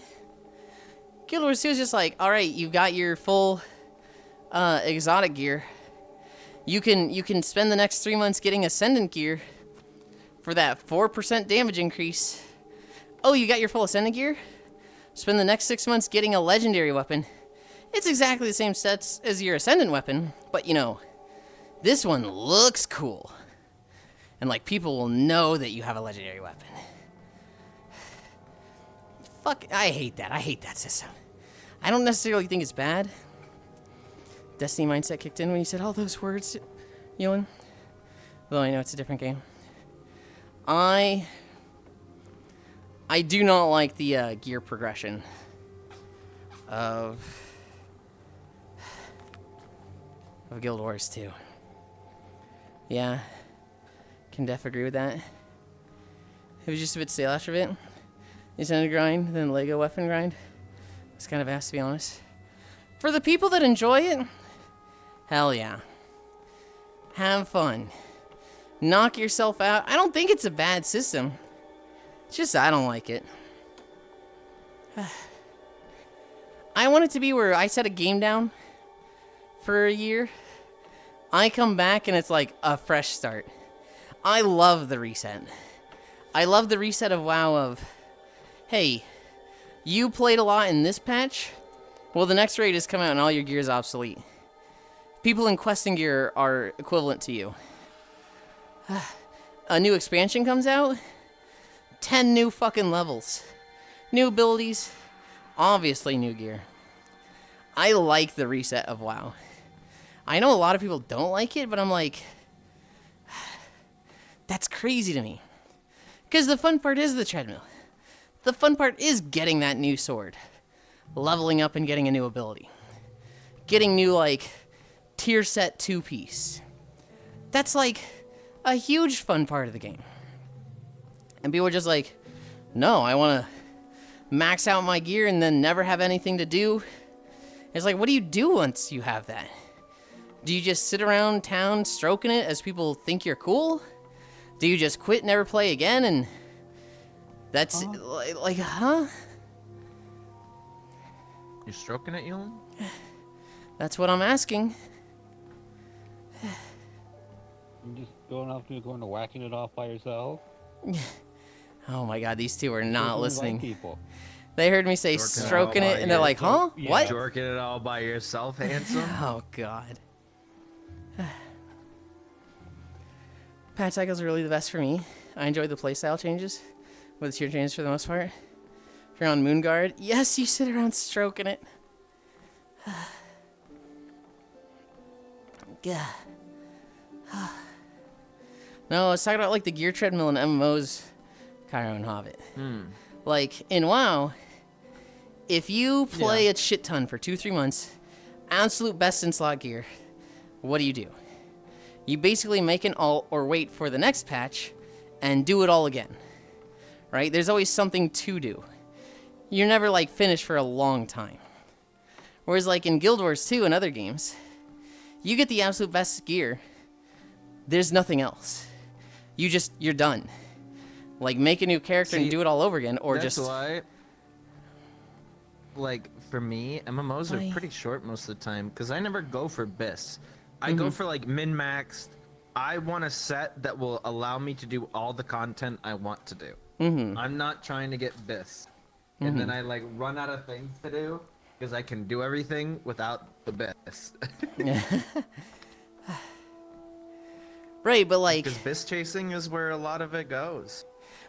Guild Wars 2 is just like, alright, you've got your full exotic gear. You can spend the next 3 months getting Ascendant gear for that 4% damage increase. Oh, you got your full Ascendant gear? Spend the next 6 months getting a legendary weapon. It's exactly the same sets as your Ascendant weapon, but this one looks cool. And people will know that you have a legendary weapon. Fuck, I hate that. I hate that system. I don't necessarily think it's bad. Destiny mindset kicked in when you said all those words, Yulind. Though I know it's a different game. I do not like the gear progression of Guild Wars 2. Yeah, can def agree with that. It was just a bit stale after a bit. Ascendant grind, then Lego weapon grind. It's kind of ass, to be honest. For the people that enjoy it, hell yeah. Have fun. Knock yourself out. I don't think it's a bad system. It's just I don't like it. I want it to be where I set a game down for a year. I come back and it's like a fresh start. I love the reset. I love the reset of WoW of, hey, you played a lot in this patch? Well, the next raid has come out and all your gear is obsolete. People in questing gear are equivalent to you. A new expansion comes out, 10 new fucking levels. New abilities, obviously new gear. I like the reset of WoW. I know a lot of people don't like it, but I'm like, that's crazy to me. Because the fun part is the treadmill. The fun part is getting that new sword. Leveling up and getting a new ability. Getting new, tier set 2-piece. That's, a huge fun part of the game. And people are just like, no, I want to max out my gear and then never have anything to do. It's like, what do you do once you have that? Do you just sit around town stroking it as people think you're cool? Do you just quit, never play again, and that's, huh? You're stroking it, Yulind? That's what I'm asking. You just going to whacking it off by yourself? Oh my god, these two are not listening. People. They heard me say stroking it, and they're like, huh? What? Jorking it all by yourself, handsome? Oh god. Patch cycles are really the best for me. I enjoy the playstyle changes. with your chains for the most part. If you're on Moon Guard, yes, you sit around stroking it. Yeah. No, I was talking about like the gear treadmill in MMOs, Cairo and Hobbit. Like in WoW, if you play a shit ton for 2-3 months, absolute best in slot gear, what do? You basically make an alt or wait for the next patch and do it all again. Right? There's always something to do. You're never like finished for a long time. Whereas like in Guild Wars 2 and other games, you get the absolute best gear. There's nothing else. You're done. Like make a new character and do it all over again, or That's just. why, like for me, MMOs are pretty short most of the time because I never go for BIS. I go for like min-maxed. I want a set that will allow me to do all the content I want to do. I'm not trying to get BIS. And then I like run out of things to do because I can do everything without the BIS. Right, but like. Because BIS chasing is where a lot of it goes.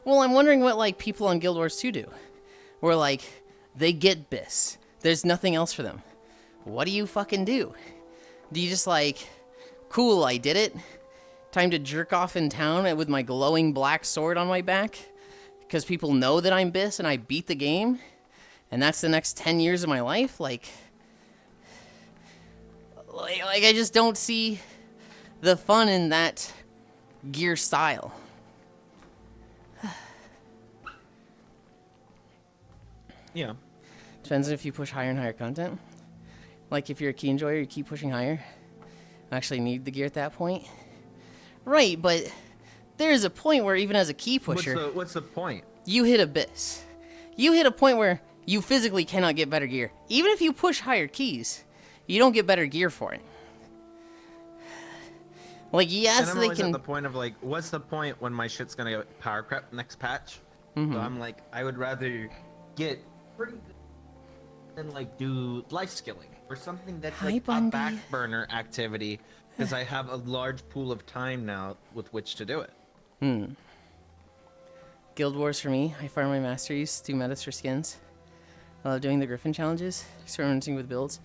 Well, I'm wondering what like people on Guild Wars 2 do, where like they get BIS. There's nothing else for them. What do you fucking do? Do you just like, cool, I did it. Time to jerk off in town with my glowing black sword on my back? Because people know that I'm BIS and I beat the game? And that's the next 10 years of my life? Like I just don't see the fun in that gear style. Yeah. Depends on if you push higher and higher content. Like if you're a key enjoyer, you keep pushing higher. Actually need the gear at that point. Right, but there's a point where even as a key pusher, What's the point? you hit abyss. You hit a point where you physically cannot get better gear. Even if you push higher keys, you don't get better gear for it. Like, yes, and I'm they always can. at the point of like, what's the point when my shit's gonna get power crept next patch? So I'm like, I would rather get pretty good than like do life skilling or something that's Hi, like Bundy. a back burner activity because I have a large pool of time now with which to do it. Guild Wars for me. I farm my masteries, do metas for skins. I love doing the Griffin challenges, experimenting with builds.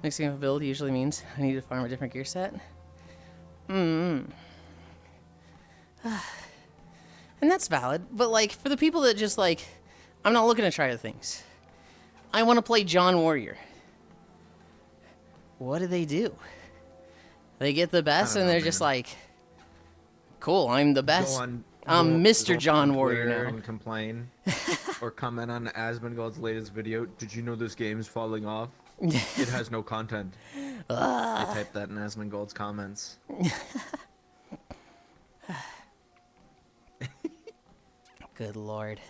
Mixing up a build usually means I need to farm a different gear set. And that's valid, but like for the people that just like, I'm not looking to try other things. I want to play John Warrior. What do? They get the best and they're just like, cool, I'm the best. I'm Mr. John Warrior now. And complain or comment on Asmongold's latest video. Did you know this game is falling off? It has no content. I typed that in Asmongold's comments. Good lord.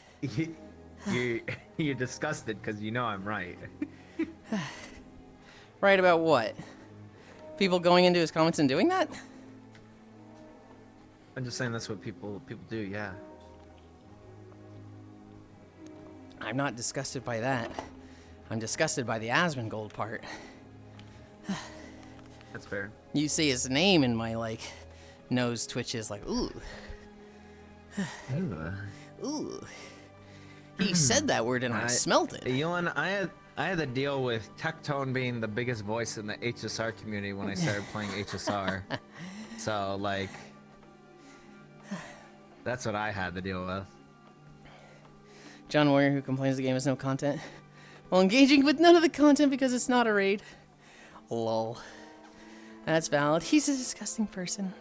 You're disgusted because you know I'm right. Right about what? People going into his comments and doing that? I'm just saying that's what people do, yeah. I'm not disgusted by that. I'm disgusted by the Asmongold part. That's fair. You see his name and my like nose twitches like, ooh. Ooh. He said that word and I smelt it. Yulind, I had to deal with Tectone being the biggest voice in the HSR community when I started playing HSR. So like that's what I had to deal with. John Warrior who complains the game has no content while engaging with none of the content because it's not a raid. Lol. That's valid. He's a disgusting person.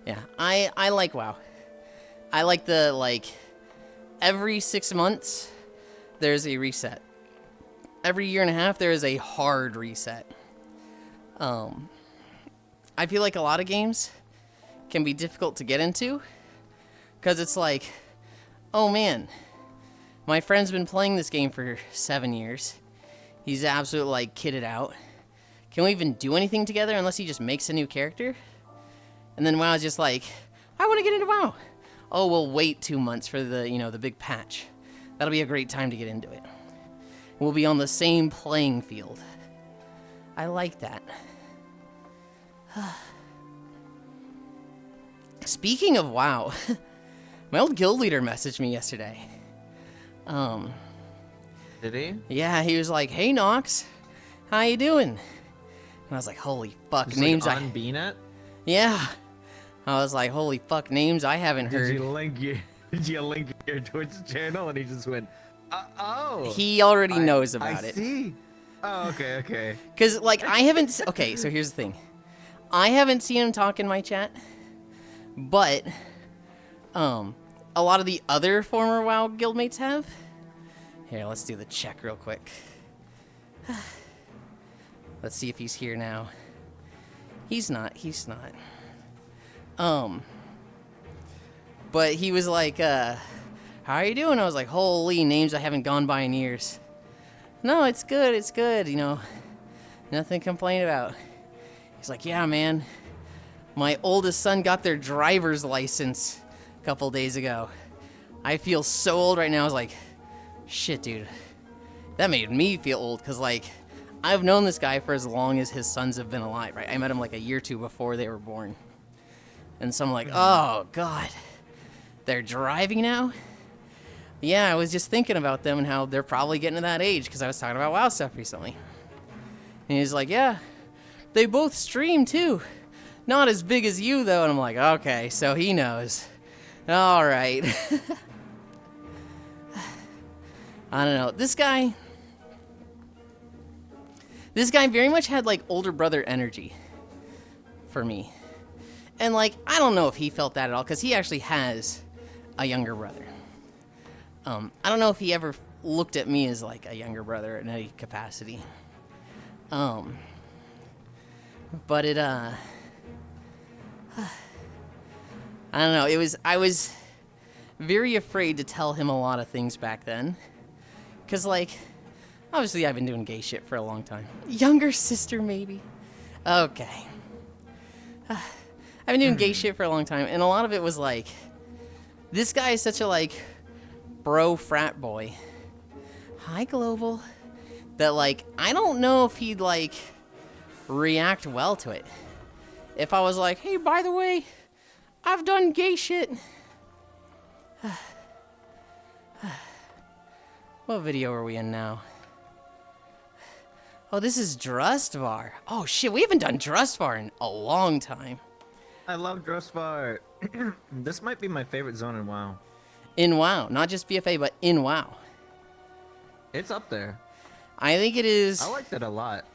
Yeah, I like WoW. I like the, like, every 6 months, there's a reset. Every year and a half, there is a hard reset. I feel like a lot of games can be difficult to get into, because it's like, oh man, my friend's been playing this game for 7 years. He's absolutely, like, kitted out. Can we even do anything together unless he just makes a new character? And then WoW's just like, I want to get into WoW. Oh, we'll wait 2 months for the, the big patch. That'll be a great time to get into it. We'll be on the same playing field. I like that. Speaking of WoW, my old guild leader messaged me yesterday. Did he? Yeah, he was like, "Hey Nox, how you doing?" And I was like, "Holy fuck, Just names like I." on BNet? Yeah. I was like, "Holy fuck, names I haven't Did heard." you link your Twitch channel? And he just went, oh. He already knows I about it. see. Oh, okay. Cause like I haven't. Okay, so here's the thing. I haven't seen him talk in my chat, but a lot of the other former WoW guildmates have. Here, let's do the check real quick. Let's see if he's here now. He's not. But he was like, "How are you doing?" I was like, "Holy names I haven't gone by in years." No, it's good. You know, nothing to complain about. He's like, "Yeah, man. My oldest son got their driver's license a couple days ago. I feel so old right now." I was like, "Shit, dude." That made me feel old, because, like, I've known this guy for as long as his sons have been alive, right? I met him, like, a year or two before they were born. And so I'm like, oh, God. They're driving now? Yeah, I was just thinking about them and how they're probably getting to that age, because I was talking about WoW stuff recently. And he's like, yeah, they both stream, too. Not as big as you, though. And I'm like, okay, so he knows. All right. I don't know. This guy very much had, like, older brother energy for me. And, like, I don't know if he felt that at all, because he actually has a younger brother. I don't know if he ever looked at me as, like, a younger brother in any capacity. But it, I don't know. I was very afraid to tell him a lot of things back then. Because, like, obviously I've been doing gay shit for a long time. Younger sister, maybe. Okay. I've been doing gay shit for a long time, and a lot of it was like, this guy is such a, like, bro frat boy. Hi, Global. That, like, I don't know if he'd, like, react well to it. If I was like, hey, by the way, I've done gay shit. What video are we in now? Oh, this is Drustvar. Oh, shit, we haven't done Drustvar in a long time. I love Drustvar. This might be my favorite zone in WoW. In WoW. Not just BFA, but in WoW. It's up there. I think it is... I like that a lot.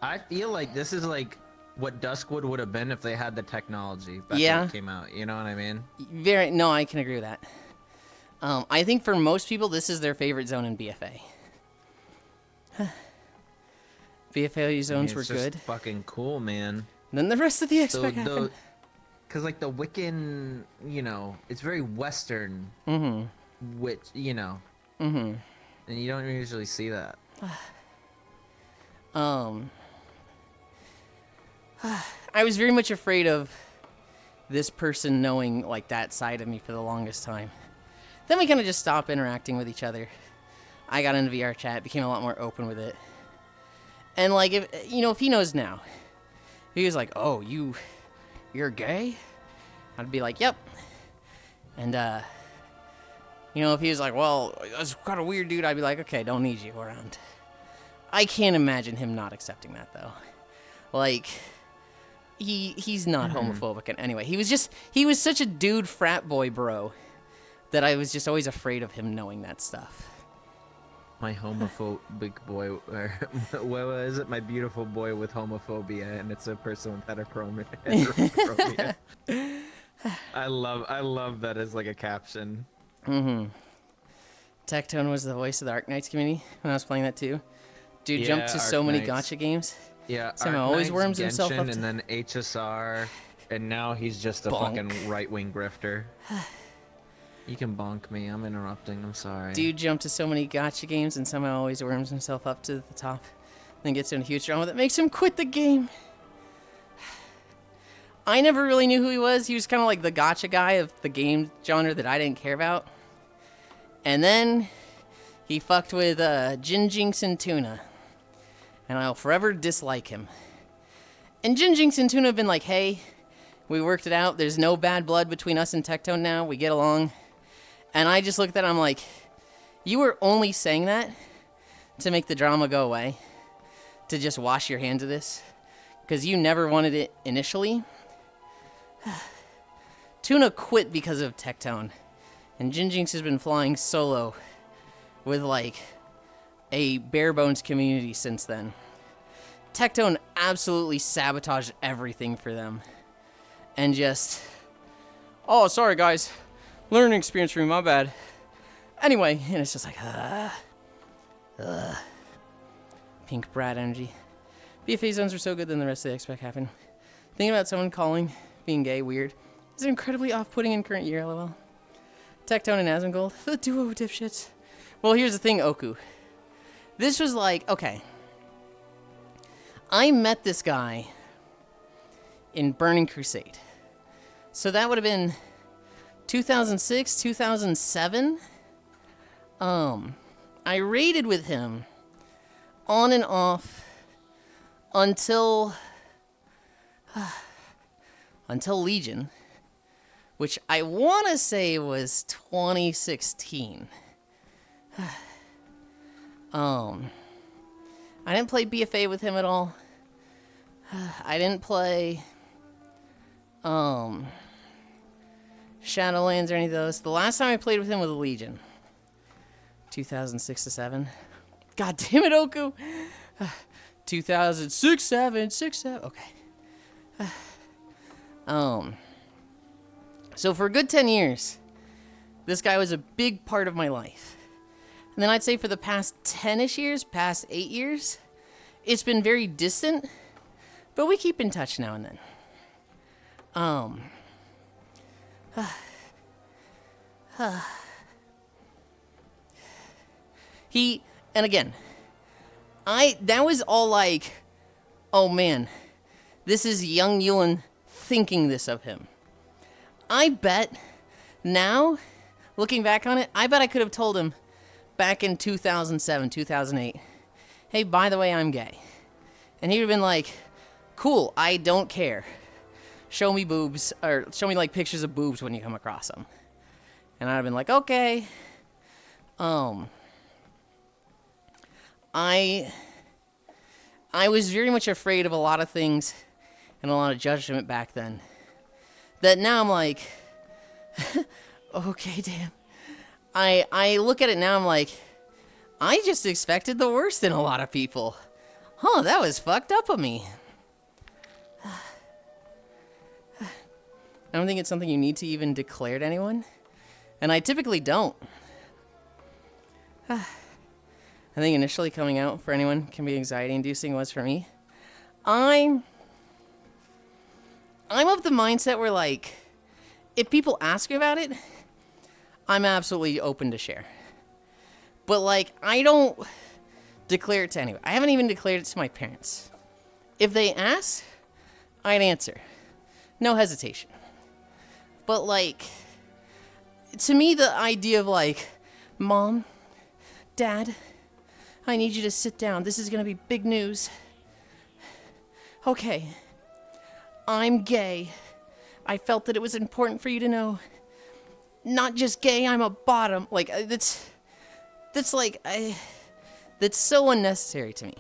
I feel like this is like what Duskwood would have been if they had the technology back when it came out. You know what I mean? No, I can agree with that. I think for most people, this is their favorite zone in BFA. BFA zones were good. Fucking cool, man. Then the rest of the expect happened. Because, like, the Wiccan, you know, it's very Western. Which, you know. And you don't usually see that. I was very much afraid of this person knowing, like, that side of me for the longest time. Then we kind of just stopped interacting with each other. I got into VR chat, became a lot more open with it. And, like, if he knows now, if he was like, oh, you're gay? I'd be like, yep. And, if he was like, well, that's kind of weird, dude, I'd be like, okay, don't need you around. I can't imagine him not accepting that, though. Like, he's not homophobic in any way. He was such a dude frat boy bro that I was just always afraid of him knowing that stuff. My homophobic boy, or what was it? My beautiful boy with homophobia, and it's a person with heterochromia. I love that as like a caption. Tectone was the voice of the Arknights community when I was playing that too. Dude jumped to Arknights. so many gacha games. Yeah, Somehow always worms himself up Genshin, to... and then HSR, and now he's just a Bonk. fucking right-wing grifter. You can bonk me. I'm interrupting. I'm sorry. Dude jumped to so many gacha games and somehow always worms himself up to the top. Then gets into a huge drama that makes him quit the game. I never really knew who he was. He was kind of like the gacha guy of the game genre that I didn't care about. And then he fucked with Jinjinx and Tuna. And I'll forever dislike him. And Jinjinx and Tuna have been like, hey, We worked it out. There's no bad blood between us and Tectone now. We get along. And I just looked at it, I'm like, you were only saying that to make the drama go away, to just wash your hands of this, because you never wanted it initially. Tuna quit because of Tectone, and Jinjinx has been flying solo with, like, a bare bones community since then. Tectone absolutely sabotaged everything for them. And just, oh, sorry guys, learning experience for me, my bad. Anyway, and it's just like, pink brat energy. BFA zones are so good than the rest of the expect happen. Thinking about someone calling being gay weird is incredibly off-putting in current year, lol. Tectone and Asmongold, the duo of dipshits. Well, here's the thing, Oku. This was like, okay. I met this guy in Burning Crusade. So that would have been 2006, 2007. I raided with him on and off until Legion, which I want to say was 2016. I didn't play BFA with him at all. I didn't play Shadowlands or any of those. The last time I played with him was Legion. 2006 to 7. God damn it, Oku. 2006, 7, 6, 7. Okay. So for a good 10 years, this guy was a big part of my life. And then I'd say for the past 10-ish years, past 8 years, it's been very distant, but we keep in touch now and then. And again, that was all like, oh man, this is young Yulind thinking this of him. I bet now, looking back on it, I bet I could have told him back in 2007, 2008, hey, by the way, I'm gay. And he would have been like, cool, I don't care. Show me boobs, or show me like pictures of boobs when you come across them. And I'd have been like, okay. I was very much afraid of a lot of things and a lot of judgment back then. That now I'm like, okay, damn. I look at it now, I'm like, I just expected the worst in a lot of people. Huh, that was fucked up of me. I don't think it's something you need to even declare to anyone. And I typically don't. I think initially coming out for anyone can be anxiety-inducing. Was for me. I'm of the mindset where, like, if people ask me about it, I'm absolutely open to share. But, like, I don't declare it to anyone. I haven't even declared it to my parents. If they ask, I'd answer. No hesitation. But, like, to me, the idea of, like, Mom, Dad, I need you to sit down. This is going to be big news. Okay. I'm gay. I felt that it was important for you to know. Not just gay, I'm a bottom. Like, that's so unnecessary to me.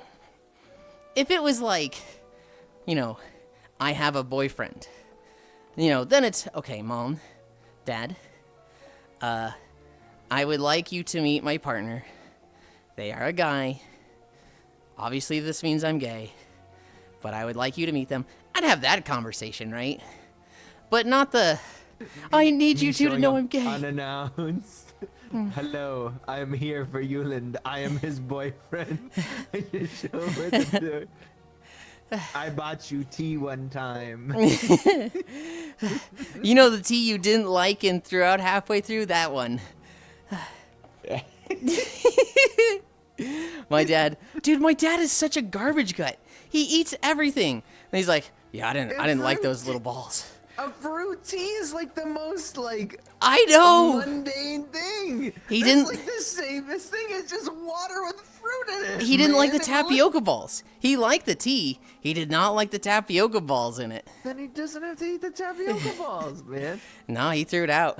If it was like, you know, I have a boyfriend, you know, then it's, okay, Mom, Dad, I would like you to meet my partner. They are a guy. Obviously, this means I'm gay, but I would like you to meet them. I'd have that conversation, right? But not the, I need you two to know I'm gay. Unannounced. Hello, I'm here for Yulind. I am his boyfriend. I just show what to do. I bought you tea one time. You know the tea you didn't like and threw out halfway through? That one. My dad is such a garbage gut. He eats everything. And he's like, yeah, I didn't like those little balls. A fruit tea is like the most like I know. mundane thing. He That's didn't- like the safest thing. It's just water with fruit in it. He didn't like the man. It would- tapioca balls. He liked the tea. He did not like the tapioca balls in it. Then he doesn't have to eat the tapioca balls, man. No, he threw it out.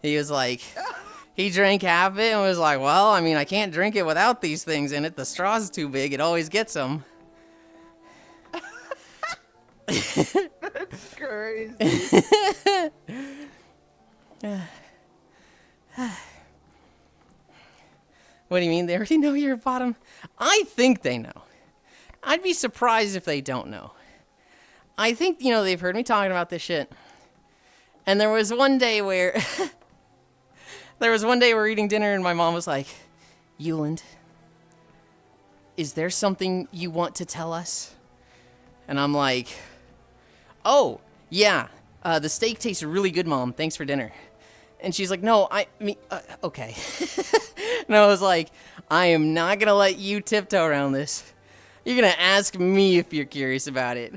He was like, he drank half of it and was like, well, I mean, I can't drink it without these things in it. The straw's too big. It always gets them. That's crazy. What do you mean? They already know you're a bottom? I think they know. I'd be surprised if they don't know. I think, they've heard me talking about this shit. And there was one day where... we're eating dinner and my mom was like, Yulind, is there something you want to tell us? And I'm like, oh, yeah, the steak tastes really good, Mom. Thanks for dinner. And she's like, no, okay. And I was like, I am not going to let you tiptoe around this. You're going to ask me if you're curious about it.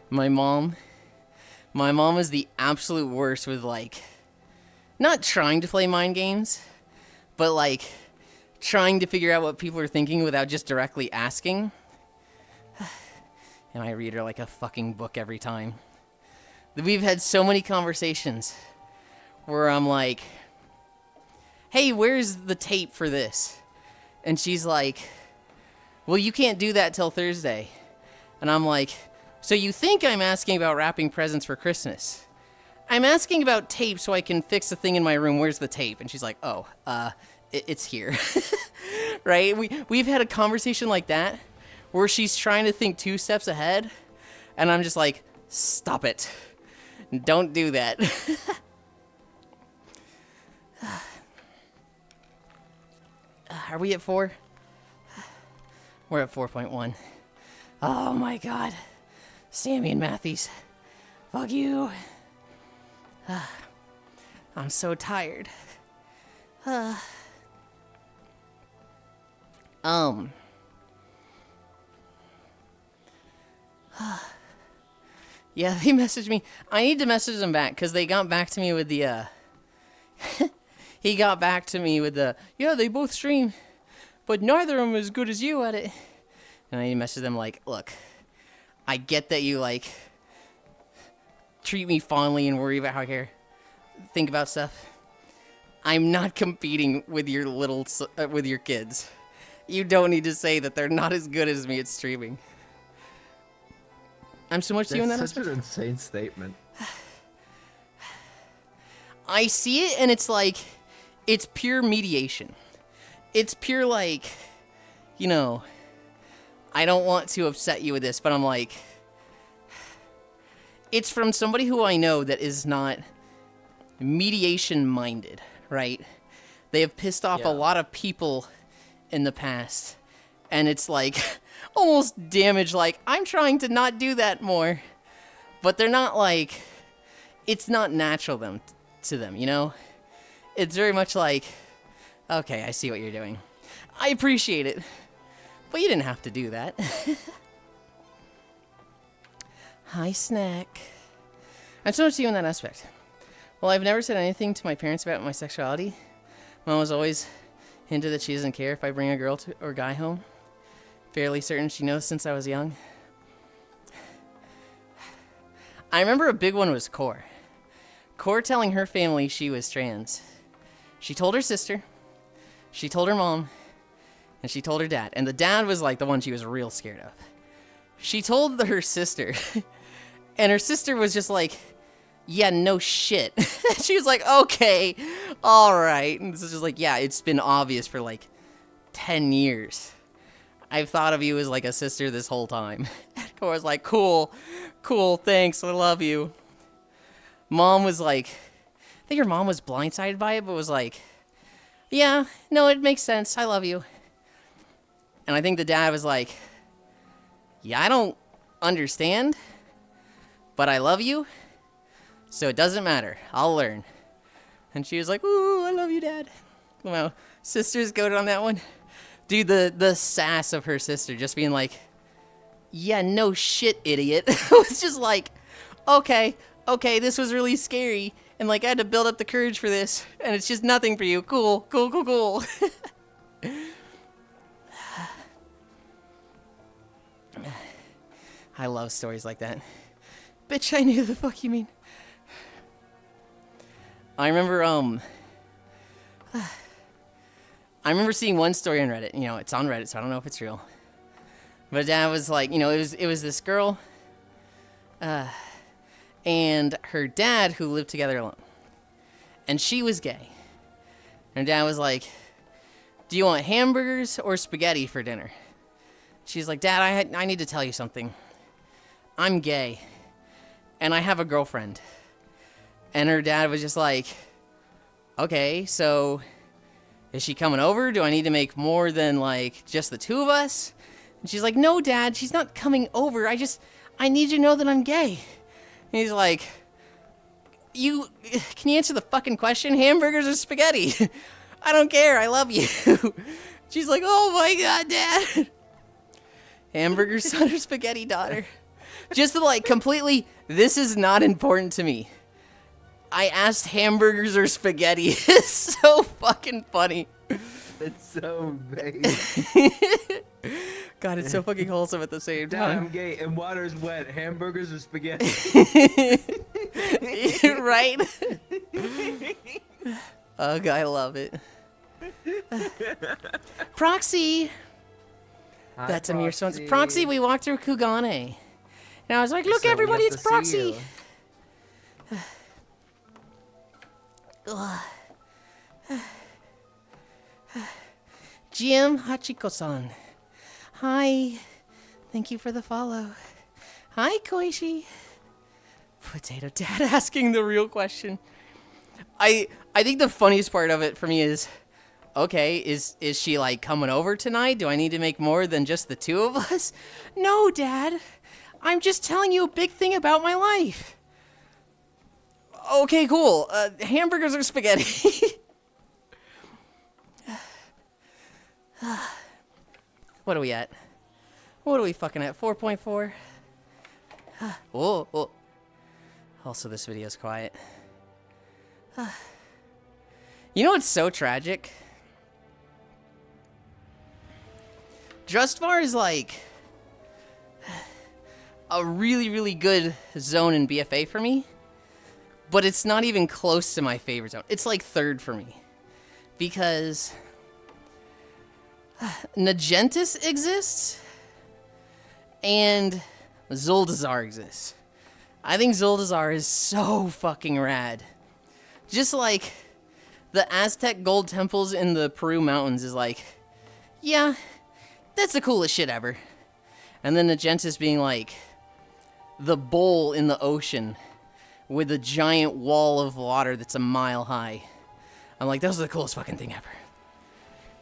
My mom is the absolute worst with, like, not trying to play mind games, but, like, trying to figure out what people are thinking without just directly asking. And I read her like a fucking book every time. We've had so many conversations where I'm like, hey, where's the tape for this? And she's like, well, you can't do that till Thursday. And I'm like, so you think I'm asking about wrapping presents for Christmas? I'm asking about tape so I can fix the thing in my room. Where's the tape? And she's like, oh, it's here. Right? We've had a conversation like that where she's trying to think 2 steps ahead, and I'm just like, stop it. Don't do that. Are we at 4? We're at 4.1. Oh my god. Sammy and Matthews. Fuck you. I'm so tired. Yeah, they messaged me. I need to message them back because they got back to me with the, he got back to me with the, yeah, they both stream, but neither of them as good as you at it. And I need to message them like, look, I get that you, like, treat me fondly and worry about how I care, think about stuff. I'm not competing with your with your kids. You don't need to say that they're not as good as me at streaming. I'm so much to you in that That's such aspect. an insane statement. I see it and it's like, it's pure mediation. It's pure like, I don't want to upset you with this, but I'm like, it's from somebody who I know that is not mediation minded, right? They have pissed off a lot of people in the past, and it's like almost damage. Like, I'm trying to not do that more, but they're not like, it's not natural to them, It's very much like, okay, I see what you're doing. I appreciate it, but you didn't have to do that. Hi, Snack. I'm so much to you in that aspect. Well, I've never said anything to my parents about my sexuality. Mom was always hinted that she doesn't care if I bring a girl or guy home. Fairly certain she knows since I was young. I remember a big one was Core. Core telling her family she was trans. She told her sister, she told her mom, and she told her dad. And the dad was like the one she was real scared of. She told her sister, and her sister was just like, yeah, no shit. She was like, okay, all right. And this is just like, yeah, it's been obvious for like 10 years. I've thought of you as like a sister this whole time. And Cora's like, cool, thanks, I love you. Mom was like, I think her mom was blindsided by it, but was like, yeah, no, it makes sense, I love you. And I think the dad was like, yeah, I don't understand, but I love you, so it doesn't matter, I'll learn. And she was like, ooh, I love you, Dad. Wow, sisters goated on that one. Dude, the sass of her sister just being like, yeah, no shit, idiot. I was just like, okay, this was really scary. And like, I had to build up the courage for this. And it's just nothing for you. Cool. I love stories like that. Bitch, I knew the fuck you mean. I remember seeing one story on Reddit. You know, it's on Reddit, so I don't know if it's real. But Dad was like, you know, it was this girl, and her dad who lived together alone. And she was gay. And her dad was like, do you want hamburgers or spaghetti for dinner? She's like, Dad, I need to tell you something. I'm gay, and I have a girlfriend. And her dad was just like, okay, so is she coming over? Do I need to make more than, like, just the two of us? And she's like, no, Dad, she's not coming over. I need you to know that I'm gay. And he's like, can you answer the fucking question? Hamburgers or spaghetti? I don't care. I love you. She's like, oh my God, Dad. Hamburger son or spaghetti daughter? Just to, like, completely, this is not important to me. I asked hamburgers or spaghetti. It's so fucking funny. It's so vague. God, it's so fucking wholesome at the same Dad, I'm time. gay and water's wet. Hamburgers or spaghetti? Right? Ugh, I love it. Proxy. Hi, That's Amir Stone's. Proxy, we walked through Kugane. And I was like, look, So we everybody, have it's to see Proxy. you. GM Hachiko-san. Hi. Thank you for the follow. Hi, Koichi. Potato Dad asking the real question. I think the funniest part of it for me is, okay, is she like coming over tonight? Do I need to make more than just the two of us? No, Dad. I'm just telling you a big thing about my life. Okay, cool. Hamburgers or spaghetti? What are we at? What are we fucking at? 4.4? Whoa. Also, this video's quiet. You know what's so tragic? Justvar is like a really, really good zone in BFA for me, but it's not even close to my favorite zone. It's like third for me because Nagentis exists and Zuldazar exists. I think Zuldazar is so fucking rad. Just like the Aztec gold temples in the Peru mountains is like, yeah, that's the coolest shit ever. And then Nagentis being like the bowl in the ocean with a giant wall of water that's a mile high. I'm like, those are the coolest fucking thing ever.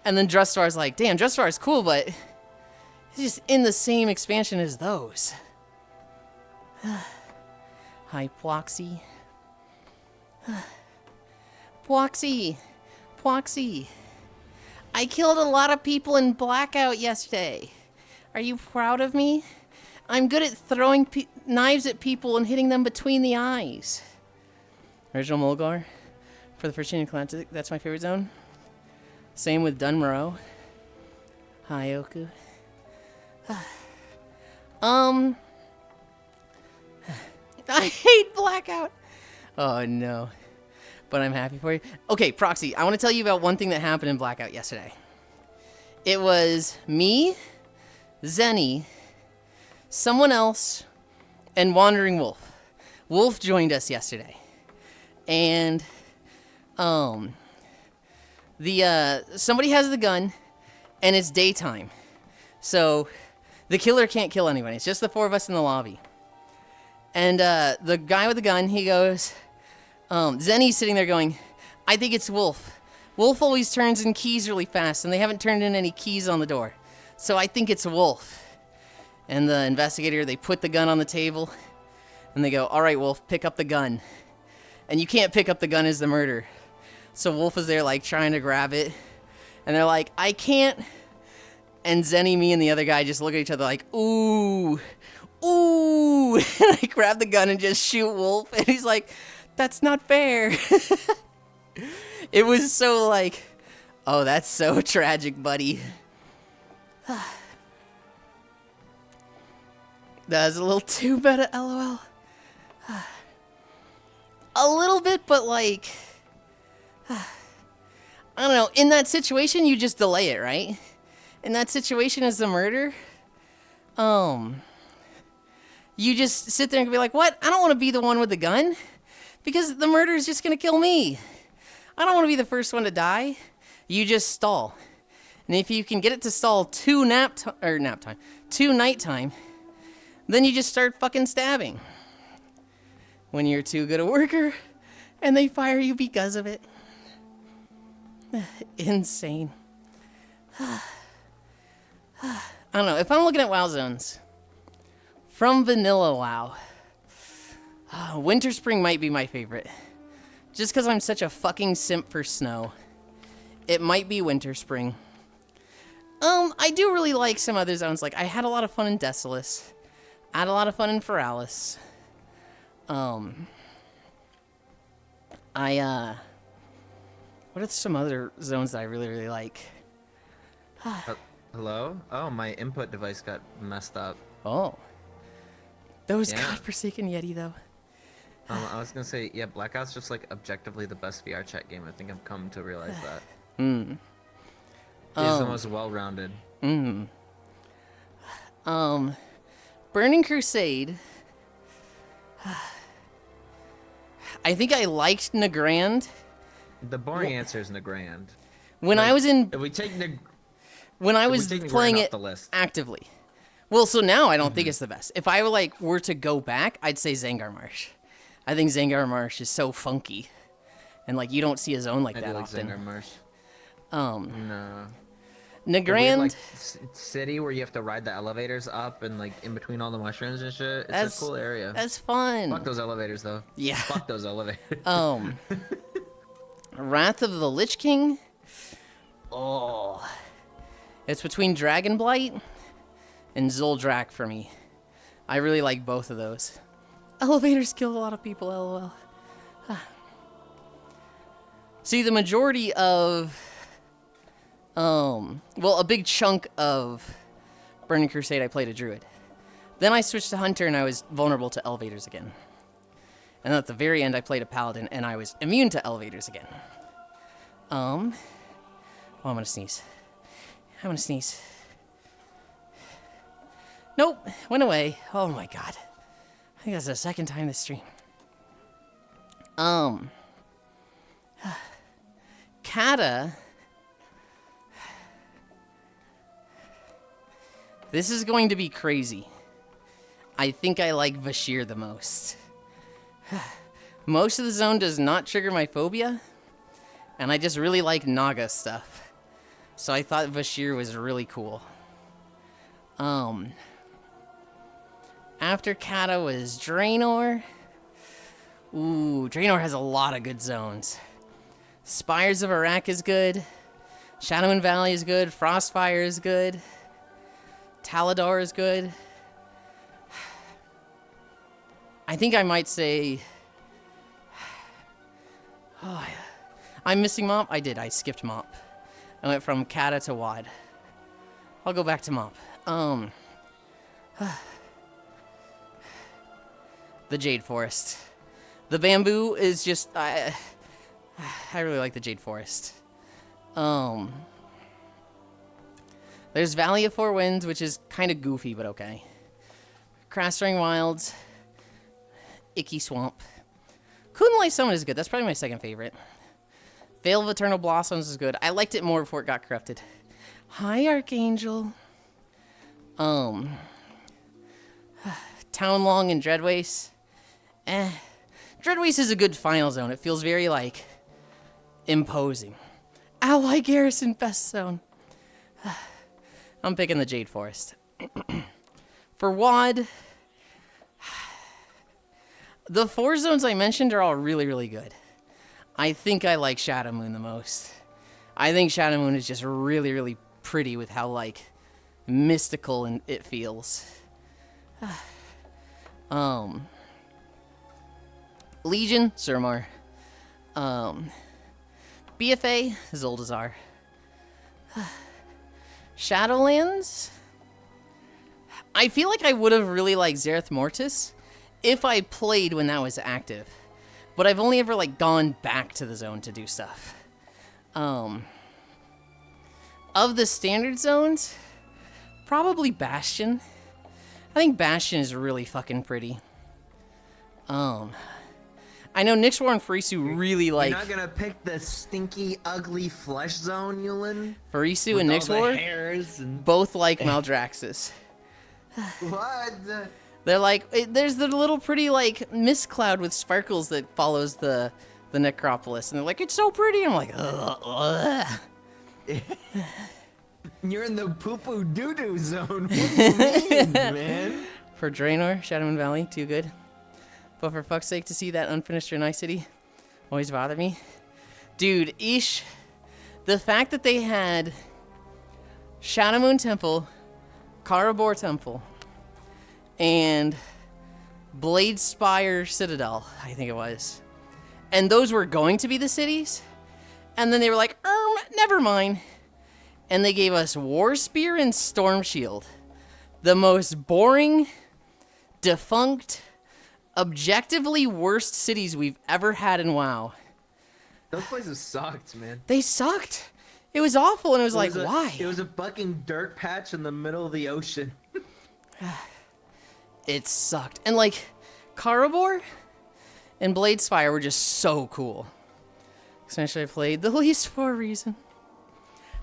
And then Drustvar's like, damn, Drustvar is cool, but it's just in the same expansion as those. Hi, Ploxy. Ploxy. I killed a lot of people in Blackout yesterday. Are you proud of me? I'm good at throwing knives at people and hitting them between the eyes. Original Mulgar for the Virginia Atlantic. That's my favorite zone. Same with Dunmoro. Hi, Oku. I hate Blackout. Oh, no. But I'm happy for you. Okay, Proxy, I want to tell you about one thing that happened in Blackout yesterday. It was me, Zenny, someone else, and Wandering Wolf. Wolf joined us yesterday. And, somebody has the gun, and it's daytime. So, the killer can't kill anyone. It's just the four of us in the lobby. And, the guy with the gun, he goes, Zenny's sitting there going, I think it's Wolf. Wolf always turns in keys really fast, and they haven't turned in any keys on the door. So I think it's Wolf. And the investigator, they put the gun on the table, and they go, all right, Wolf, pick up the gun. And you can't pick up the gun as the murderer. So Wolf is there, like, trying to grab it. And they're like, I can't And Zenny, me, and the other guy just look at each other like, ooh, ooh. And I grab the gun and just shoot Wolf. And he's like, that's not fair. It was so like, oh, that's so tragic, buddy. That was a little too meta, LOL. A little bit, but like, I don't know. In that situation, you just delay it, right? In that situation as the murder, you just sit there and be like, what? I don't want to be the one with the gun because the murder is just going to kill me. I don't want to be the first one to die. You just stall. And if you can get it to stall to nighttime, then you just start fucking stabbing. When you're too good a worker and they fire you because of it. Insane. I don't know. If I'm looking at WoW zones from vanilla WoW, Winter Spring might be my favorite. Just because I'm such a fucking simp for snow. It might be Winter Spring. I do really like some other zones. Like, I had a lot of fun in Desolus. I had a lot of fun in Feralis. What are some other zones that I really, really like? Hello? Oh, my input device got messed up. Oh. Those Yeah. godforsaken Yeti, though. I was gonna say, yeah, Blackout's just like objectively the best VR chat game. I think I've come to realize that. It's the most well-rounded. Burning Crusade. I think I liked Nagrand. The boring answer is Nagrand. When Like, I was in... If we take When I if we was take Nagrand playing off it the list. actively. Well, so now I don't think it's the best. If I were to go back, I'd say Zangar Marsh. I think Zangar Marsh is so funky. And like you don't see a zone like I that do like often. Zangar Marsh. No. The weird, Nagrand, like, city where you have to ride the elevators up and like in between all the mushrooms and shit. It's a cool area. that's fun. Fuck those elevators though. Yeah. Fuck those elevators. Wrath of the Lich King. Oh. It's between Dragonblight and Zuldrak for me. I really like both of those. Elevators kill a lot of people, LOL. See, the majority of... well, a big chunk of Burning Crusade, I played a Druid. Then I switched to Hunter, and I was vulnerable to elevators again. And then at the very end, I played a Paladin, and I was immune to elevators again. Oh, I'm gonna sneeze. I'm gonna sneeze. Nope, went away. Oh my god. I think that's the second time this stream. Kata. This is going to be crazy. I think I like Vashir the most. Most of the zone does not trigger my phobia, and I just really like Naga stuff. So I thought Vashir was really cool. After Kata was Draenor. Ooh, Draenor has a lot of good zones. Spires of Iraq is good. Shadowmoon Valley is good. Frostfire is good. Taladar is good. I think I might say... Oh, I'm missing Mop? I did. I skipped Mop. I went from Kata to Wad. I'll go back to Mop. The Jade Forest. The bamboo is just... I really like the Jade Forest. There's Valley of Four Winds, which is kind of goofy, but okay. Crastring Wilds. Icky Swamp. Kunlai Summit is good. That's probably my second favorite. Veil of Eternal Blossoms is good. I liked it more before it got corrupted. Hi, Archangel. Townlong and Dreadwaste. Dreadwaste is a good final zone. It feels very, like, imposing. Ally Garrison Best Zone. I'm picking the Jade Forest. For WoD, the 4 zones I mentioned are all really, really good. I think I like Shadowmoon the most. I think Shadowmoon is just really, really pretty with how, like, mystical and it feels. Legion, Surmar. BFA, Zoldazar. Shadowlands? I feel like I would have really liked Zereth Mortis if I played when that was active. But I've only ever like gone back to the zone to do stuff. Of the standard zones, probably Bastion. I think Bastion is really fucking pretty. I know Nixwar and Farisu really like... You're not gonna pick the stinky, ugly flesh zone, Yulind? Farisu With and all the Nixwar hairs and... both like Maldraxxus. What? They're like, there's the little pretty like mist cloud with sparkles that follows the necropolis, and they're like, it's so pretty. I'm like, ugh. You're in the poo-poo doo-doo zone. What do you mean, man? For Draenor, Shadowmoon Valley, too good. But for fuck's sake, to see that unfinished Night City always bothered me. Dude, Ish, the fact that they had Shadowmoon Temple, Karabor Temple, and Blade Spire Citadel, I think it was. And those were going to be the cities. And then they were like, never mind. And they gave us War Spear and Storm Shield. The most boring, defunct, objectively worst cities we've ever had in WoW. Those places sucked, man. They sucked. It was awful, and it was like, why? It was a fucking dirt patch in the middle of the ocean. It sucked. And like, Karabor and Blade Spire were just so cool. Essentially, I played the least for a reason.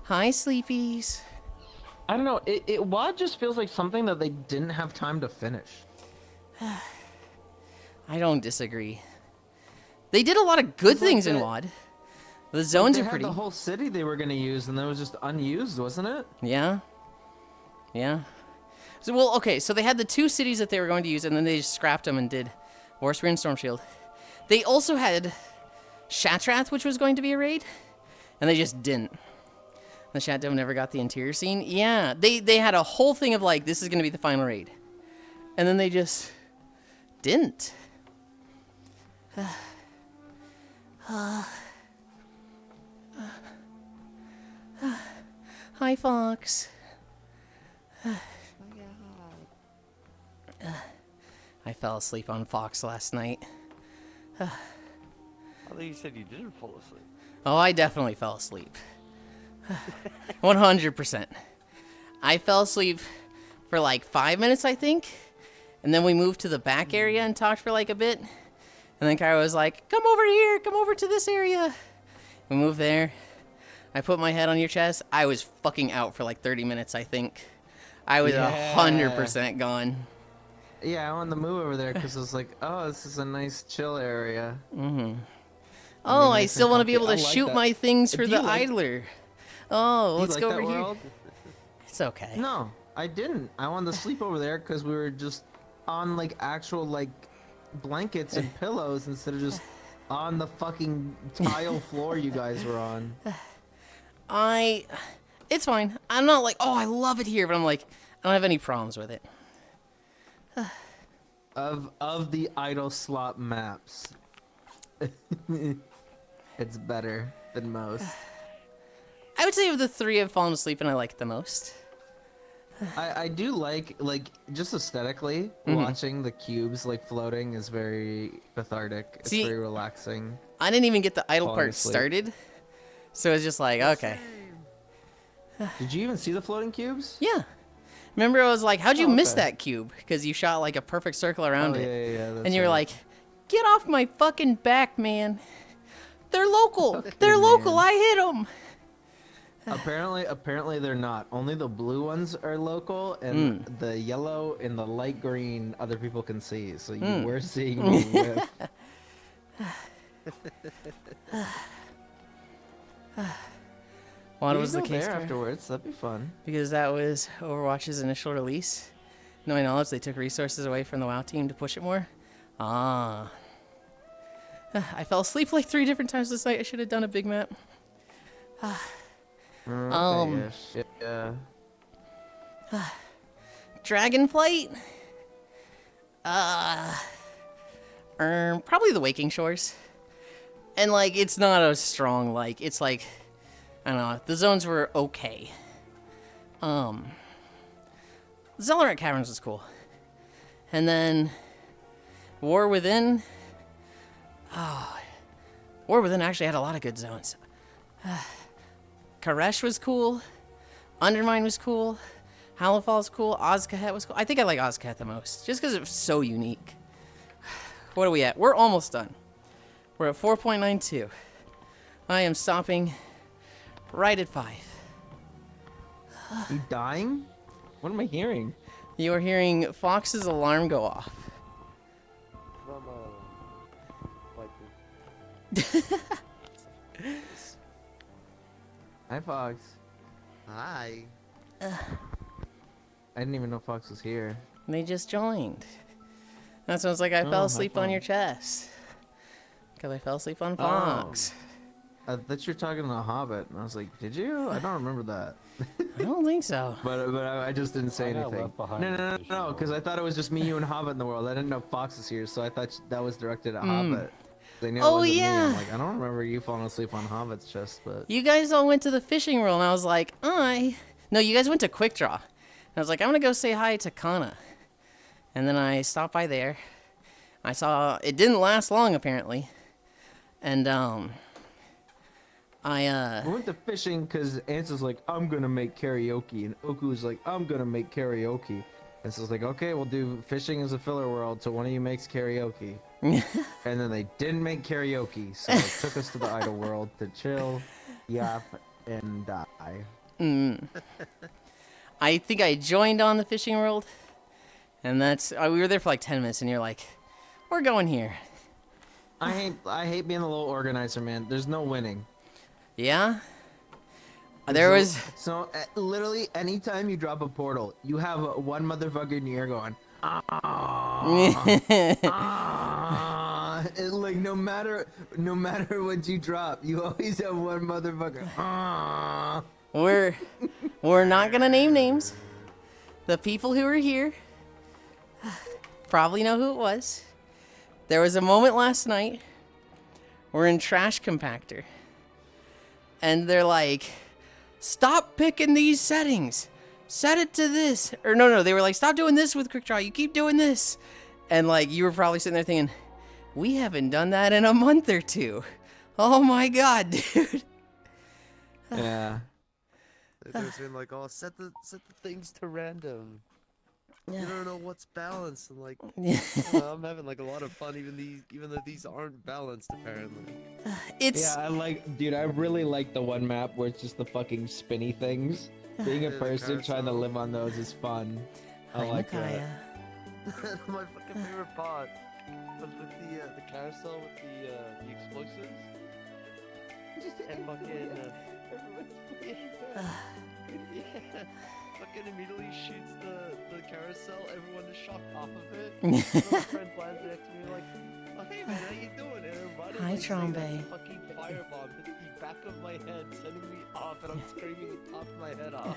Hi, sleepies. I don't know. WoD just feels like something that they didn't have time to finish. I don't disagree. They did a lot of good things in WoD. The zones They are had pretty. the whole city they were gonna use, and that was just unused, wasn't it? Yeah. Yeah. So, well, okay, so they had the two cities that they were going to use, and then they just scrapped them and did War Spear and Storm Shield. They also had Shatrath, which was going to be a raid, and they just didn't. The Shat Dome never got the interior scene. Yeah, they had a whole thing of like, this is going to be the final raid. And then they just didn't. Hi, Fox. I fell asleep on Fox last night. I thought you said you didn't fall asleep. Oh, I definitely fell asleep. 100%. I fell asleep for like 5 minutes, I think. And then we moved to the back area and talked for like a bit. And then Kyra was like, come over here, come over to this area. We moved there. I put my head on your chest. I was fucking out for like 30 minutes, I think. I was 100% gone. Yeah, I wanted to move over there because I was like, oh, this is a nice chill area. Mm-hmm. Oh, I still want to be able to shoot my things for Do the you like- idler. Oh, Do you let's like go that over here. world? It's okay. No, I didn't. I wanted to sleep over there because we were just on like actual like blankets and pillows instead of just on the fucking tile floor you guys were on. It's fine. I'm not like, oh, I love it here, but I'm like, I don't have any problems with it. Of the idle slot maps, it's better than most. I would say of the three, I've fallen asleep and I like it the most. I do like just aesthetically watching the cubes like floating is very cathartic. It's See, very relaxing. I didn't even get the idle Falling part asleep. started, so it's just like, okay. Did you even see the floating cubes? Yeah. Remember, I was like, how'd you miss okay. that cube? Because you shot like a perfect circle around Oh, it. yeah, that's And you were right. like, get off my fucking back, man. They're local. They're local. man. I hit them. Apparently they're not. Only the blue ones are local, and the yellow and the light green other people can see. So you were seeing me whip. What We was can the go case? there Kara? afterwards? That'd be fun. Because that was Overwatch's initial release. To my knowledge, they took resources away from the WoW team to push it more. Ah. I fell asleep like 3 different times this night. I should have done a big map. Yeah. Dragonflight? Probably the Waking Shores. And, like, it's not a strong, like, it's like, I don't know, the zones were okay. Zellerat Caverns was cool. And then War Within. Oh, War Within actually had a lot of good zones. Koresh was cool. Undermine was cool. Halifal was cool. Ozkahet was cool. I think I like Ozkahet the most, just because it was so unique. What are we at? We're almost done. We're at 4.92. I am stopping right at 5. You dying? What am I hearing? You are hearing Fox's alarm go off. Hi, Fox. Hi. I didn't even know Fox was here. They just joined. That sounds like I fell asleep on your chest. Because I fell asleep on Fox. I thought you were talking to a Hobbit, and I was like, did you? I don't remember that. I don't think so. But I just didn't say I got anything. left behind No, because I thought it was just me, you, and Hobbit in the world. I didn't know Fox was here, so I thought that was directed at Hobbit. They knew it Oh, wasn't me. yeah. I'm like, I don't remember you falling asleep on Hobbit's chest, but... You guys all went to the fishing world, and I was like, No, you guys went to Quick Draw. And I was like, I'm going to go say hi to Kana. And then I stopped by there. I saw... It didn't last long, apparently. And, We went to fishing because Answer's like, I'm gonna make karaoke, and Oku's like, I'm gonna make karaoke. And so it's like, okay, we'll do fishing as a filler world, so one of you makes karaoke. And then they didn't make karaoke, so it took us to the idle world to chill, yap, and die. I think I joined on the fishing world. And that's... we were there for like 10 minutes, and you're like, we're going here. I hate being the little organizer, man. There's no winning. Yeah? There was... So literally, anytime you drop a portal, you have one motherfucker in your ear going, and like no matter what you drop, you always have one motherfucker. We're not gonna name names. The people who were here probably know who it was. There was a moment last night. We're in Trash Compactor. And they're like, stop picking these settings. Set it to this. Or no, they were like, stop doing this with Quick Draw. You keep doing this. And like, you were probably sitting there thinking, we haven't done that in a month or two. Oh my god, dude. Yeah. They're saying like, oh, set the things to random. You don't know what's balanced, and like, I'm having like a lot of fun, even though these aren't balanced apparently. It's Dude, I really like the one map where it's just the fucking spinny things. Being a Yeah, the person trying to carousel. live on those is fun. I Hi, like that. Micaiah. My fucking favorite part was with the carousel with the explosives. And fucking fucking immediately shoots the carousel. Everyone is shocked off of it. One of my friends lands next to me like, oh hey man, how you doing? And everybody Hi, like, saying that Trombe. the fucking firebomb hit the back of my head, sending me off, and I'm screaming the top of my head off.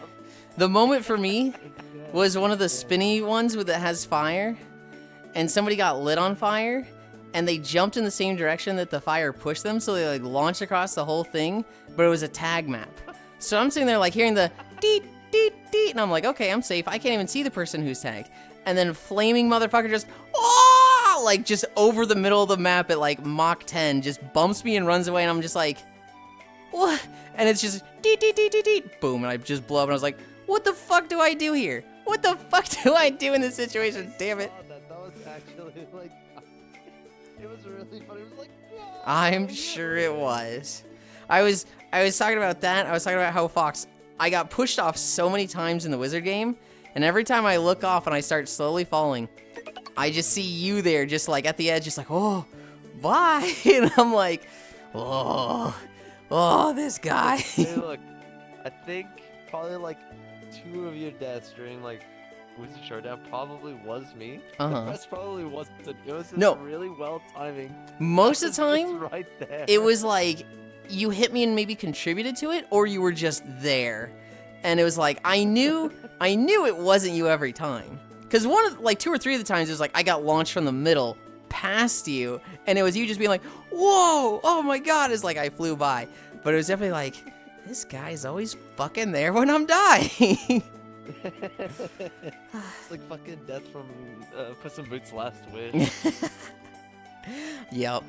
The moment for me was one of the spinny ones that has fire, and somebody got lit on fire, and they jumped in the same direction that the fire pushed them, so they like launched across the whole thing, but it was a tag map. So I'm sitting there like hearing the deet, deet, deet, and I'm like, okay, I'm safe. I can't even see the person who's tagged. And then flaming motherfucker just, oh, like just over the middle of the map at like Mach 10, just bumps me and runs away, and I'm just like, what? And it's just deet, deet, deet, deet, deet, boom, and I just blow up, and I was like, what the fuck do I do here? What the fuck do I do in this situation? Damn it. That was actually like, it was really funny. It was like, no. I'm sure it was. I was talking about that. I was talking about how Fox, I got pushed off so many times in the Wizard game, and every time I look off and I start slowly falling, I just see you there, just like at the edge, just like, oh, bye. And I'm like, oh, this guy. Hey, look, I think probably like 2 of your deaths during like Wizard Showdown probably was me. Uh-huh. The rest probably wasn't. It was just No. really well timing. Most of the It was just time, right there. it was like you hit me and maybe contributed to it, or you were just there. And it was like, I knew it wasn't you every time. Because one of, like, 2 or 3 of the times, it was like, I got launched from the middle past you, and it was you just being like, whoa, oh my god, it's like I flew by. But it was definitely like, this guy's always fucking there when I'm dying. It's like fucking death from Puss in Boots' Last Wish. Yep.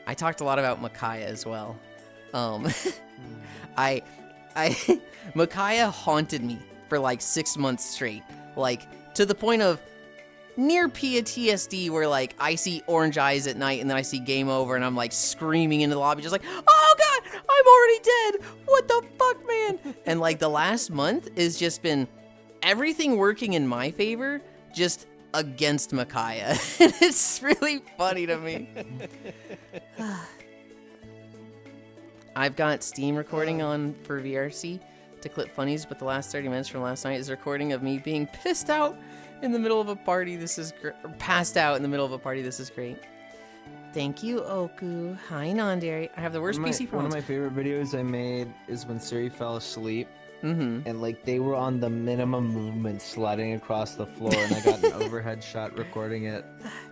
I talked a lot about Micaiah as well. Micaiah haunted me for like 6 months straight. Like, to the point of near PTSD where, like, I see orange eyes at night and then I see game over and I'm, like, screaming into the lobby just like, oh, God, I'm already dead. What the fuck, man? And, like, the last month has just been everything working in my favor, just against Micaiah. It's really funny to me. I've got Steam recording on for VRC to clip funnies, but the last 30 minutes from last night is a recording of me being pissed out in the middle of a party. This is passed out in the middle of a party. This is great. Thank you, Oku. Hi, Nondary. I have the worst PC One problems. of my favorite videos I made is when Siri fell asleep. Mm-hmm. And like they were on the minimum movement sliding across the floor, and I got an overhead shot recording it.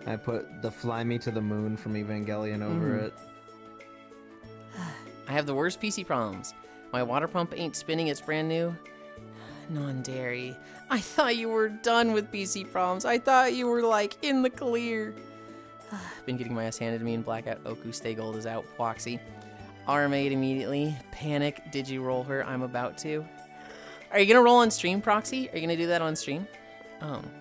I put the "Fly Me to the Moon" from Evangelion over it. I have the worst PC problems. My water pump ain't spinning, it's brand new. Non-dairy. I thought you were done with PC problems. I thought you were, like, in the clear. Been getting my ass handed to me in Blackout. Oku, stay gold is out. Pwoxy. RMA'd immediately. Panic. Did you roll her? I'm about to. Are you gonna roll on stream, Proxy? Are you gonna do that on stream?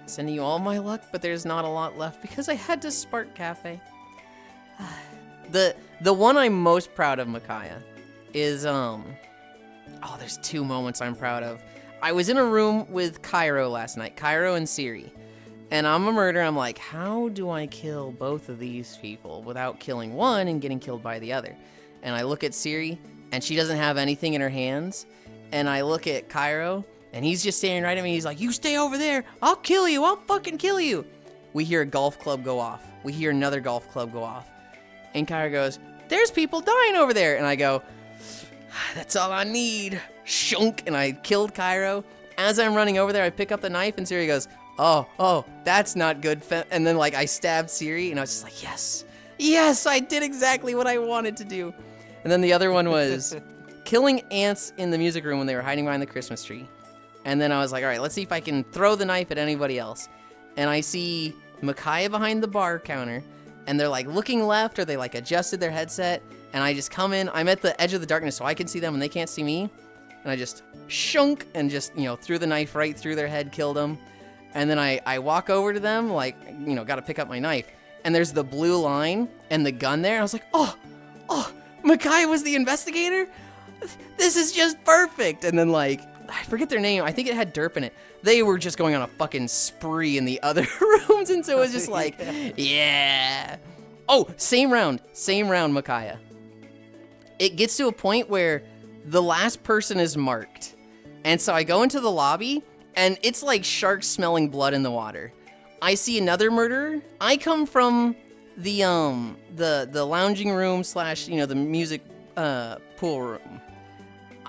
Sending you all my luck, but there's not a lot left because I had to Spark Cafe. The one I'm most proud of, Micaiah, is, there's 2 moments I'm proud of. I was in a room with Cairo last night, Cairo and Siri, and I'm a murderer. I'm like, how do I kill both of these people without killing one and getting killed by the other? And I look at Siri, and she doesn't have anything in her hands, and I look at Cairo, and he's just staring right at me. He's like, you stay over there. I'll kill you. I'll fucking kill you. We hear a golf club go off. We hear another golf club go off. And Cairo goes, there's people dying over there. And I go, that's all I need. Shunk. And I killed Cairo. As I'm running over there, I pick up the knife, and Siri goes, oh, that's not good. And then, like, I stabbed Siri, and I was just like, yes, I did exactly what I wanted to do. And then the other one was killing ants in the music room when they were hiding behind the Christmas tree. And then I was like, all right, let's see if I can throw the knife at anybody else. And I see Micaiah behind the bar counter, and they're like looking left, or they like adjusted their headset. And I just come in, I'm at the edge of the darkness so I can see them and they can't see me. And I just shunk and just, threw the knife right through their head, killed them. And then I walk over to them, like, got to pick up my knife. And there's the blue line and the gun there. And I was like, oh, Micaiah was the investigator? This is just perfect. And then, like, I forget their name. I think it had Derp in it. They were just going on a fucking spree in the other rooms. And so it was just like, yeah. Oh, same round, Micaiah. It gets to a point where the last person is marked. And so I go into the lobby, and it's like sharks smelling blood in the water. I see another murderer. I come from the lounging room / the music pool room.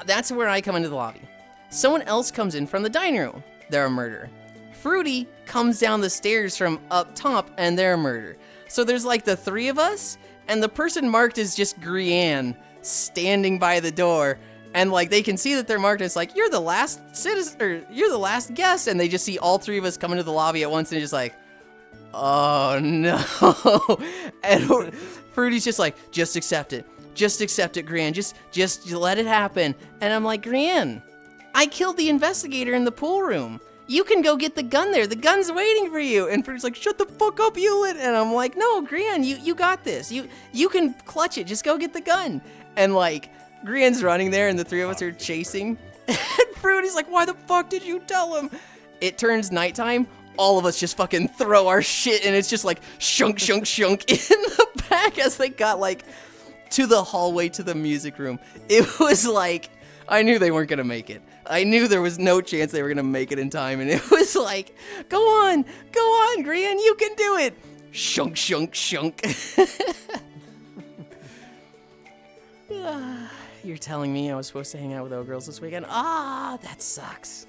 That's where I come into the lobby. Someone else comes in from the dining room. They're a murderer. Fruity comes down the stairs from up top, and they're a murderer. So there's like the 3 of us, and the person marked is just Grianne standing by the door. And like they can see that they're marked. It's like, you're the last citizen, or you're the last guest, and they just see all 3 of us come into the lobby at once, and just like, oh no. And Fruity's just like, just accept it, Grianne. Just let it happen. And I'm like, Grianne, I killed the investigator in the pool room. You can go get the gun there. The gun's waiting for you. And Fruity's like, shut the fuck up, Yulind. And I'm like, no, Grianne, you got this. You can clutch it. Just go get the gun. And like, Grianne's running there, and the 3 of us are chasing. And Fruity's like, why the fuck did you tell him? It turns nighttime. All of us just fucking throw our shit, and it's just like shunk in the back as they got like to the hallway to the music room. It was like, I knew they weren't gonna make it. I knew there was no chance they were gonna make it in time, and it was like, go on, Grianne, you can do it. Shunk. You're telling me I was supposed to hang out with O-Girls this weekend? Ah, that sucks.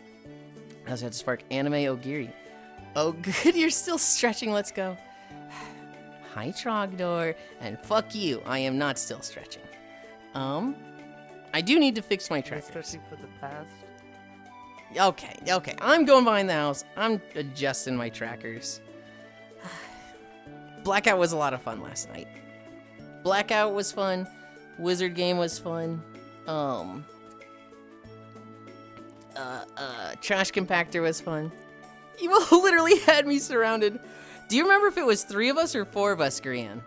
I also had to spark anime Ogiri. Oh, good, you're still stretching. Let's go. Hi, Trogdor, and fuck you. I am not still stretching. I do need to fix my trackers. Stretching for the past. Okay. I'm going behind the house. I'm adjusting my trackers. Blackout was a lot of fun last night. Blackout was fun. Wizard game was fun. Trash compactor was fun. You literally had me surrounded. Do you remember if it was 3 of us or 4 of us, Grian?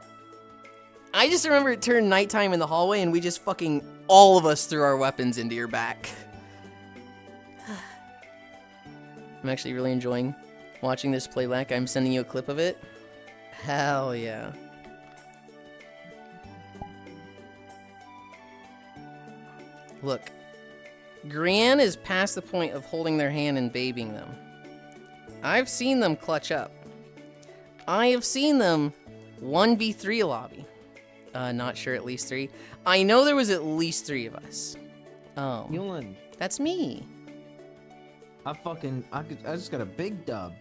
I just remember it turned nighttime in the hallway and we just fucking all of us threw our weapons into your back. I'm actually really enjoying watching this playback. I'm sending you a clip of it. Hell yeah. Look, Grian is past the point of holding their hand and babying them. I've seen them clutch up. I have seen them 1v3 lobby. Not sure, at least 3. I know there was at least 3 of us. Yulind, That's me. I just got a big dub.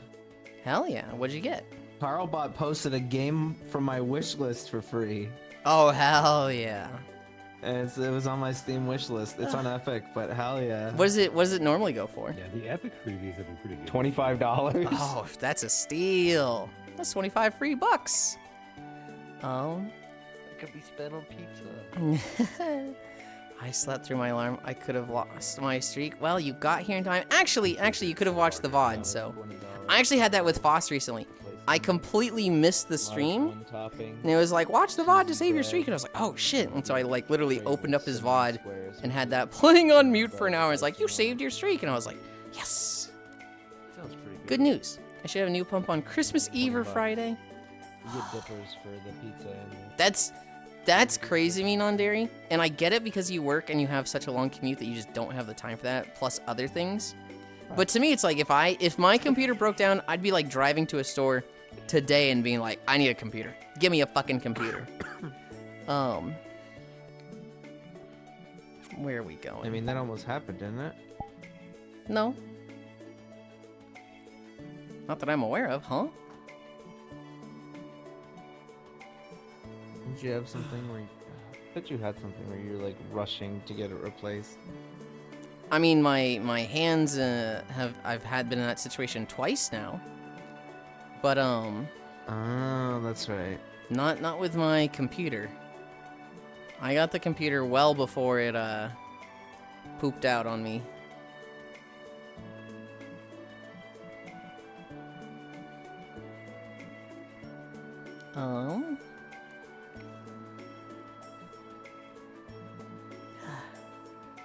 Hell yeah, what'd you get? Carlbot posted a game from my wish list for free. Oh, hell yeah. And it was on my Steam wish list. It's on Epic, but hell yeah. What does it normally go for? Yeah, the epic freebies have been pretty good. $25. Oh, that's a steal. That's 25 free bucks. It could be spent on pizza. I slept through my alarm. I could have lost my streak. Well, you got here in time. Actually, you could have watched the VOD, so. I actually had that with Foss recently. I completely missed the stream, and it was like, watch the VOD to save your streak, and I was like, oh shit, and so I like literally opened up his VOD and had that playing on mute for an hour. It's like, you saved your streak, and I was like, yes. Sounds pretty good. Good news. I should have a new pump on Christmas Eve or Friday. You get dippers for the pizza and That's crazy, me, non-dairy, and I get it because you work and you have such a long commute that you just don't have the time for that, plus other things. But to me, it's like, if my computer broke down, I'd be like driving to a store today and being like, I need a computer. Give me a fucking computer. Where are we going? I mean, that almost happened, didn't it? No. Not that I'm aware of, huh? Didn't you have something where I bet you had something where you're like rushing to get it replaced? I mean, my hands I've been in that situation twice now. But Oh, that's right. not with my computer. I got the computer well before it pooped out on me.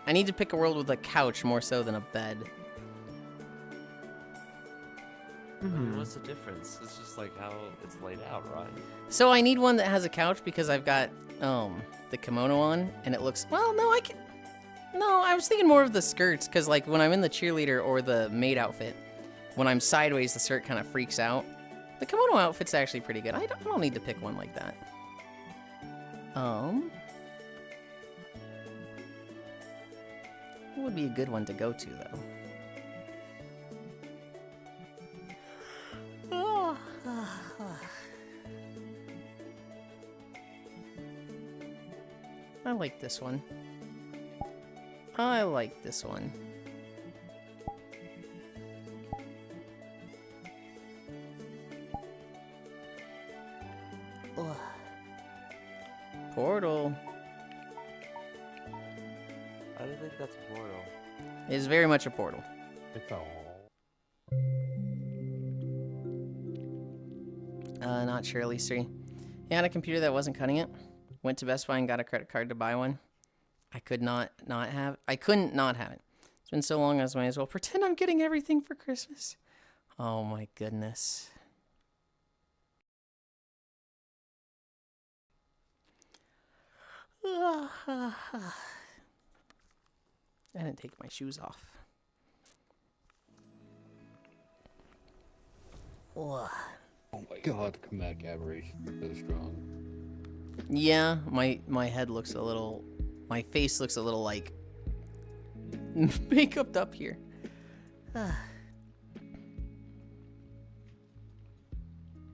I need to pick a world with a couch more so than a bed. I mean, what's the difference? It's just like how it's laid out, right? So I need one that has a couch because I've got the kimono on and it looks, well, no, I was thinking more of the skirts because like when I'm in the cheerleader or the maid outfit, when I'm sideways the skirt kind of freaks out. The kimono outfit's actually pretty good. I don't need to pick one like that. What would be a good one to go to though? I like this one. I like this one. Ugh. Portal. I don't think that's a portal. It is very much a portal. It's all. Not sure, at least 3. I had a computer that wasn't cutting it. Went to Best Buy and got a credit card to buy one. I couldn't not have it. It's been so long, I might as well pretend I'm getting everything for Christmas. Oh my goodness. I didn't take my shoes off. Ugh. Oh my god, comedic aberration is so strong. Yeah, my head looks a little My face looks a little like makeuped up here.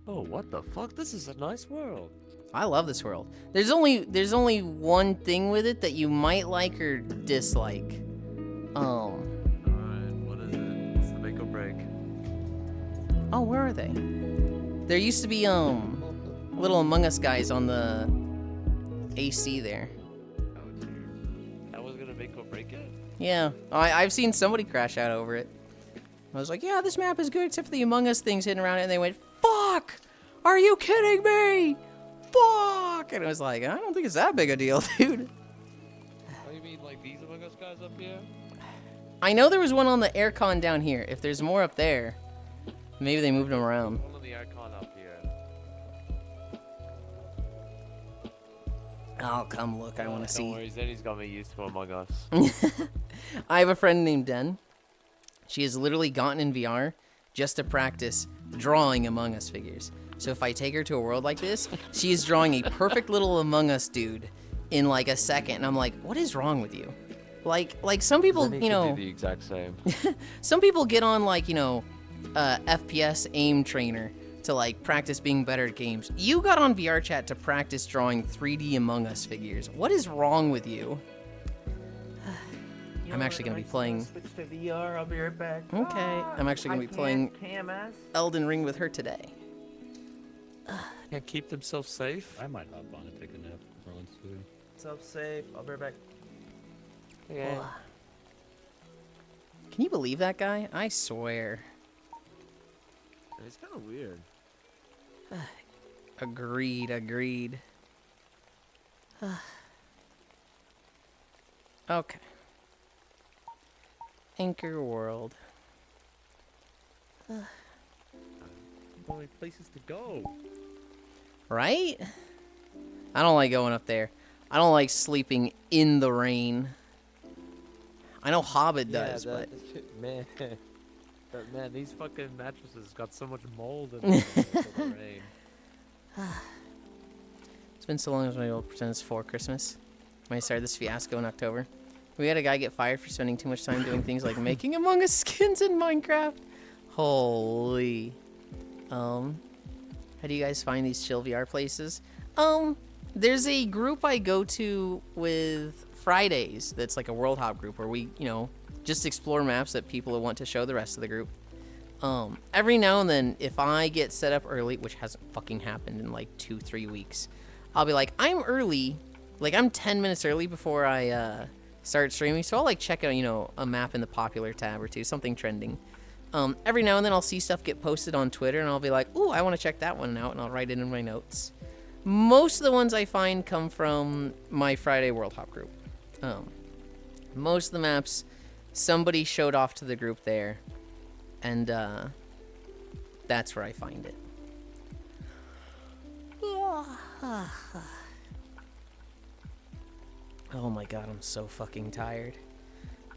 Oh, what the fuck? This is a nice world. I love this world. There's only one thing with it that you might like or dislike. Alright, what is it? What's the make or break? Oh, where are they? There used to be little Among Us guys on the AC there. That was gonna make or break it? Yeah, I've seen somebody crash out over it. I was like, yeah, this map is good except for the Among Us things hidden around it, and they went, fuck! Are you kidding me? Fuck! And I was like, I don't think it's that big a deal, dude. Oh, you mean like these Among Us guys up here? I know there was one on the aircon down here. If there's more up there, maybe they moved them around. One on the icon up here. Oh, come look, I want to Don't see. worry, Zenny's got me used to Among Us. I have a friend named Den. She has literally gotten in VR just to practice drawing Among Us figures. So if I take her to a world like this, she is drawing a perfect little Among Us dude in like a second, and I'm like, what is wrong with you? Like some people, Zenny you could know, do the exact same. some people get on like, you know, FPS aim trainer to like practice being better at games. You got on VR chat to practice drawing 3D Among Us figures. What is wrong with you? I'm actually going to be playing... Switch to VR. I'll be right back. Okay, I'm actually going to be playing Elden Ring with her today. Can't keep themselves safe. I might hop on and take a nap real soon. Self safe. I'll be right back. Yeah. Can you believe that guy? I swear. It's kind of weird. Agreed. Okay. Anchor World. Only places to go. Right? I don't like going up there. I don't like sleeping in the rain. I know Hobbit does, but... Man. But man, these fucking mattresses got so much mold in them for the rain. It's been so long as I'll pretend it's for Christmas. When I started this fiasco in October. We had a guy get fired for spending too much time doing things like making Among Us skins in Minecraft. Holy. How do you guys find these chill VR places? There's a group I go to with Fridays that's like a World Hop group where we, you know, just explore maps that people want to show the rest of the group. Every now and then, if I get set up early, which hasn't fucking happened in like 2-3 weeks, I'll be like, I'm early. Like, I'm 10 minutes early before I start streaming, so I'll like check out, you know, a map in the popular tab or two, something trending. Every now and then I'll see stuff get posted on Twitter, and I'll be like, ooh, I want to check that one out, and I'll write it in my notes. Most of the ones I find come from my Friday World Hop group. Most of the maps, somebody showed off to the group there, and that's where I find it. Oh my god, I'm so fucking tired.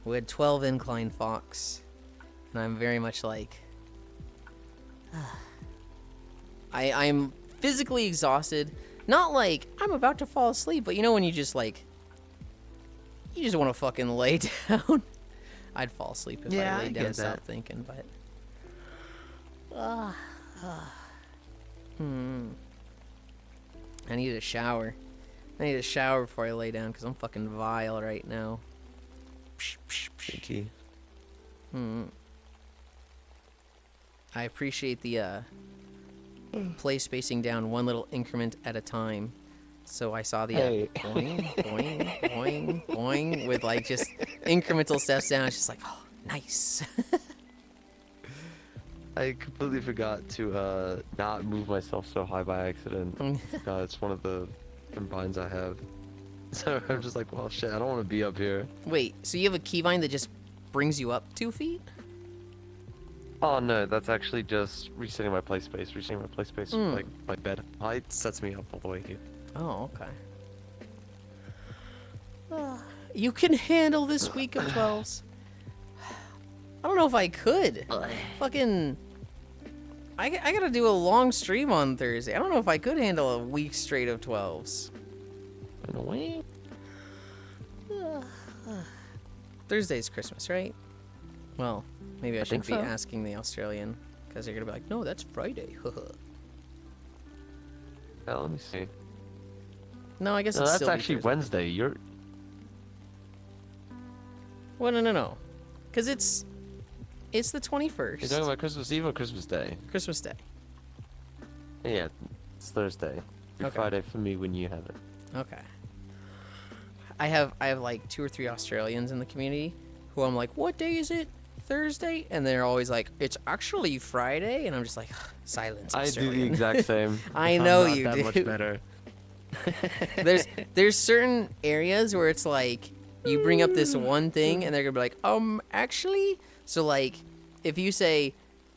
We had 12 incline Fox, and I'm very much like... I'm physically exhausted. Not like I'm about to fall asleep, but you know when you just like... You just want to fucking lay down. I'd fall asleep if I laid down and stopped thinking, but... I need a shower. I need a shower before I lay down because I'm fucking vile right now. Pinky. I appreciate the play spacing down one little increment at a time. So I saw the boing, boing, boing, boing with like just incremental steps down. It's just like, oh, nice. I completely forgot to not move myself so high by accident. It's one of the combines I have. So I'm just like, well, shit, I don't want to be up here. Wait, so you have a keybind that just brings you up 2 feet? Oh no, that's actually just resetting my play space. Resetting my play space, like my bed height sets me up all the way here. Oh, okay. You can handle this week of 12s. I don't know if I could. Fucking... I gotta do a long stream on Thursday. I don't know if I could handle a week straight of 12s. In a way. Thursday's Christmas, right? Well, maybe I think shouldn't be so. asking the Australian because they're gonna be like, no, that's Friday. Yeah, let me see. No, I guess No, it's that's still actually Thursday. Wednesday. You're Well, no. Because it's the 21st. talking about Christmas Eve or Christmas Day? Christmas Day. Yeah, it's Thursday. Be Okay. Friday for me when you have it. Okay. I have like 2 or 3 Australians in the community who I'm like, what day is it? Thursday? And they're always like, it's actually Friday. And I'm just like, silence. I do the Australian. exact same. I I'm know not you that do. much better. there's certain areas where it's like you bring up this one thing and they're gonna be like, actually. So like, if you say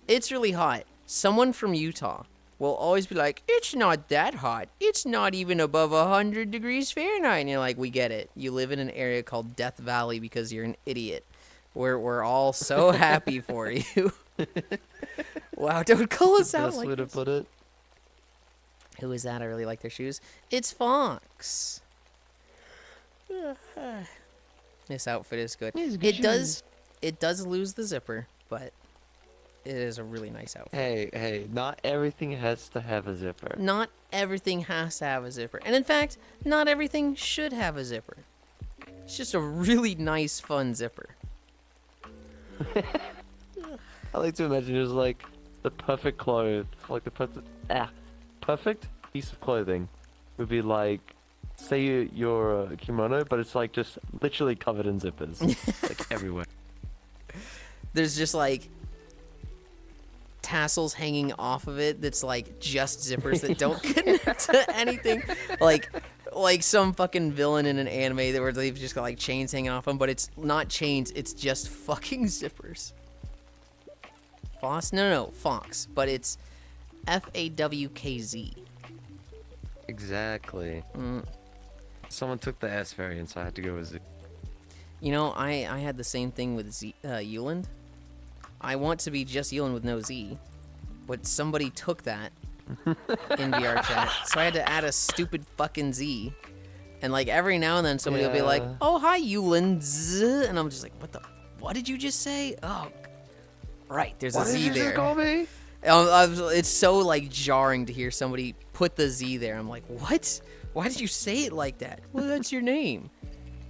it's really hot, someone from Utah will always be like, it's not that hot. It's not even above 100 degrees Fahrenheit. And you're like, we get it. You live in an area called Death Valley because you're an idiot. We're all so happy for you. Wow, don't call us out Best like way to this. put it. Who is that? I really like their shoes. It's Fox. This outfit is good. It does lose the zipper, but it is a really nice outfit. Hey, not everything has to have a zipper. Not everything has to have a zipper. And in fact, not everything should have a zipper. It's just a really nice, fun zipper. I like to imagine it was like the perfect clothes, like the perfect piece of clothing would be like, say you're a kimono, but it's like just literally covered in zippers, like everywhere. There's just like tassels hanging off of it that's like just zippers that don't connect to anything. Like some fucking villain in an anime where they've just got like chains hanging off them, but it's not chains, it's just fucking zippers. Fox? No, Fox, but it's Fawkz. Exactly. Mm. Someone took the S variant, so I had to go with Z. You know, I had the same thing with Yulind. I want to be just Yulind with no Z, but somebody took that in VR chat, so I had to add a stupid fucking Z. And like every now and then somebody will be like, Yeah. "Oh hi Yulind," and I'm just like, What did you just say? Oh, right, there's a Z there. me? It's so like jarring to hear somebody put the Z there. I'm like, what? Why did you say it like that? Well, that's your name.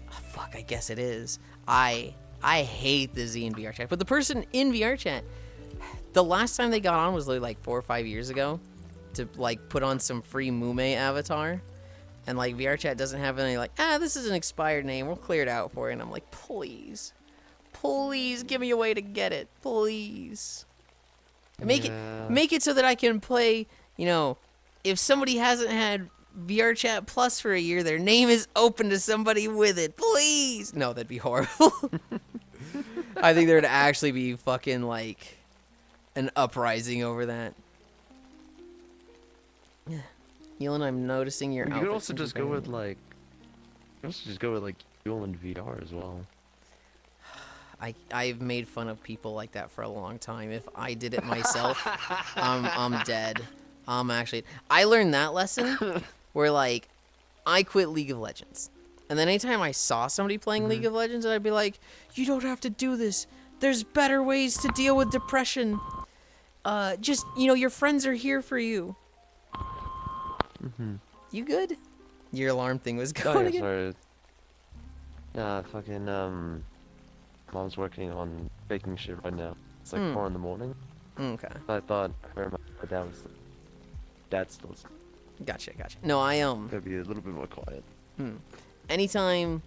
Oh, fuck, I guess it is. I hate the Z in VR chat. But the person in VR chat, the last time they got on was like 4 or 5 years ago to like put on some free Mume avatar. And like VR chat doesn't have any like, this is an expired name. We'll clear it out for you. And I'm like, please give me a way to get it. Please. Make it so that I can play, you know, if somebody hasn't had VR Chat Plus for a year, their name is open to somebody with it. Please. No, that'd be horrible. I think there'd actually be fucking like an uprising over that. Yeah. Yulin, I'm noticing your You outfit. could also just go with like, Yulind VR as well. I've made fun of people like that for a long time. If I did it myself, I'm dead. I learned that lesson where like I quit League of Legends. And then anytime I saw somebody playing League of Legends, I'd be like, you don't have to do this. There's better ways to deal with depression. Just, you know, your friends are here for you. You good? Your alarm thing was Oh going yeah, again. sorry. Yeah, fucking mom's working on baking shit right now. It's like 4 in the morning. Okay. I thought her and my dad was still Gotcha. No, gonna be a little bit more quiet. anytime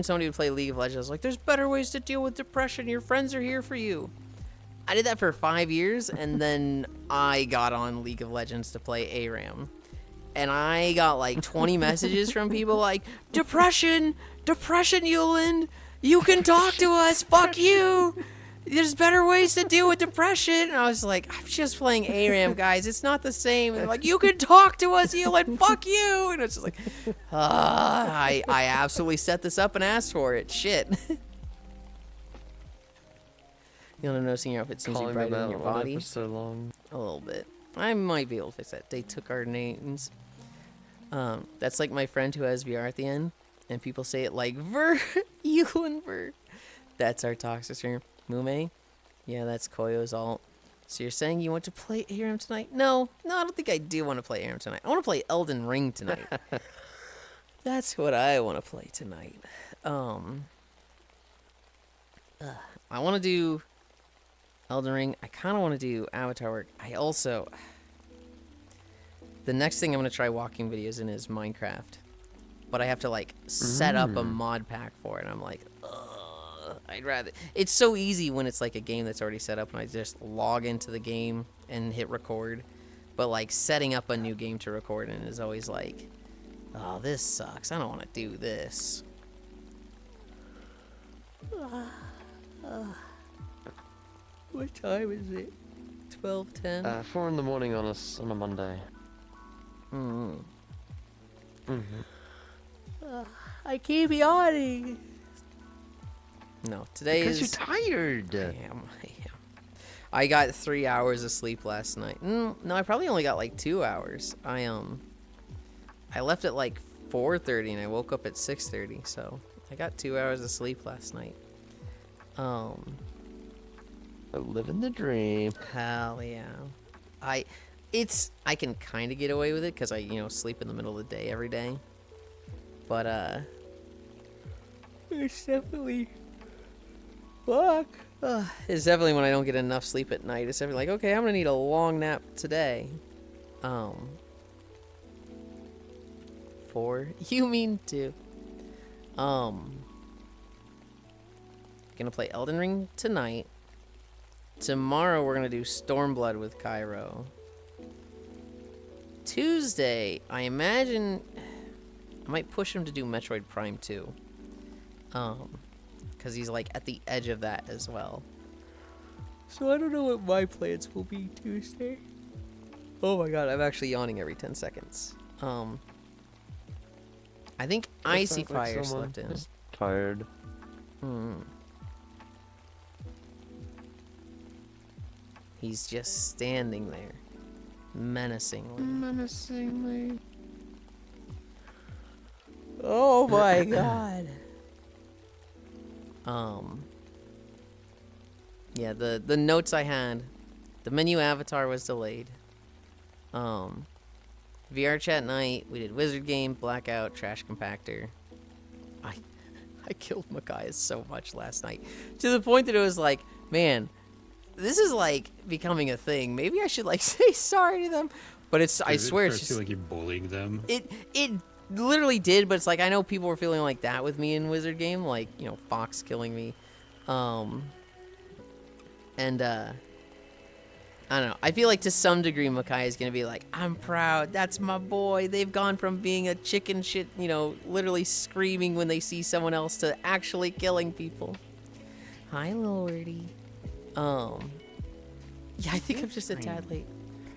somebody would play League of Legends, I was like, there's better ways to deal with depression. Your friends are here for you. I did that for 5 years, and then I got on League of Legends to play ARAM. And I got like 20 messages from people like, depression, Yulind, you can talk to us, fuck you. There's better ways to deal with depression. And I was like, I'm just playing ARAM, guys. It's not the same. And they're like, you can talk to us, Yulind, fuck you. And it's just like, I absolutely set this up and asked for it. Shit. You'll noticing your outfit seems to be Calling them brighter than out your on it body. for so long. A little bit. I might be able to fix that. They took our names. That's like my friend who has VR at the end. and people say it like ver, Yulind ver. That's our toxic streamer. Mume? Yeah, that's Koyo's alt. So you're saying you want to play ARAM tonight? No, I don't think I do want to play ARAM tonight. I want to play Elden Ring tonight. That's what I want to play tonight. I want to do Elden Ring. I kind of want to do Avatar work. I also... The next thing I'm going to try walking videos in is Minecraft. But I have to, like, set up a mod pack for it. And I'm like, ugh, I'd rather... It's so easy when it's, like, a game that's already set up and I just log into the game and hit record. But, like, setting up a new game to record in is always like, oh, this sucks. I don't want to do this. What time is it? 12:10? 4 in the morning on a Monday. I keep yawning. No, today Because is... you're tired. I am. I got 3 hours of sleep last night. No, I probably only got like 2 hours. I left at like 4:30 and I woke up at 6:30, so I got 2 hours of sleep last night. Living the dream. Hell yeah. I can kind of get away with it because I, sleep in the middle of the day every day. But, it's definitely... Fuck. It's definitely when I don't get enough sleep at night. It's definitely like, okay, I'm gonna need a long nap today. 4? You mean 2? Gonna play Elden Ring tonight. Tomorrow we're gonna do Stormblood with Cairo. Tuesday, I imagine I might push him to do Metroid Prime 2. Because he's like at the edge of that as well. So I don't know what my plans will be Tuesday. Oh my god, I'm actually yawning every 10 seconds. I think Icy Fire slept in. Just tired. He's just standing there. Menacingly. Oh my god. Yeah, the notes I had. The menu avatar was delayed. VR chat night, we did Wizard Game, Blackout, Trash Compactor. I killed Mackay so much last night. To the point that it was like, man, this is like becoming a thing. Maybe I should like say sorry to them. But it's I swear it's just feel like you're bullying them. It literally did, but it's like I know people were feeling like that with me in Wizard Game, like, Fox killing me. I don't know. I feel like to some degree Mackay is going to be like, I'm proud. That's my boy. They've gone from being a chicken shit, literally screaming when they see someone else to actually killing people. Hi, Lordy. Yeah, I think I'm just a tad late.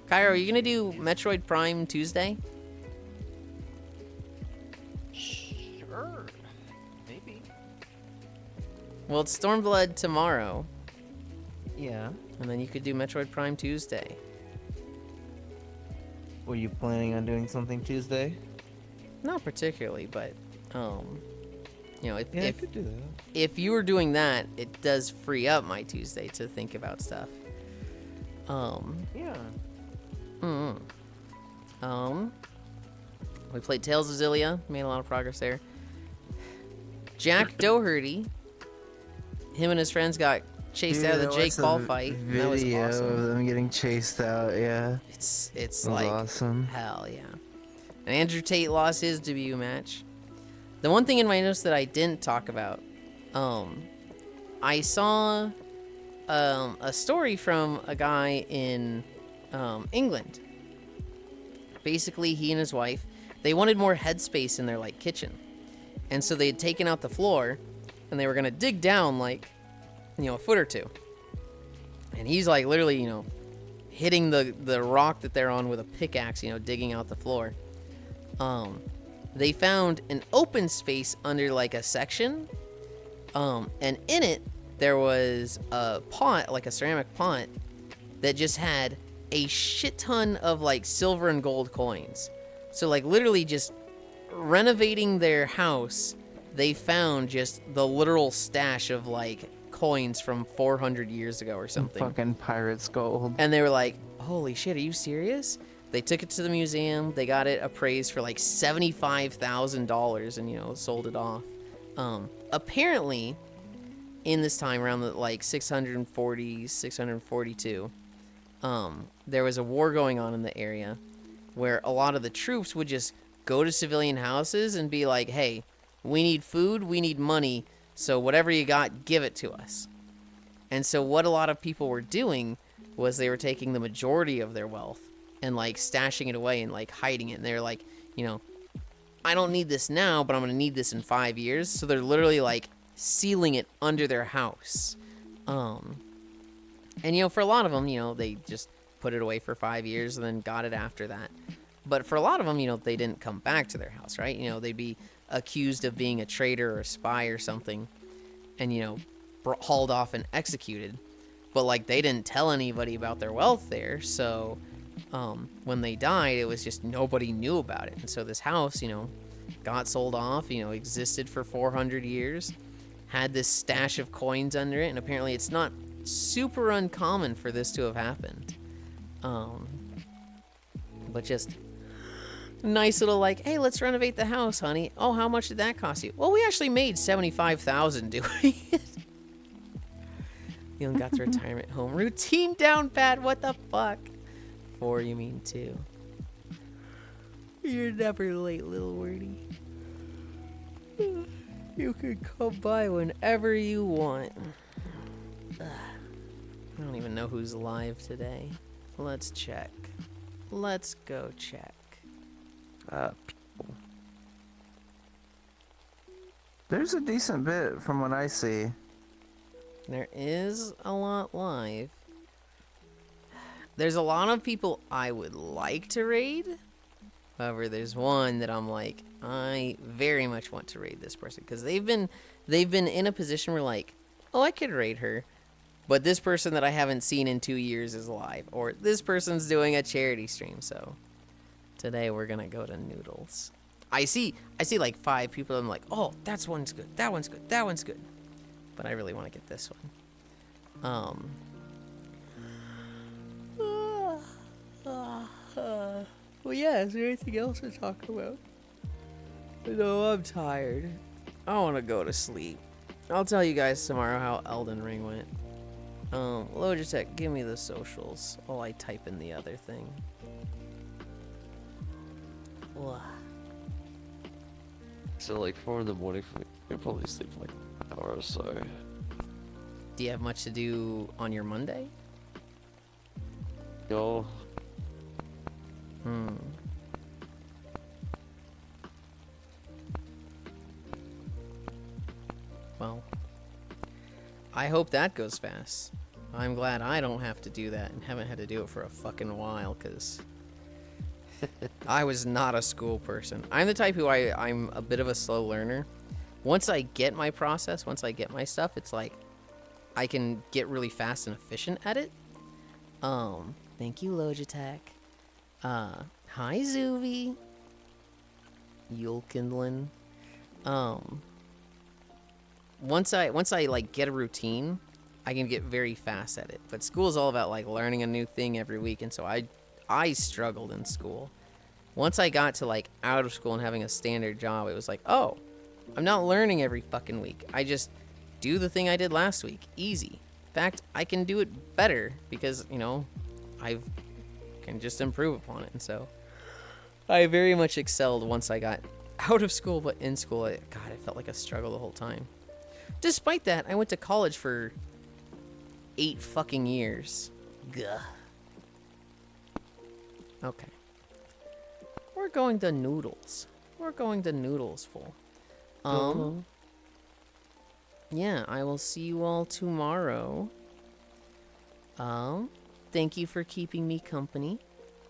Cairo, are you going to do Metroid Prime Tuesday? Sure. Maybe. Well, it's Stormblood tomorrow. Yeah. And then you could do Metroid Prime Tuesday. Were you planning on doing something Tuesday? Not particularly, but I could do that. if you were doing that, it does free up my Tuesday to think about stuff. Yeah. We played Tales of Zillia, made a lot of progress there. Jack Doherty, him and his friends got chased out of the Jake Paul fight. And that was awesome. Of them getting chased out, yeah. It's That was like awesome. hell yeah. And Andrew Tate lost his debut match. The one thing in my notes that I didn't talk about, I saw a story from a guy in England. Basically, he and his wife, they wanted more headspace in their like kitchen, and so they had taken out the floor, and they were gonna dig down like, a foot or two. And he's like literally, hitting the rock that they're on with a pickaxe, digging out the floor. They found an open space under like a section, and in it there was a pot, like a ceramic pot, that just had a shit ton of like silver and gold coins. So like literally just renovating their house, they found just the literal stash of like coins from 400 years ago or something. Fucking pirate's gold. And they were like, holy shit, are you serious? They took it to the museum. They got it appraised for like $75,000 and, you know, sold it off. Apparently, in this time around the like 640, 642, there was a war going on in the area where a lot of the troops would just go to civilian houses and be like, hey, we need food, we need money, so whatever you got, give it to us. And so what a lot of people were doing was they were taking the majority of their wealth and like stashing it away and like hiding it. And they're like, you know, I don't need this now, but I'm going to need this in 5 years. So they're literally like sealing it under their house. And, you know, for a lot of them, you know, they just put it away for 5 years and then got it after that. But for a lot of them, you know, they didn't come back to their house, right? You know, they'd be accused of being a traitor or a spy or something and, you know, hauled off and executed. But, like, they didn't tell anybody about their wealth there. So, when they died, it was just nobody knew about it. And so this house, you know, got sold off, you know, existed for 400 years, had this stash of coins under it. And apparently it's not super uncommon for this to have happened. But just nice little like, hey, let's renovate the house, honey. Oh, how much did that cost you? Well, we actually made $75,000 doing it. Yulind got the retirement home routine down pat. What the fuck? 4, you mean 2. You're never late, little wordy. You can come by whenever you want. I don't even know who's live today. Let's check. Let's go check. There's a decent bit from what I see. There is a lot live. There's a lot of people I would like to raid. However, there's one that I'm like, I very much want to raid this person because they've been in a position where like, oh, I could raid her, but this person that I haven't seen in 2 years is live, or this person's doing a charity stream. So today we're gonna go to Noodles. I see like 5 people. And I'm like, oh, that one's good. That one's good. That one's good. But I really want to get this one. Well, yeah, is there anything else to talk about? No, I'm tired. I want to go to sleep. I'll tell you guys tomorrow how Elden Ring went. Logitech, give me the socials while I type in the other thing. Ugh. So like 4 in the morning for me. I'll probably sleep for like an hour or so. Do you have much to do on your Monday? Yo, Well, I hope that goes fast. I'm glad I don't have to do that and haven't had to do it for a fucking while, because I was not a school person. I'm the type who I'm a bit of a slow learner. Once I get my process, once I get my stuff, it's like I can get really fast and efficient at it. Thank you, Logitech. Hi, Zuvi. Yulind. Once I like get a routine, I can get very fast at it. But school is all about like learning a new thing every week, and so I struggled in school. Once I got to like out of school and having a standard job, it was like, oh, I'm not learning every fucking week. I just do the thing I did last week. Easy. In fact, I can do it better because, you know, I can just improve upon it. And so I very much excelled once I got out of school, but in school, it felt like a struggle the whole time. Despite that, I went to college for 8 fucking years. Gah. Okay. We're going to Noodles. We're going to Noodles, fool. Yeah, I will see you all tomorrow. Thank you for keeping me company.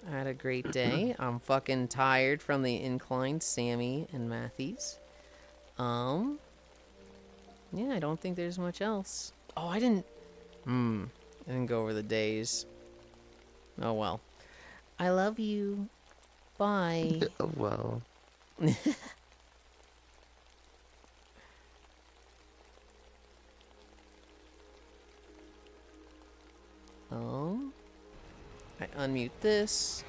I had a great day. I'm fucking tired from the incline, Sammy and Matthews. Yeah, I don't think there's much else. Oh, I didn't go over the days. Oh well. I love you. Bye. oh well. So I unmute this.